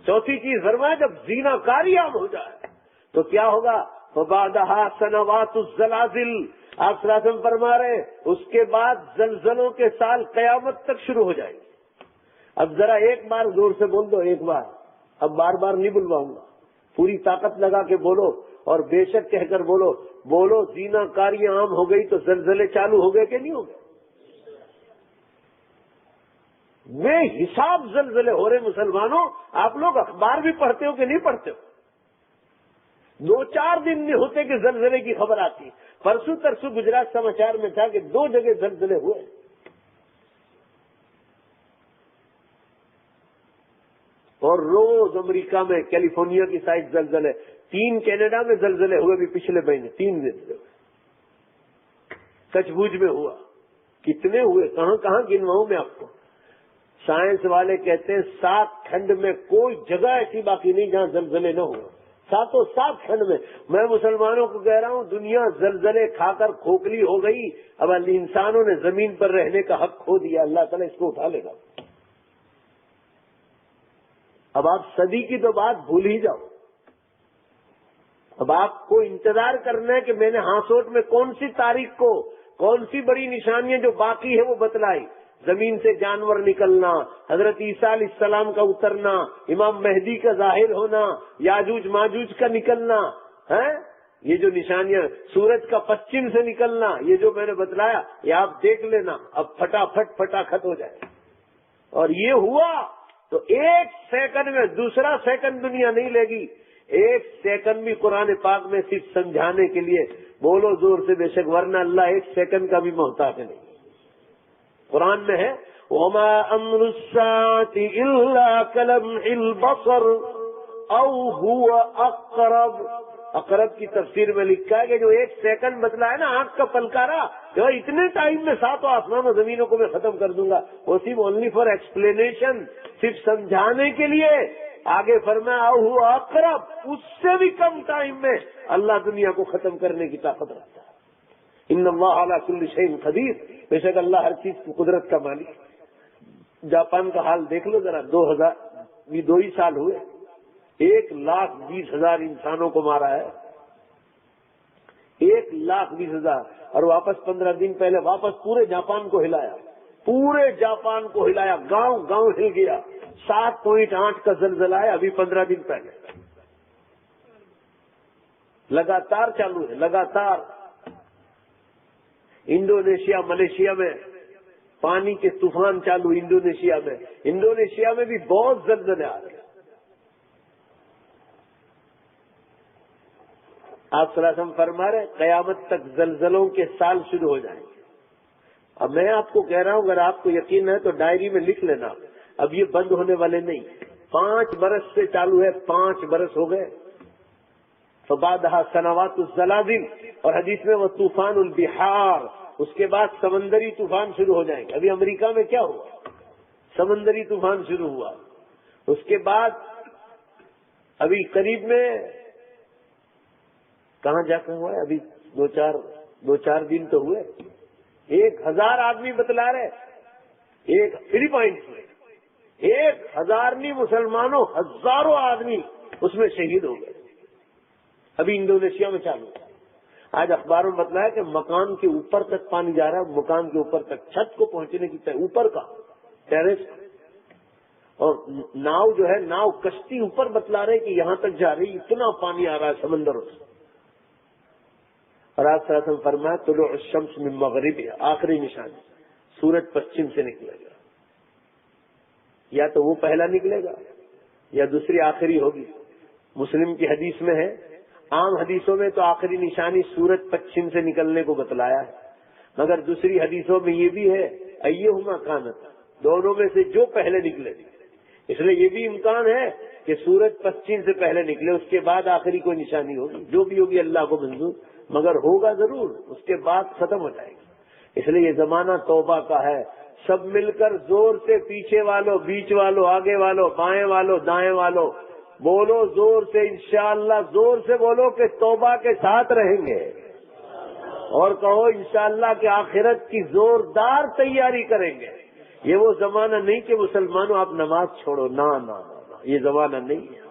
A: چوتھی چیز فرمایا جب زنا کاری عام ہو جائے تو کیا ہوگا؟ فبعدها سنوات الزلازل. آپ صلی اللہ علیہ وسلم فرما رہے اس کے بعد زلزلوں کے سال قیامت تک شروع ہو جائیں گے. اب ذرا ایک بار زور سے بول دو، ایک بار، اب بار بار نہیں بلواؤں گا. پوری طاقت لگا کے بولو اور بے شک کہہ کر بولو. بولو زنا کاریاں عام ہو گئی تو زلزلے چالو ہو گئے کہ نہیں ہو گئے؟ بے حساب زلزلے ہو رہے مسلمانوں. آپ لوگ اخبار بھی پڑھتے ہو کہ نہیں پڑھتے ہو؟ 2-4 دن نہیں ہوتے کہ زلزلے کی خبر آتی. پرسوں ترسوں گجرات سماچار میں تھا کہ 2 جگہ زلزلے ہوئے. اور روز امریکہ میں کیلیفورنیا کی سائڈ زلزلے، 3 کینیڈا میں زلزلے ہوئے بھی پچھلے مہینے، 3 زلزلے ہوئے. کچھ بوجھ میں ہوا، کتنے ہوئے، کہاں کہاں گنواؤں میں آپ کو. سائنس والے کہتے ہیں 7 کھنڈ میں کوئی جگہ ایسی باقی نہیں جہاں زلزلے نہ ہو. 7 کھنڈ میں. میں مسلمانوں کو کہہ رہا ہوں دنیا زلزلے کھا کر کھوکھلی ہو گئی. اب انسانوں نے زمین پر رہنے کا حق کھو دیا. اللہ تعالیٰ اس کو اٹھا لے گا. اب آپ صدی کی تو بات بھول ہی جاؤ. اب آپ کو انتظار کرنا ہے کہ میں نے ہاسوٹ میں کون سی تاریخ کو کون سی بڑی نشانیاں جو باقی ہے وہ بتلائی. زمین سے جانور نکلنا، حضرت عیسیٰ علیہ السلام کا اترنا، امام مہدی کا ظاہر ہونا، یاجوج ماجوج کا نکلنا ہے، یہ جو نشانیاں، سورج کا پچھم سے نکلنا، یہ جو میں نے بتلایا یہ آپ دیکھ لینا. اب فٹافٹ ہو جائے. اور یہ ہوا تو 1 سیکنڈ میں دوسرا سیکنڈ دنیا نہیں لے گی. 1 سیکنڈ بھی قرآن پاک میں صرف سمجھانے کے لیے بولو زور سے بے شک، ورنہ اللہ 1 سیکنڈ کا بھی محتاج نہیں. قرآن میں ہے وَمَا أَمْرُ السَّاعَةِ إِلَّا كَلَمْحِ الْبَصَرِ أَوْ هُوَ أَقْرَبُ. اقرب کی تفسیر میں لکھا ہے کہ جو 1 سیکنڈ بتلا ہے نا آنکھ کا پلکارا، جو اتنے ٹائم میں 7 آسمان و زمینوں کو میں ختم کر دوں گا، وہ صرف اونلی فار ایکسپلینیشن، صرف سمجھانے کے لیے. آگے فرمایا او ہوا اقرب، اس سے بھی کم ٹائم میں اللہ دنیا کو ختم کرنے کی طاقت رکھتا ہے. ان اللہ علی کل شیء قدیر. بے شک اللہ ہر چیز کی قدرت کا مالک. جاپان کا حال دیکھ لو ذرا. 2 ہی سال ہوئے 1,20,000 انسانوں کو مارا ہے. 1,20,000. اور واپس 15 دن پہلے واپس پورے جاپان کو ہلایا. گاؤں گاؤں ہل گیا. 7.8 کا زلزلہ ہے ابھی 15 دن پہلے. لگاتار چالو ہے، لگاتار. انڈونیشیا، ملیشیا میں پانی کے طوفان چالو. انڈونیشیا میں بھی بہت زلزلے آ رہے ہیں. آپ صلی اللہ علیہ وسلم فرما رہے قیامت تک زلزلوں کے سال شروع ہو جائیں گے. اب میں آپ کو کہہ رہا ہوں اگر آپ کو یقین ہے تو ڈائری میں لکھ لینا. اب یہ بند ہونے والے نہیں. 5 برس سے چالو ہے، 5 برس ہو گئے. فبعدها سنوات الزلازل، اور حدیث میں وہ طوفان البحار، اس کے بعد سمندری طوفان شروع ہو جائیں گے. ابھی امریکہ میں کیا ہوا؟ سمندری طوفان شروع ہوا. اس کے بعد ابھی قریب میں کہاں جا کر ہوا ہے، ابھی 2-4 دن تو ہوئے. 1,000 آدمی بتلا رہے. فلپائنس میں 1,000 نہیں مسلمانوں، ہزاروں آدمی اس میں شہید ہو گئے. ابھی انڈونیشیا میں چالو ہے. آج اخباروں میں بتلایا کہ مکان کے اوپر تک پانی جا رہا ہے. مکان کے اوپر تک، چھت کو پہنچنے کی اوپر کا ٹیرس. اور ناؤ جو ہے، ناؤ کشتی اوپر بتلا رہے کہ یہاں تک جا رہی، اتنا پانی آ رہا ہے سمندروں سے. اور آج صلی اللہ علیہ وسلم فرمایا طلوع الشمس من مغربها، آخری نشانی سورج پچھم سے نکلے گا. یا تو وہ پہلا نکلے گا یا دوسری آخری ہوگی. مسلم کی حدیث میں ہے، عام حدیثوں میں تو آخری نشانی سورج پچھم سے نکلنے کو بتلایا ہے، مگر دوسری حدیثوں میں یہ بھی ہے ایہما کانت، دونوں میں سے جو پہلے نکلے. اس لیے یہ بھی امکان ہے کہ سورج پچھم سے پہلے نکلے، اس کے بعد آخری کوئی نشانی ہوگی. جو بھی ہوگی اللہ کو منظور، مگر ہوگا ضرور، اس کے بعد ختم ہو جائے گی. اس لیے یہ زمانہ توبہ کا ہے. سب مل کر زور سے، پیچھے والوں، بیچ والوں، آگے والوں، بائیں والوں، دائیں والوں، بولو زور سے انشاءاللہ. زور سے بولو کہ توبہ کے ساتھ رہیں گے، اور کہو انشاءاللہ کہ آخرت کی زوردار تیاری کریں گے. یہ وہ زمانہ نہیں کہ مسلمانوں آپ نماز چھوڑو، نہ نہ نہ، یہ زمانہ نہیں ہے.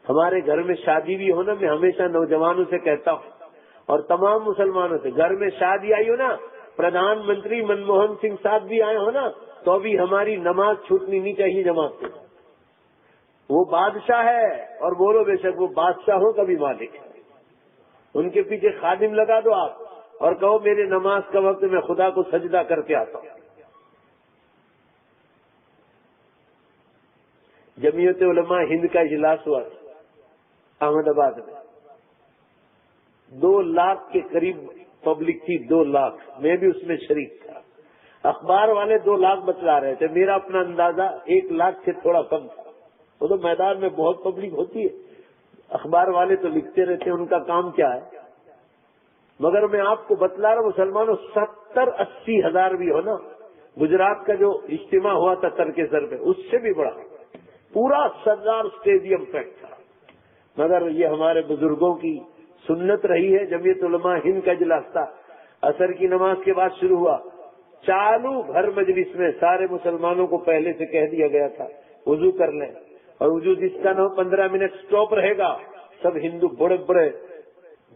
A: ہمارے گھر میں شادی بھی ہو نا، میں ہمیشہ نوجوانوں سے کہتا ہوں اور تمام مسلمانوں سے، گھر میں شادی آئی ہو نا، پردھان منتری منموہن سنگھ صاحب بھی آئے ہو نا، تو ابھی ہماری نماز چھوٹنی نہیں چاہیے جماعت سے. وہ بادشاہ ہے، اور بولو بے شک وہ بادشاہوں کا بھی مالک ہے. ان کے پیچھے خادم لگا دو آپ، اور کہو میرے نماز کا وقت میں خدا کو سجدہ کر کے آتا ہوں. جمعیت علماء ہند کا اجلاس ہوا احمد آباد میں. 2 لاکھ کے قریب پبلک تھی. 2 لاکھ، میں بھی اس میں شریک تھا. اخبار والے 2 لاکھ بتلا رہے تھے، میرا اپنا اندازہ 1 لاکھ سے تھوڑا کم تھا. وہ تو میدان میں بہت پبلک ہوتی ہے، اخبار والے تو لکھتے رہتے ہیں، ان کا کام کیا ہے. مگر میں آپ کو بتلا رہا ہوں مسلمانوں، 70-80 ہزار بھی ہو نا، گجرات کا جو اجتماع ہوا تھا ترکیسر پہ، اس سے بھی بڑا پورا سردار اسٹیڈیم پیک تھا۔ مگر یہ ہمارے بزرگوں کی سنت رہی ہے۔ جمعیت علماء ہند کا اجلاس تھا، عصر کی نماز کے بعد شروع ہوا، چالو بھر مجلس میں سارے مسلمانوں کو پہلے سے کہہ دیا گیا تھا وضو کر لیں، اور وضو جس کا نہ ہو 15 منٹ سٹاپ رہے گا۔ سب ہندو بڑے بڑے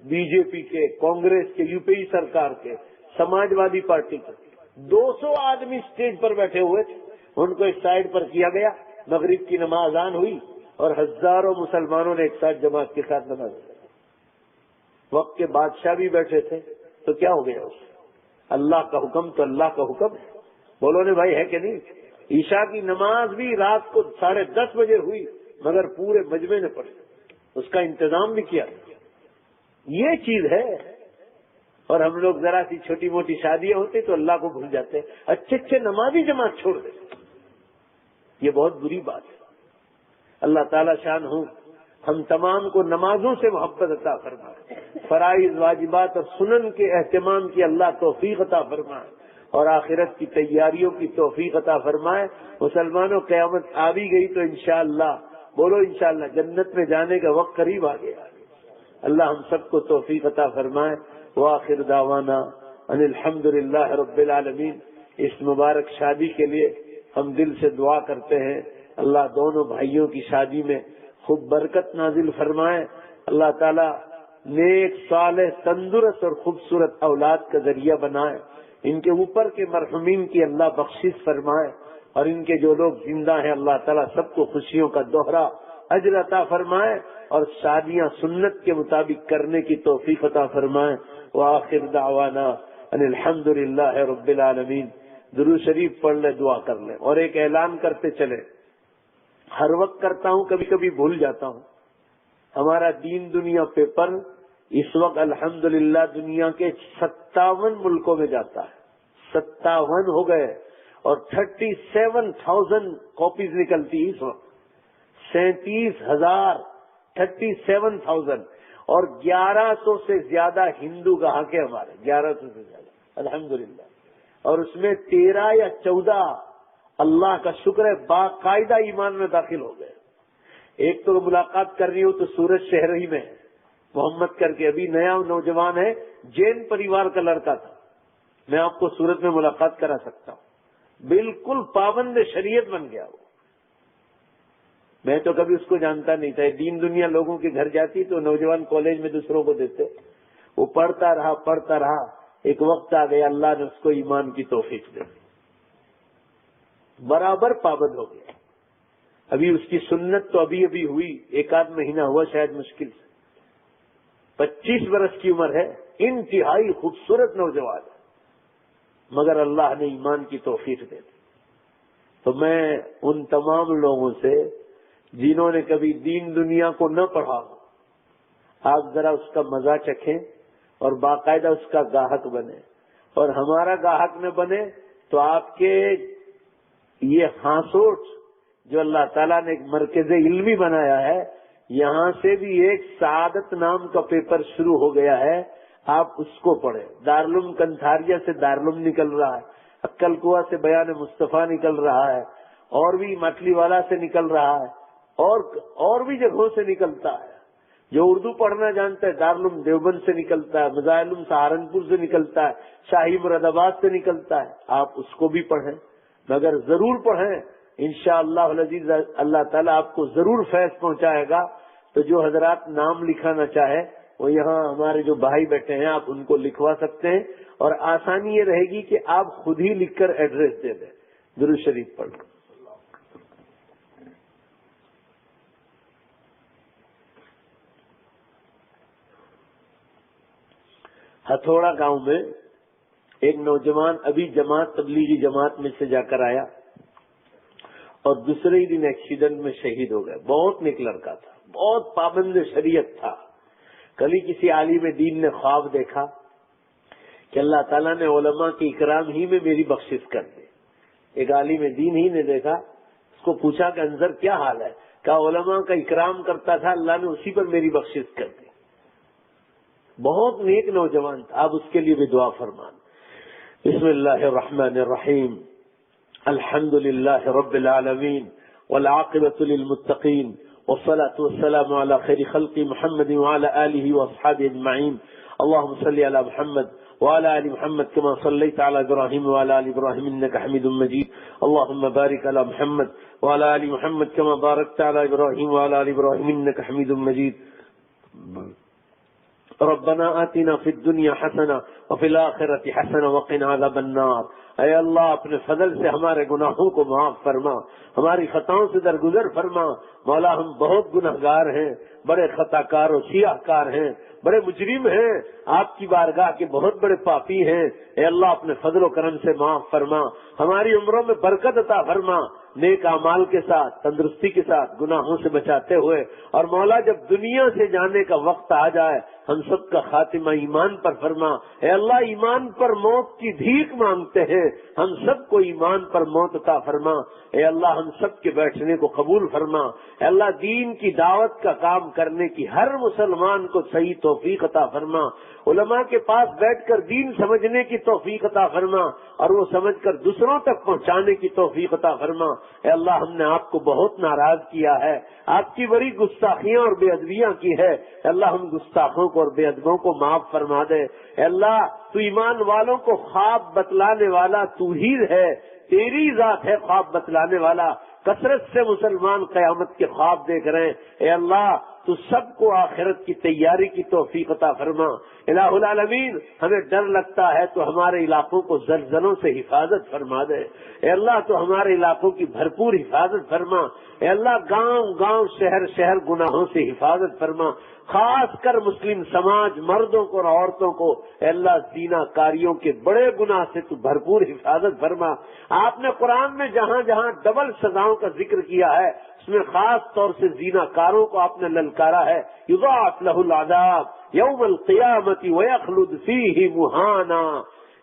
A: بی جے پی کے، کانگریس کے، یو پی سرکار کے، سماجوادی پارٹی کے 200 آدمی اسٹیج پر بیٹھے ہوئے تھے، ان کو ایک سائڈ پر کیا گیا۔ مغرب کی نماز آن ہوئی اور ہزاروں مسلمانوں نے ایک ساتھ جماعت کے ساتھ نماز پڑھی۔ وقت کے بادشاہ بھی بیٹھے تھے، تو کیا ہو گیا؟ اللہ کا حکم تو اللہ کا حکم، بولو نے بھائی، ہے کہ نہیں؟ عشاء کی نماز بھی رات کو 10:30 بجے ہوئی، مگر پورے مجمع نے پڑھی، اس کا انتظام بھی کیا۔ یہ چیز ہے۔ اور ہم لوگ ذرا سی چھوٹی موٹی شادیاں ہوتی تو اللہ کو بھول جاتے ہیں، اچھے اچھے نمازی جماعت چھوڑ دیتے، یہ بہت بری بات ہے۔ اللہ تعالی شان ہو ہم تمام کو نمازوں سے محبت عطا فرمائے، فرائض، واجبات اور سنن کے اہتمام کی اللہ توفیق عطا فرمائے، اور آخرت کی تیاریوں کی توفیق عطا فرمائے۔ مسلمانوں، قیامت آ بھی گئی تو انشاءاللہ، بولو انشاءاللہ، جنت میں جانے کا وقت قریب آ گیا۔ اللہ ہم سب کو توفیق عطا فرمائے۔ وآخر دعوانا ان الحمدللہ رب العالمین۔ اس مبارک شادی کے لیے ہم دل سے دعا کرتے ہیں، اللہ دونوں بھائیوں کی شادی میں خوب برکت نازل فرمائے، اللہ تعالیٰ نیک، صالح، تندرست اور خوبصورت اولاد کا ذریعہ بنائے، ان کے اوپر کے مرحومین کی اللہ بخشش فرمائے، اور ان کے جو لوگ زندہ ہیں اللہ تعالیٰ سب کو خوشیوں کا دوہرا اجر عطا فرمائے، اور شادیاں سنت کے مطابق کرنے کی توفیق عطا فرمائے۔ وآخر دعوانا ان الحمدللہ رب العالمین۔ درود شریف پڑھ لیں، دعا کر لیں، اور ایک اعلان کرتے چلے، ہر وقت کرتا ہوں، کبھی کبھی بھول جاتا ہوں۔ ہمارا دین دنیا پیپر اس وقت الحمدللہ دنیا کے 57 ملکوں میں جاتا ہے، 57 ہو گئے، اور 37,000 کاپیز نکلتی اس وقت، 37,000، 37,000، اور 1100 سے زیادہ ہندو گاہک ہیں ہمارے، 1100 سے زیادہ الحمدللہ، اور اس میں 13 یا 14 اللہ کا شکر ہے باقاعدہ ایمان میں داخل ہو گئے۔ ایک تو ملاقات کر رہی ہوں تو سورج شہری میں محمد کر کے، ابھی نیا نوجوان ہے، جین پریوار کا لڑکا تھا، میں آپ کو سورت میں ملاقات کرا سکتا ہوں، بالکل پابند شریعت بن گیا وہ۔ میں تو کبھی اس کو جانتا نہیں تھا، دین دنیا لوگوں کے گھر جاتی تو نوجوان کالج میں دوسروں کو دیتے، وہ پڑھتا رہا، ایک وقت آ گیا اللہ نے اس کو ایمان کی توفیق دے، برابر پابند ہو گیا۔ ابھی اس کی سنت تو ابھی ہوئی، 1 مہینہ ہوا شاید مشکل سے، 25 برس کی عمر ہے، انتہائی خوبصورت نوجوان ہے، مگر اللہ نے ایمان کی توفیق دے دی۔ تو میں ان تمام لوگوں سے جنہوں نے کبھی دین دنیا کو نہ پڑھا، آپ ذرا اس کا مزہ چکھیں اور باقاعدہ اس کا گاہک بنے، اور ہمارا گاہک نہ بنے تو آپ کے یہ ہاسوٹ جو اللہ تعالیٰ نے ایک مرکز علمی بنایا ہے، یہاں سے بھی ایک سعادت نام کا پیپر شروع ہو گیا ہے، آپ اس کو پڑھیں۔ دارالعلوم کنتھاریہ سے دارالعلوم نکل رہا ہے، عقل کوہ سے بیان مصطفیٰ نکل رہا ہے، اور بھی مٹلی والا سے نکل رہا ہے، اور بھی جگہوں سے نکلتا ہے۔ جو اردو پڑھنا جانتا ہے دارالعلوم دیوبند سے نکلتا ہے، مظاہر سہارنپور سے نکلتا ہے، شاہی مرادآباد سے نکلتا ہے، آپ اس کو بھی پڑھیں، مگر ضرور پڑھیں، انشاءاللہ العزیز اللہ تعالیٰ آپ کو ضرور فیض پہنچائے گا۔ تو جو حضرات نام لکھانا چاہے وہ یہاں ہمارے جو بھائی بیٹھے ہیں آپ ان کو لکھوا سکتے ہیں، اور آسانی یہ رہے گی کہ آپ خود ہی لکھ کر ایڈریس دے دیں۔ درود شریف پڑھ لیں۔ ہتھوڑا گاؤں میں ایک نوجوان ابھی تبلیغی جماعت میں سے جا کر آیا، اور دوسرے ہی دن ایکسیڈنٹ میں شہید ہو گئے۔ بہت نیک لڑکا تھا، بہت پابند شریعت تھا۔ کل ہی کسی عالم دین نے خواب دیکھا کہ اللہ تعالیٰ نے علماء کی اکرام ہی میں میری بخشش کر دی۔ ایک عالم دین ہی نے دیکھا، اس کو پوچھا کہ انظر کیا حال ہے؟ کہا علماء کا اکرام کرتا تھا، اللہ نے اسی پر میری بخشش کر دی۔ بہت نیک نوجوان تھا، آپ اس کے لیے بھی دعا فرمان۔ بسم اللہ الرحمن الرحیم، الحمد للہ رب العالمین والعاقبۃ للمتقین والصلاة والسلام علی خیر خلق محمد وعلی آلہ واصحابہ اجمعین، اللهم صل علی محمد وعلى آل محمد كما صليت على إبراهيم وعلى آل إبراهيم إنك حميد مجيد، اللهم بارك على محمد وعلى آل محمد كما باركت على إبراهيم وعلى آل إبراهيم إنك حميد مجيد، ربنا آتنا في الدنيا حسنة وفي الآخرة حسنة وقنا عذاب النار۔ اے اللہ اپنے فضل سے ہمارے گناہوں کو معاف فرما، ہماری خطاؤں سے درگزر فرما۔ مولا ہم بہت گنہگار ہیں، بڑے خطا کار و سیاہ کار ہیں، بڑے مجرم ہیں، آپ کی بارگاہ کے بہت بڑے پاپی ہیں۔ اے اللہ اپنے فضل و کرم سے معاف فرما، ہماری عمروں میں برکت عطا فرما، نیک اعمال کے ساتھ، تندرستی کے ساتھ، گناہوں سے بچاتے ہوئے، اور مولا جب دنیا سے جانے کا وقت آ جائے ہم سب کا خاتمہ ایمان پر فرما۔ اے اللہ ایمان پر موت کی بھیک مانگتے ہیں، ہم سب کو ایمان پر موت عطا فرما۔ اے اللہ ہم سب کے بیٹھنے کو قبول فرما۔ اے اللہ دین کی دعوت کا کام کرنے کی ہر مسلمان کو صحیح توفیق عطا فرما، علماء کے پاس بیٹھ کر دین سمجھنے کی توفیق عطا فرما، اور وہ سمجھ کر دوسروں تک پہنچانے کی توفیق عطا فرما۔ اے اللہ ہم نے آپ کو بہت ناراض کیا ہے، آپ کی بڑی گستاخیاں اور بے ادبیاں کی ہے۔ اے اللہ ہم گستاخوں کو اور بے ادبوں کو معاف فرما دے۔ اے اللہ تو ایمان والوں کو خواب بتلانے والا تو ہی ہے، تیری ذات ہے خواب بتلانے والا۔ کثرت سے مسلمان قیامت کے خواب دیکھ رہے ہیں، اے اللہ تو سب کو آخرت کی تیاری کی توفیق عطا فرما۔ الہ العالمین ہمیں ڈر لگتا ہے تو ہمارے علاقوں کو زلزلوں سے حفاظت فرما دے۔ اے اللہ تو ہمارے علاقوں کی بھرپور حفاظت فرما۔ اے اللہ گاؤں گاؤں شہر شہر گناہوں سے حفاظت فرما، خاص کر مسلم سماج مردوں کو اور عورتوں کو اے اللہ زنا کاریوں کے بڑے گناہ سے تو بھرپور حفاظت فرما۔ آپ نے قرآن میں جہاں جہاں ڈبل سزاؤں کا ذکر کیا ہے اس میں خاص طور سے زنا کاروں کو آپ نے للکارا ہے، یضاعف لہ العذاب یوم القیامت ویخلد فیہ مہانا۔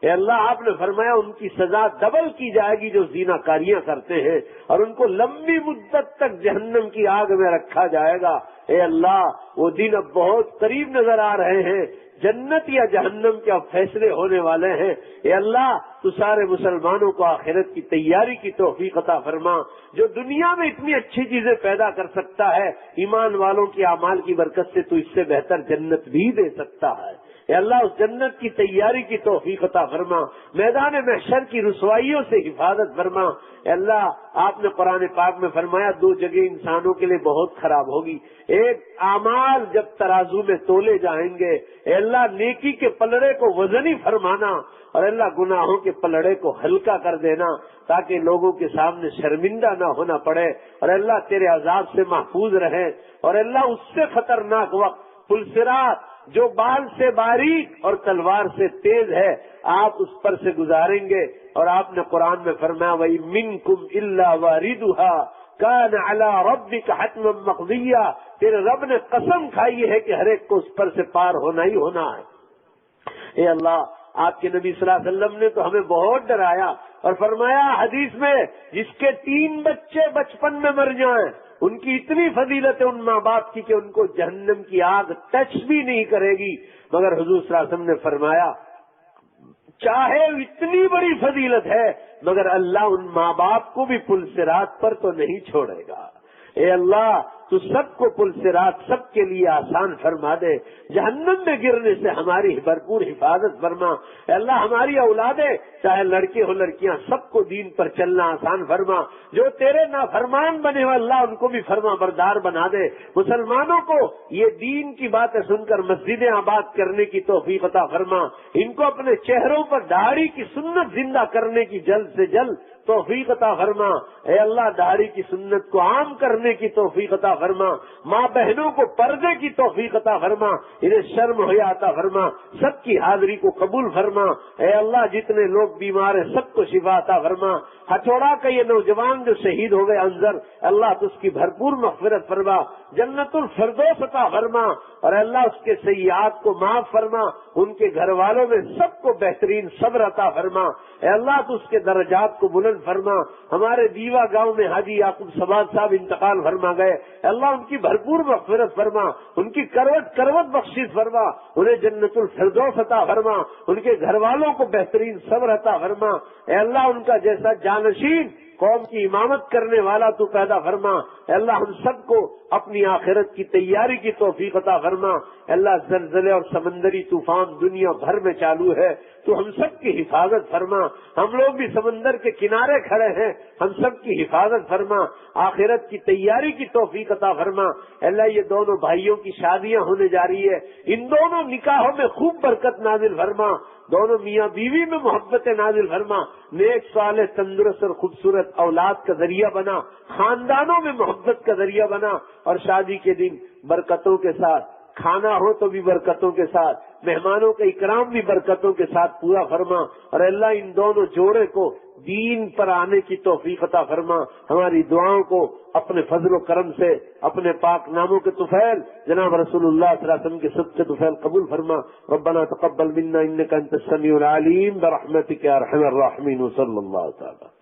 A: اے اللہ آپ نے فرمایا ان کی سزا ڈبل کی جائے گی جو زنا کاریاں کرتے ہیں، اور ان کو لمبی مدت تک جہنم کی آگ میں رکھا جائے گا۔ اے اللہ وہ دن اب بہت قریب نظر آ رہے ہیں، جنت یا جہنم کے اب فیصلے ہونے والے ہیں۔ اے اللہ تو سارے مسلمانوں کو آخرت کی تیاری کی توفیق عطا فرما۔ جو دنیا میں اتنی اچھی چیزیں پیدا کر سکتا ہے، ایمان والوں کی اعمال کی برکت سے تو اس سے بہتر جنت بھی دے سکتا ہے۔ اے اللہ اس جنت کی تیاری کی توفیق عطا فرما، میدان محشر کی رسوائیوں سے حفاظت فرما۔ اے اللہ آپ نے قرآن پاک میں فرمایا دو جگہ انسانوں کے لیے بہت خراب ہوگی، ایک اعمال جب ترازو میں تولے جائیں گے، اے اللہ نیکی کے پلڑے کو وزنی فرمانا، اور اللہ گناہوں کے پلڑے کو ہلکا کر دینا تاکہ لوگوں کے سامنے شرمندہ نہ ہونا پڑے، اور اللہ تیرے عذاب سے محفوظ رہے۔ اور اللہ اس سے خطرناک وقت پلصراط جو بال سے باریک اور تلوار سے تیز ہے آپ اس پر سے گزاریں گے، اور آپ نے قرآن میں فرمایا وَمِنْكُمْ إِلَّا وَارِدُهَا كَانَ عَلَى رَبِّكَ حَتْمًا مَقْضِيًّا۔ تیرے رب نے قسم کھائی ہے کہ ہر ایک کو اس پر سے پار ہونا ہی ہونا ہے۔ اے اللہ آپ کے نبی صلی اللہ علیہ وسلم نے تو ہمیں بہت ڈرایا اور فرمایا حدیث میں جس کے 3 بچے بچپن میں مر جائیں ان کی اتنی فضیلت ہے ان ماں باپ کی کہ ان کو جہنم کی آگ ٹچ بھی نہیں کرے گی، مگر حضور صلی اللہ علیہ وسلم نے فرمایا چاہے اتنی بڑی فضیلت ہے مگر اللہ ان ماں باپ کو بھی پل صراط پر تو نہیں چھوڑے گا۔ اے اللہ تو سب کو پل صراط سب کے لیے آسان فرما دے، جہنم میں گرنے سے ہماری بھرپور حفاظت فرما۔ اے اللہ ہماری اولادیں چاہے لڑکے ہو لڑکیاں سب کو دین پر چلنا آسان فرما، جو تیرے نافرمان بنے ہو اللہ ان کو بھی فرما بردار بنا دے۔ مسلمانوں کو یہ دین کی باتیں سن کر مسجدیں آباد کرنے کی توفیق عطا فرما، ان کو اپنے چہروں پر داڑھی کی سنت زندہ کرنے کی جلد سے جلد توفیق عطا فرما۔ اے اللہ داڑھی کی سنت کو عام کرنے کی توفیق عطا فرما، ماں بہنوں کو پردے کی توفیق عطا فرما، انہیں شرم حیا عطا فرما، سب کی حاضری کو قبول فرما۔ اے اللہ جتنے لوگ بیمار ہیں سب کو شفا عطا فرما۔ ہتھوڑا کا یہ نوجوان جو شہید ہو گئے انظر اللہ تو اس کی بھرپور مغفرت فرما، جنت الفردوس عطا فرما، اور اللہ اس کے سیئات کو معاف فرما، ان کے گھر والوں میں سب کو بہترین صبر عطا فرما۔ اے اللہ تو اس کے درجات کو بلند فرما۔ ہمارے دیوا گاؤں میں حاجی یعقوب سباد صاحب انتقال فرما گئے، اللہ ان کی بھرپور مغفرت فرما، ان کی کروٹ کروٹ بخشش فرما، انہیں جنت الفردوس عطا فرما، ان کے گھر والوں کو بہترین صبر عطا فرما۔ اے اللہ ان کا جیسا جانشین قوم کی امامت کرنے والا تو پیدا فرما۔ اے اللہ ہم سب کو اپنی آخرت کی تیاری کی توفیق عطا فرما۔ اے اللہ زلزلے اور سمندری طوفان دنیا بھر میں چالو ہے، تو ہم سب کی حفاظت فرما۔ ہم لوگ بھی سمندر کے کنارے کھڑے ہیں، ہم سب کی حفاظت فرما، آخرت کی تیاری کی توفیق عطا فرما۔ اے اللہ یہ دونوں بھائیوں کی شادیاں ہونے جا رہی ہے، ان دونوں نکاحوں میں خوب برکت نازل فرما، دونوں میاں بیوی میں محبت نازل فرما، نیک صالح تندرست اور خوبصورت اولاد کا ذریعہ بنا، خاندانوں میں محبت کا ذریعہ بنا، اور شادی کے دن برکتوں کے ساتھ، کھانا ہو تو بھی برکتوں کے ساتھ، مہمانوں کا اکرام بھی برکتوں کے ساتھ پورا فرما، اور اللہ ان دونوں جوڑے کو دین پر آنے کی توفیق عطا فرما۔ ہماری دعاؤں کو اپنے فضل و کرم سے، اپنے پاک ناموں کے طفیل جناب رسول اللہ صلی اللہ علیہ وسلم کے صدقے طفیل قبول فرما۔ ربنا تقبل منا انك انت السميع العليم برحمتك يا ارحم الراحمين، صلی اللہ تعالی